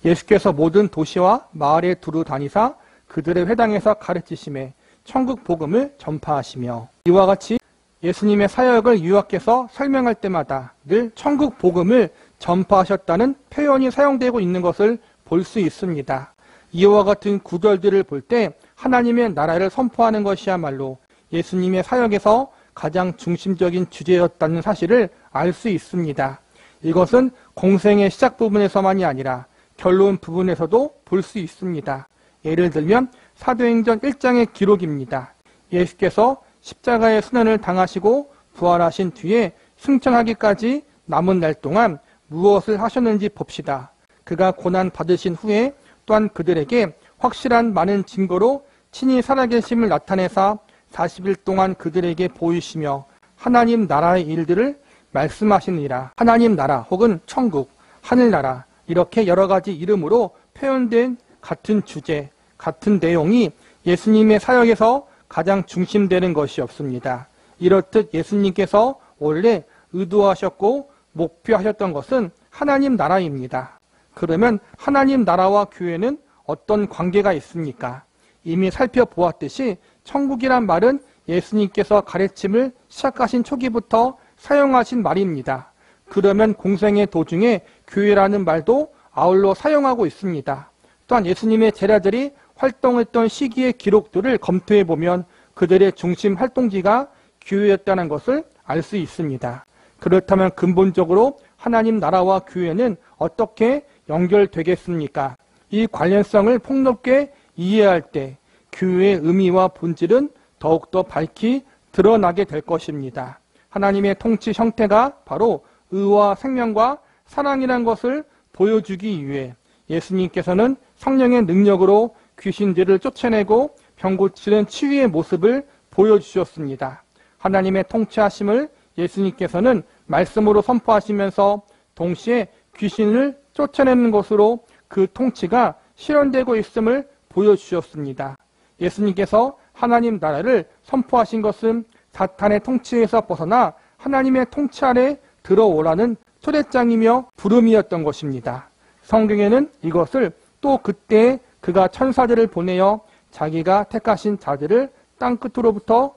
예수께서 모든 도시와 마을에 두루 다니사 그들의 회당에서 가르치심에 천국 복음을 전파하시며 이와 같이 예수님의 사역을 유학께서 설명할 때마다 늘 천국 복음을 전파하셨다는 표현이 사용되고 있는 것을 볼 수 있습니다. 이와 같은 구절들을 볼 때 하나님의 나라를 선포하는 것이야말로 예수님의 사역에서 가장 중심적인 주제였다는 사실을 알 수 있습니다. 이것은 공생의 시작 부분에서만이 아니라 결론 부분에서도 볼 수 있습니다. 예를 들면 사도행전 1장의 기록입니다. 예수께서 십자가의 순환을 당하시고 부활하신 뒤에 승천하기까지 남은 날 동안 무엇을 하셨는지 봅시다. 그가 고난 받으신 후에 또한 그들에게 확실한 많은 증거로 친히 살아계심을 나타내사 40일 동안 그들에게 보이시며 하나님 나라의 일들을 말씀하시니라. 하나님 나라 혹은 천국, 하늘나라 이렇게 여러 가지 이름으로 표현된 같은 주제, 같은 내용이 예수님의 사역에서 가장 중심되는 것이 없습니다. 이렇듯 예수님께서 원래 의도하셨고 목표하셨던 것은 하나님 나라입니다. 그러면 하나님 나라와 교회는 어떤 관계가 있습니까? 이미 살펴보았듯이 천국이란 말은 예수님께서 가르침을 시작하신 초기부터 사용하신 말입니다. 그러면 공생의 도중에 교회라는 말도 아울러 사용하고 있습니다. 또한 예수님의 제자들이 활동했던 시기의 기록들을 검토해보면 그들의 중심 활동지가 교회였다는 것을 알 수 있습니다. 그렇다면 근본적으로 하나님 나라와 교회는 어떻게 연결되겠습니까? 이 관련성을 폭넓게 이해할 때 교회의 의미와 본질은 더욱더 밝히 드러나게 될 것입니다. 하나님의 통치 형태가 바로 의와 생명과 사랑이라는 것을 보여주기 위해 예수님께서는 성령의 능력으로 귀신들을 쫓아내고 병 고치는 치유의 모습을 보여주셨습니다. 하나님의 통치하심을 예수님께서는 말씀으로 선포하시면서 동시에 귀신을 쫓아내는 것으로 그 통치가 실현되고 있음을 보여주셨습니다. 예수님께서 하나님 나라를 선포하신 것은 사탄의 통치에서 벗어나 하나님의 통치 아래 들어오라는 초대장이며 부름이었던 것입니다. 성경에는 이것을 또 그때 그가 천사들을 보내어 자기가 택하신 자들을 땅 끝으로부터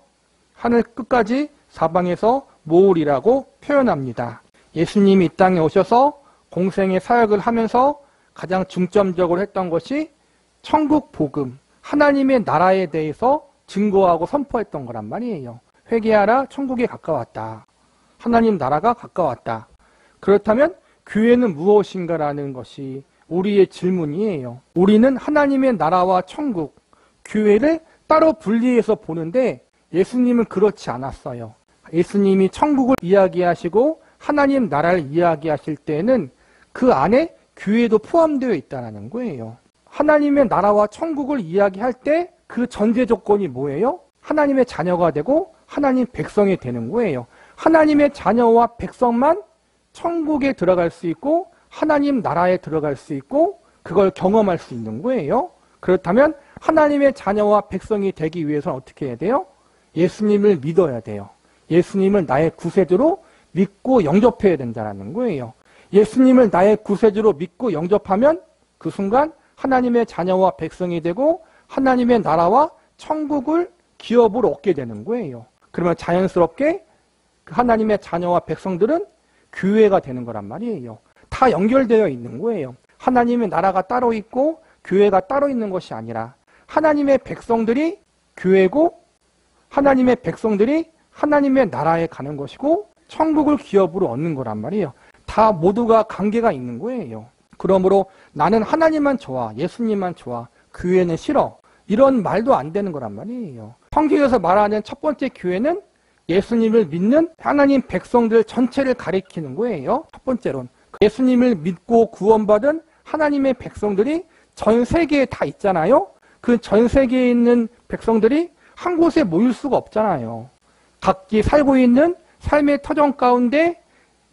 하늘 끝까지 사방에서 모으리라고 표현합니다. 예수님이 이 땅에 오셔서 공생의 사역을 하면서 가장 중점적으로 했던 것이 천국 복음, 하나님의 나라에 대해서 증거하고 선포했던 거란 말이에요. 회개하라, 천국에 가까웠다. 하나님 나라가 가까웠다. 그렇다면 교회는 무엇인가라는 것이 우리의 질문이에요. 우리는 하나님의 나라와 천국, 교회를 따로 분리해서 보는데 예수님은 그렇지 않았어요. 예수님이 천국을 이야기하시고 하나님 나라를 이야기하실 때는 그 안에 교회도 포함되어 있다는 거예요. 하나님의 나라와 천국을 이야기할 때 그 전제 조건이 뭐예요? 하나님의 자녀가 되고 하나님 백성이 되는 거예요. 하나님의 자녀와 백성만 천국에 들어갈 수 있고 하나님 나라에 들어갈 수 있고 그걸 경험할 수 있는 거예요. 그렇다면 하나님의 자녀와 백성이 되기 위해서는 어떻게 해야 돼요? 예수님을 믿어야 돼요. 예수님을 나의 구세주로 믿고 영접해야 된다는 거예요. 예수님을 나의 구세주로 믿고 영접하면 그 순간 하나님의 자녀와 백성이 되고 하나님의 나라와 천국을 기업으로 얻게 되는 거예요. 그러면 자연스럽게 하나님의 자녀와 백성들은 교회가 되는 거란 말이에요. 다 연결되어 있는 거예요. 하나님의 나라가 따로 있고 교회가 따로 있는 것이 아니라 하나님의 백성들이 교회고 하나님의 백성들이 하나님의 나라에 가는 것이고 천국을 기업으로 얻는 거란 말이에요. 다 모두가 관계가 있는 거예요. 그러므로 나는 하나님만 좋아, 예수님만 좋아, 교회는 싫어, 이런 말도 안 되는 거란 말이에요. 성경에서 말하는 첫 번째 교회는 예수님을 믿는 하나님 백성들 전체를 가리키는 거예요. 첫 번째로는 예수님을 믿고 구원받은 하나님의 백성들이 전 세계에 다 있잖아요. 그 전 세계에 있는 백성들이 한 곳에 모일 수가 없잖아요. 각기 살고 있는 삶의 터전 가운데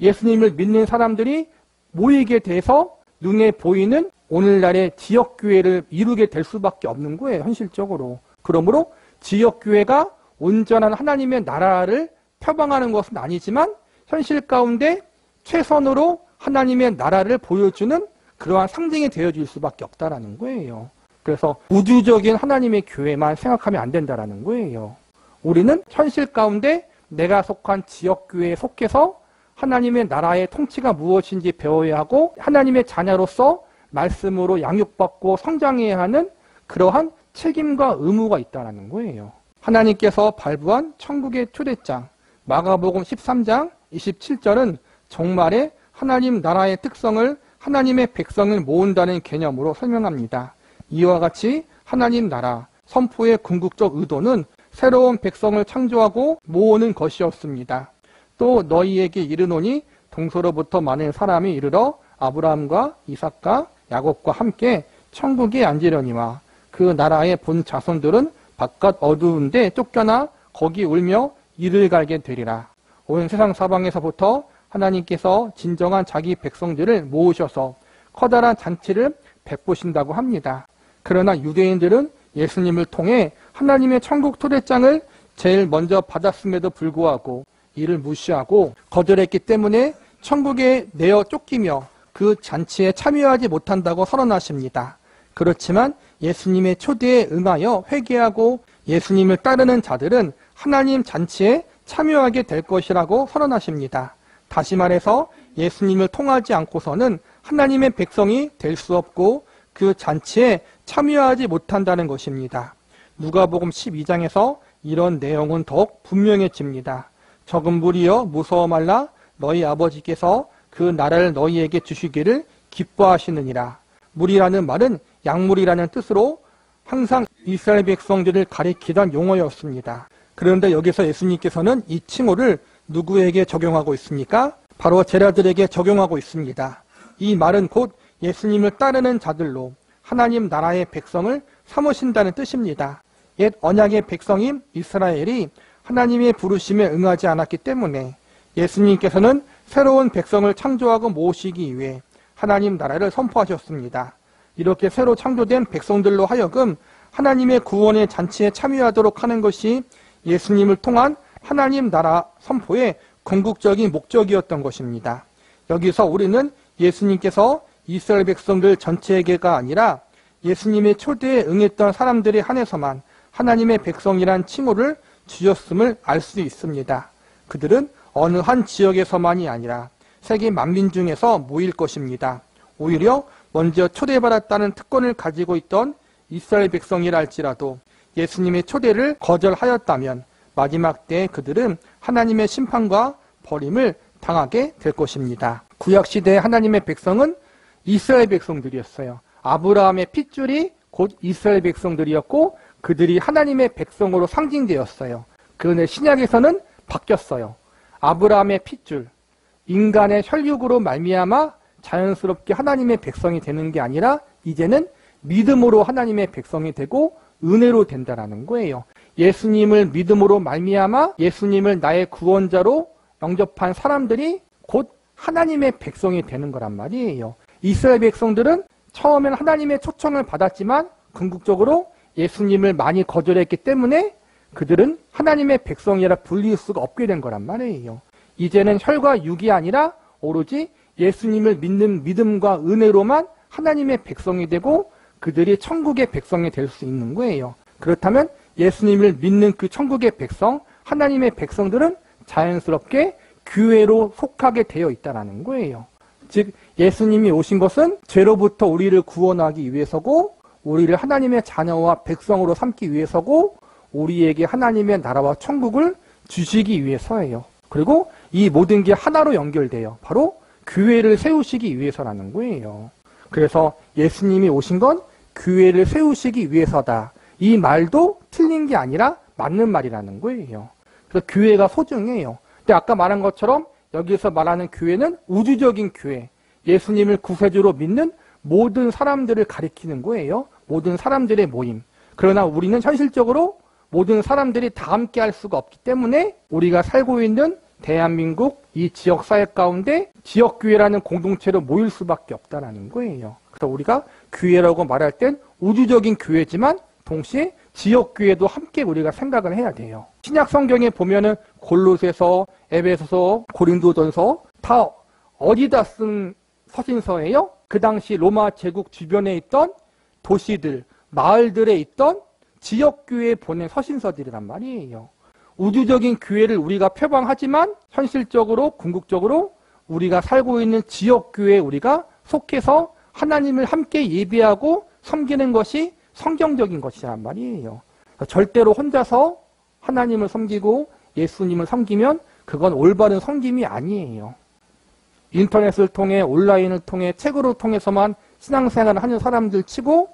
예수님을 믿는 사람들이 모이게 돼서 눈에 보이는 오늘날의 지역교회를 이루게 될 수밖에 없는 거예요. 현실적으로. 그러므로 지역교회가 온전한 하나님의 나라를 표방하는 것은 아니지만 현실 가운데 최선으로 하나님의 나라를 보여주는 그러한 상징이 되어질 수밖에 없다라는 거예요. 그래서 우주적인 하나님의 교회만 생각하면 안 된다라는 거예요. 우리는 현실 가운데 내가 속한 지역교회에 속해서 하나님의 나라의 통치가 무엇인지 배워야 하고 하나님의 자녀로서 말씀으로 양육받고 성장해야 하는 그러한 책임과 의무가 있다는 거예요. 하나님께서 발부한 천국의 초대장 마가복음 13장 27절은 정말의 하나님 나라의 특성을 하나님의 백성을 모은다는 개념으로 설명합니다. 이와 같이 하나님 나라 선포의 궁극적 의도는 새로운 백성을 창조하고 모으는 것이었습니다. 또 너희에게 이르노니 동서로부터 많은 사람이 이르러 아브라함과 이삭과 야곱과 함께 천국에 앉으려니와 그 나라의 본 자손들은 바깥 어두운데 쫓겨나 거기 울며 이를 갈게 되리라. 온 세상 사방에서부터 하나님께서 진정한 자기 백성들을 모으셔서 커다란 잔치를 베푸신다고 합니다. 그러나 유대인들은 예수님을 통해 하나님의 천국 초대장을 제일 먼저 받았음에도 불구하고 이를 무시하고 거절했기 때문에 천국에 내어 쫓기며 그 잔치에 참여하지 못한다고 선언하십니다. 그렇지만 예수님의 초대에 응하여 회개하고 예수님을 따르는 자들은 하나님 잔치에 참여하게 될 것이라고 선언하십니다. 다시 말해서 예수님을 통하지 않고서는 하나님의 백성이 될 수 없고 그 잔치에 참여하지 못한다는 것입니다. 누가복음 12장에서 이런 내용은 더욱 분명해집니다. 적은 무리여 무서워 말라 너희 아버지께서 그 나라를 너희에게 주시기를 기뻐하시느니라. 무리라는 말은 약물이라는 뜻으로 항상 이스라엘 백성들을 가리키던 용어였습니다. 그런데 여기서 예수님께서는 이 칭호를 누구에게 적용하고 있습니까? 바로 제자들에게 적용하고 있습니다. 이 말은 곧 예수님을 따르는 자들로 하나님 나라의 백성을 삼으신다는 뜻입니다. 옛 언약의 백성인 이스라엘이 하나님의 부르심에 응하지 않았기 때문에 예수님께서는 새로운 백성을 창조하고 모으시기 위해 하나님 나라를 선포하셨습니다. 이렇게 새로 창조된 백성들로 하여금 하나님의 구원의 잔치에 참여하도록 하는 것이 예수님을 통한 하나님 나라 선포의 궁극적인 목적이었던 것입니다. 여기서 우리는 예수님께서 이스라엘 백성들 전체에게가 아니라 예수님의 초대에 응했던 사람들에 한해서만 하나님의 백성이란 칭호를 주셨음을 알 수 있습니다. 그들은 어느 한 지역에서만이 아니라 세계 만민 중에서 모일 것입니다. 오히려 먼저 초대받았다는 특권을 가지고 있던 이스라엘 백성이라 할지라도 예수님의 초대를 거절하였다면 마지막 때에 그들은 하나님의 심판과 버림을 당하게 될 것입니다. 구약시대의 하나님의 백성은 이스라엘 백성들이었어요. 아브라함의 핏줄이 곧 이스라엘 백성들이었고 그들이 하나님의 백성으로 상징되었어요. 그런데 신약에서는 바뀌었어요. 아브라함의 핏줄, 인간의 혈육으로 말미암아 자연스럽게 하나님의 백성이 되는 게 아니라 이제는 믿음으로 하나님의 백성이 되고 은혜로 된다라는 거예요. 예수님을 믿음으로 말미암아 예수님을 나의 구원자로 영접한 사람들이 곧 하나님의 백성이 되는 거란 말이에요. 이스라엘 백성들은 처음엔 하나님의 초청을 받았지만 궁극적으로 예수님을 많이 거절했기 때문에 그들은 하나님의 백성이라 불릴 수가 없게 된 거란 말이에요. 이제는 혈과 육이 아니라 오로지 예수님을 믿는 믿음과 은혜로만 하나님의 백성이 되고 그들이 천국의 백성이 될 수 있는 거예요. 그렇다면 예수님을 믿는 그 천국의 백성, 하나님의 백성들은 자연스럽게 교회로 속하게 되어 있다는 거예요. 즉 예수님이 오신 것은 죄로부터 우리를 구원하기 위해서고 우리를 하나님의 자녀와 백성으로 삼기 위해서고 우리에게 하나님의 나라와 천국을 주시기 위해서예요. 그리고 이 모든 게 하나로 연결돼요. 바로 교회를 세우시기 위해서라는 거예요. 그래서 예수님이 오신 건 교회를 세우시기 위해서다. 이 말도 틀린 게 아니라 맞는 말이라는 거예요. 그래서 교회가 소중해요. 근데 아까 말한 것처럼 여기서 말하는 교회는 우주적인 교회, 예수님을 구세주로 믿는 모든 사람들을 가리키는 거예요. 모든 사람들의 모임. 그러나 우리는 현실적으로 모든 사람들이 다 함께 할 수가 없기 때문에 우리가 살고 있는 대한민국 이 지역사회 가운데 지역교회라는 공동체로 모일 수밖에 없다는 거예요. 그래서 우리가 교회라고 말할 땐 우주적인 교회지만 동시에 지역교회도 함께 우리가 생각을 해야 돼요. 신약 성경에 보면은 골로새서, 에베소서, 고린도전서 다 어디다 쓴 서신서예요? 그 당시 로마 제국 주변에 있던 도시들, 마을들에 있던 지역교회에 보낸 서신서들이란 말이에요. 우주적인 교회를 우리가 표방하지만 현실적으로 궁극적으로 우리가 살고 있는 지역교회에 우리가 속해서 하나님을 함께 예배하고 섬기는 것이 성경적인 것이란 말이에요. 절대로 혼자서 하나님을 섬기고 예수님을 섬기면 그건 올바른 섬김이 아니에요. 인터넷을 통해 온라인을 통해 책으로 통해서만 신앙생활을 하는 사람들 치고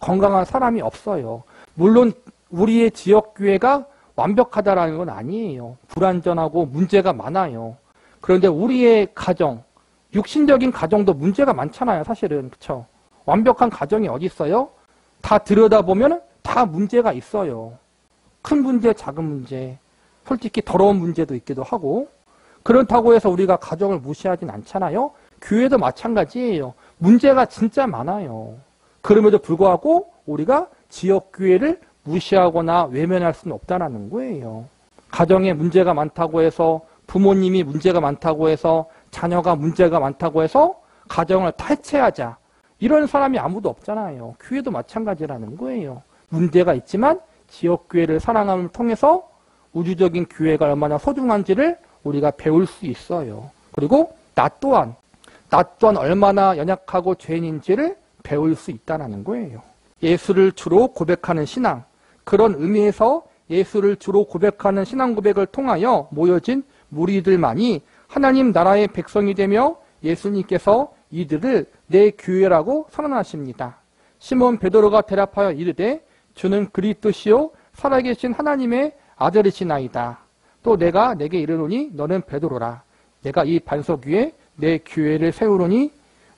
건강한 사람이 없어요. 물론 우리의 지역교회가 완벽하다라는 건 아니에요. 불완전하고 문제가 많아요. 그런데 우리의 가정, 육신적인 가정도 문제가 많잖아요. 사실은. 그렇죠? 완벽한 가정이 어디 있어요? 다 들여다보면 다 문제가 있어요. 큰 문제, 작은 문제, 솔직히 더러운 문제도 있기도 하고 그렇다고 해서 우리가 가정을 무시하진 않잖아요. 교회도 마찬가지예요. 문제가 진짜 많아요. 그럼에도 불구하고 우리가 지역교회를 무시하거나 외면할 수는 없다는 거예요. 가정에 문제가 많다고 해서 부모님이 문제가 많다고 해서 자녀가 문제가 많다고 해서 가정을 다 해체하자. 이런 사람이 아무도 없잖아요. 교회도 마찬가지라는 거예요. 문제가 있지만 지역교회를 사랑함을 통해서 우주적인 교회가 얼마나 소중한지를 우리가 배울 수 있어요. 그리고 나 또한 얼마나 연약하고 죄인인지를 배울 수 있다는 거예요. 예수를 주로 고백하는 신앙, 그런 의미에서 예수를 주로 고백하는 신앙 고백을 통하여 모여진 무리들만이 하나님 나라의 백성이 되며 예수님께서 이들을 내 교회라고 선언하십니다. 시몬 베드로가 대답하여 이르되 주는 그리스도시요 살아계신 하나님의 아들이시나이다. 또 내가 내게 이르노니 너는 베드로라. 내가 이 반석 위에 내 교회를 세우노니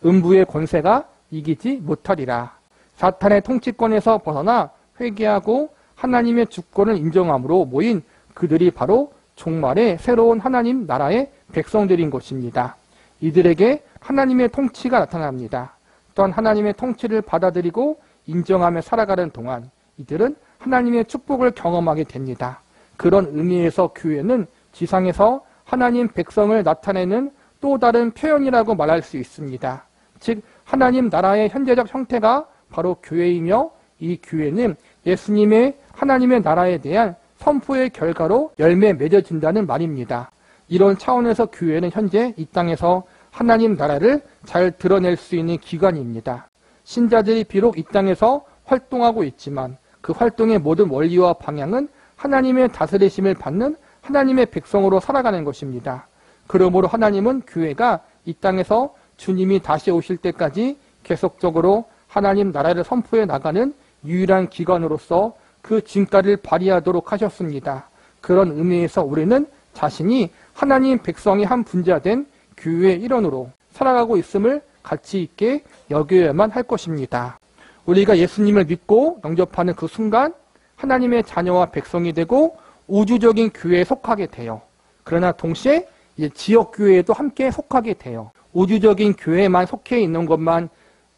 음부의 권세가 이기지 못하리라. 사탄의 통치권에서 벗어나 회개하고 하나님의 주권을 인정함으로 모인 그들이 바로 종말의 새로운 하나님 나라의 백성들인 것입니다. 이들에게 하나님의 통치가 나타납니다. 또한 하나님의 통치를 받아들이고 인정하며 살아가는 동안 이들은 하나님의 축복을 경험하게 됩니다. 그런 의미에서 교회는 지상에서 하나님 백성을 나타내는 또 다른 표현이라고 말할 수 있습니다. 즉 하나님 나라의 현재적 형태가 바로 교회이며 이 교회는 예수님의 하나님의 나라에 대한 선포의 결과로 열매 맺어진다는 말입니다. 이런 차원에서 교회는 현재 이 땅에서 하나님 나라를 잘 드러낼 수 있는 기관입니다. 신자들이 비록 이 땅에서 활동하고 있지만 그 활동의 모든 원리와 방향은 하나님의 다스리심을 받는 하나님의 백성으로 살아가는 것입니다. 그러므로 하나님은 교회가 이 땅에서 주님이 다시 오실 때까지 계속적으로 하나님 나라를 선포해 나가는 유일한 기관으로서 그 진가를 발휘하도록 하셨습니다. 그런 의미에서 우리는 자신이 하나님 백성의 한 분자된 교회의 일원으로 살아가고 있음을 가치 있게 여겨야만 할 것입니다. 우리가 예수님을 믿고 영접하는 그 순간 하나님의 자녀와 백성이 되고 우주적인 교회에 속하게 돼요. 그러나 동시에 지역교회에도 함께 속하게 돼요. 우주적인 교회에만 속해 있는 것만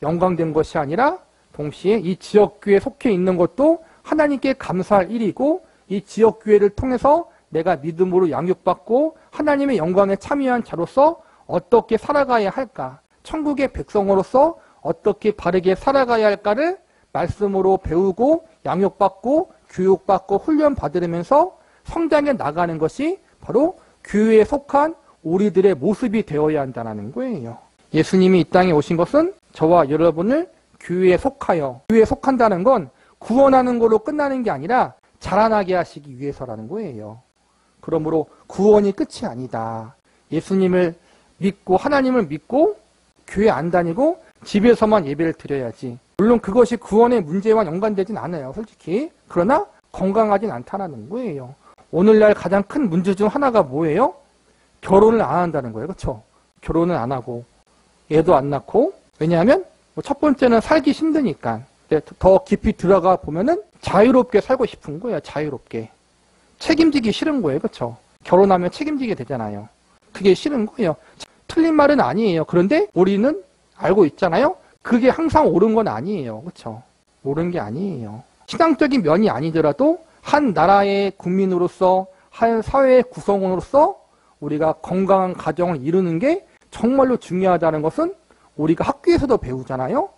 영광된 것이 아니라 동시에 이 지역교회에 속해 있는 것도 하나님께 감사할 일이고 이 지역교회를 통해서 내가 믿음으로 양육받고 하나님의 영광에 참여한 자로서 어떻게 살아가야 할까? 천국의 백성으로서 어떻게 바르게 살아가야 할까를 말씀으로 배우고 양육받고 교육받고 훈련받으면서 성장해 나가는 것이 바로 교회에 속한 우리들의 모습이 되어야 한다는 거예요. 예수님이 이 땅에 오신 것은 저와 여러분을 교회에 속하여, 교회에 속한다는 건 구원하는 걸로 끝나는 게 아니라 자라나게 하시기 위해서라는 거예요. 그러므로 구원이 끝이 아니다. 예수님을 믿고 하나님을 믿고 교회 안 다니고 집에서만 예배를 드려야지. 물론 그것이 구원의 문제와 연관되진 않아요. 솔직히. 그러나 건강하진 않다는 거예요. 오늘날 가장 큰 문제 중 하나가 뭐예요? 결혼을 안 한다는 거예요. 그렇죠? 결혼을 안 하고 애도 안 낳고. 왜냐하면 첫 번째는 살기 힘드니까. 더 깊이 들어가 보면은 자유롭게 살고 싶은 거예요. 자유롭게. 책임지기 싫은 거예요. 그렇죠? 결혼하면 책임지게 되잖아요. 그게 싫은 거예요. 틀린 말은 아니에요. 그런데 우리는 알고 있잖아요. 그게 항상 옳은 건 아니에요. 그렇죠? 옳은 게 아니에요. 신앙적인 면이 아니더라도 한 나라의 국민으로서 한 사회의 구성원으로서 우리가 건강한 가정을 이루는 게 정말로 중요하다는 것은 우리가 학교에서도 배우잖아요.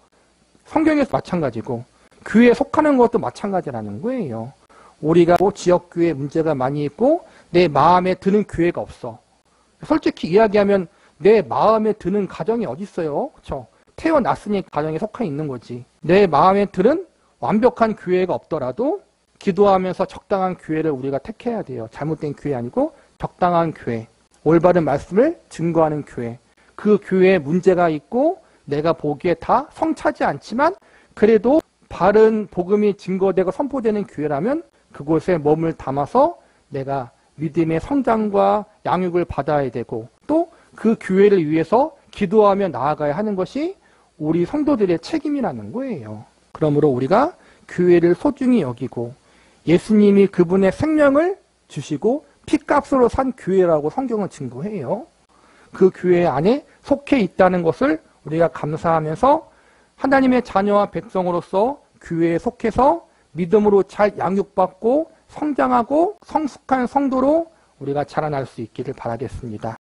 성경에서 마찬가지고 교회에 속하는 것도 마찬가지라는 거예요. 우리가 지역교회 문제가 많이 있고 내 마음에 드는 교회가 없어. 솔직히 이야기하면 내 마음에 드는 가정이 어디 있어요? 그렇죠? 태어났으니 가정에 속해 있는 거지. 내 마음에 드는 완벽한 교회가 없더라도 기도하면서 적당한 교회를 우리가 택해야 돼요. 잘못된 교회 아니고 적당한 교회. 올바른 말씀을 증거하는 교회. 그 교회에 문제가 있고 내가 보기에 다 성차지 않지만 그래도 바른 복음이 증거되고 선포되는 교회라면 그곳에 몸을 담아서 내가 믿음의 성장과 양육을 받아야 되고 또 그 교회를 위해서 기도하며 나아가야 하는 것이 우리 성도들의 책임이라는 거예요. 그러므로 우리가 교회를 소중히 여기고 예수님이 그분의 생명을 주시고 피값으로 산 교회라고 성경은 증거해요. 그 교회 안에 속해 있다는 것을 우리가 감사하면서 하나님의 자녀와 백성으로서 교회에 속해서 믿음으로 잘 양육받고 성장하고 성숙한 성도로 우리가 자라날 수 있기를 바라겠습니다.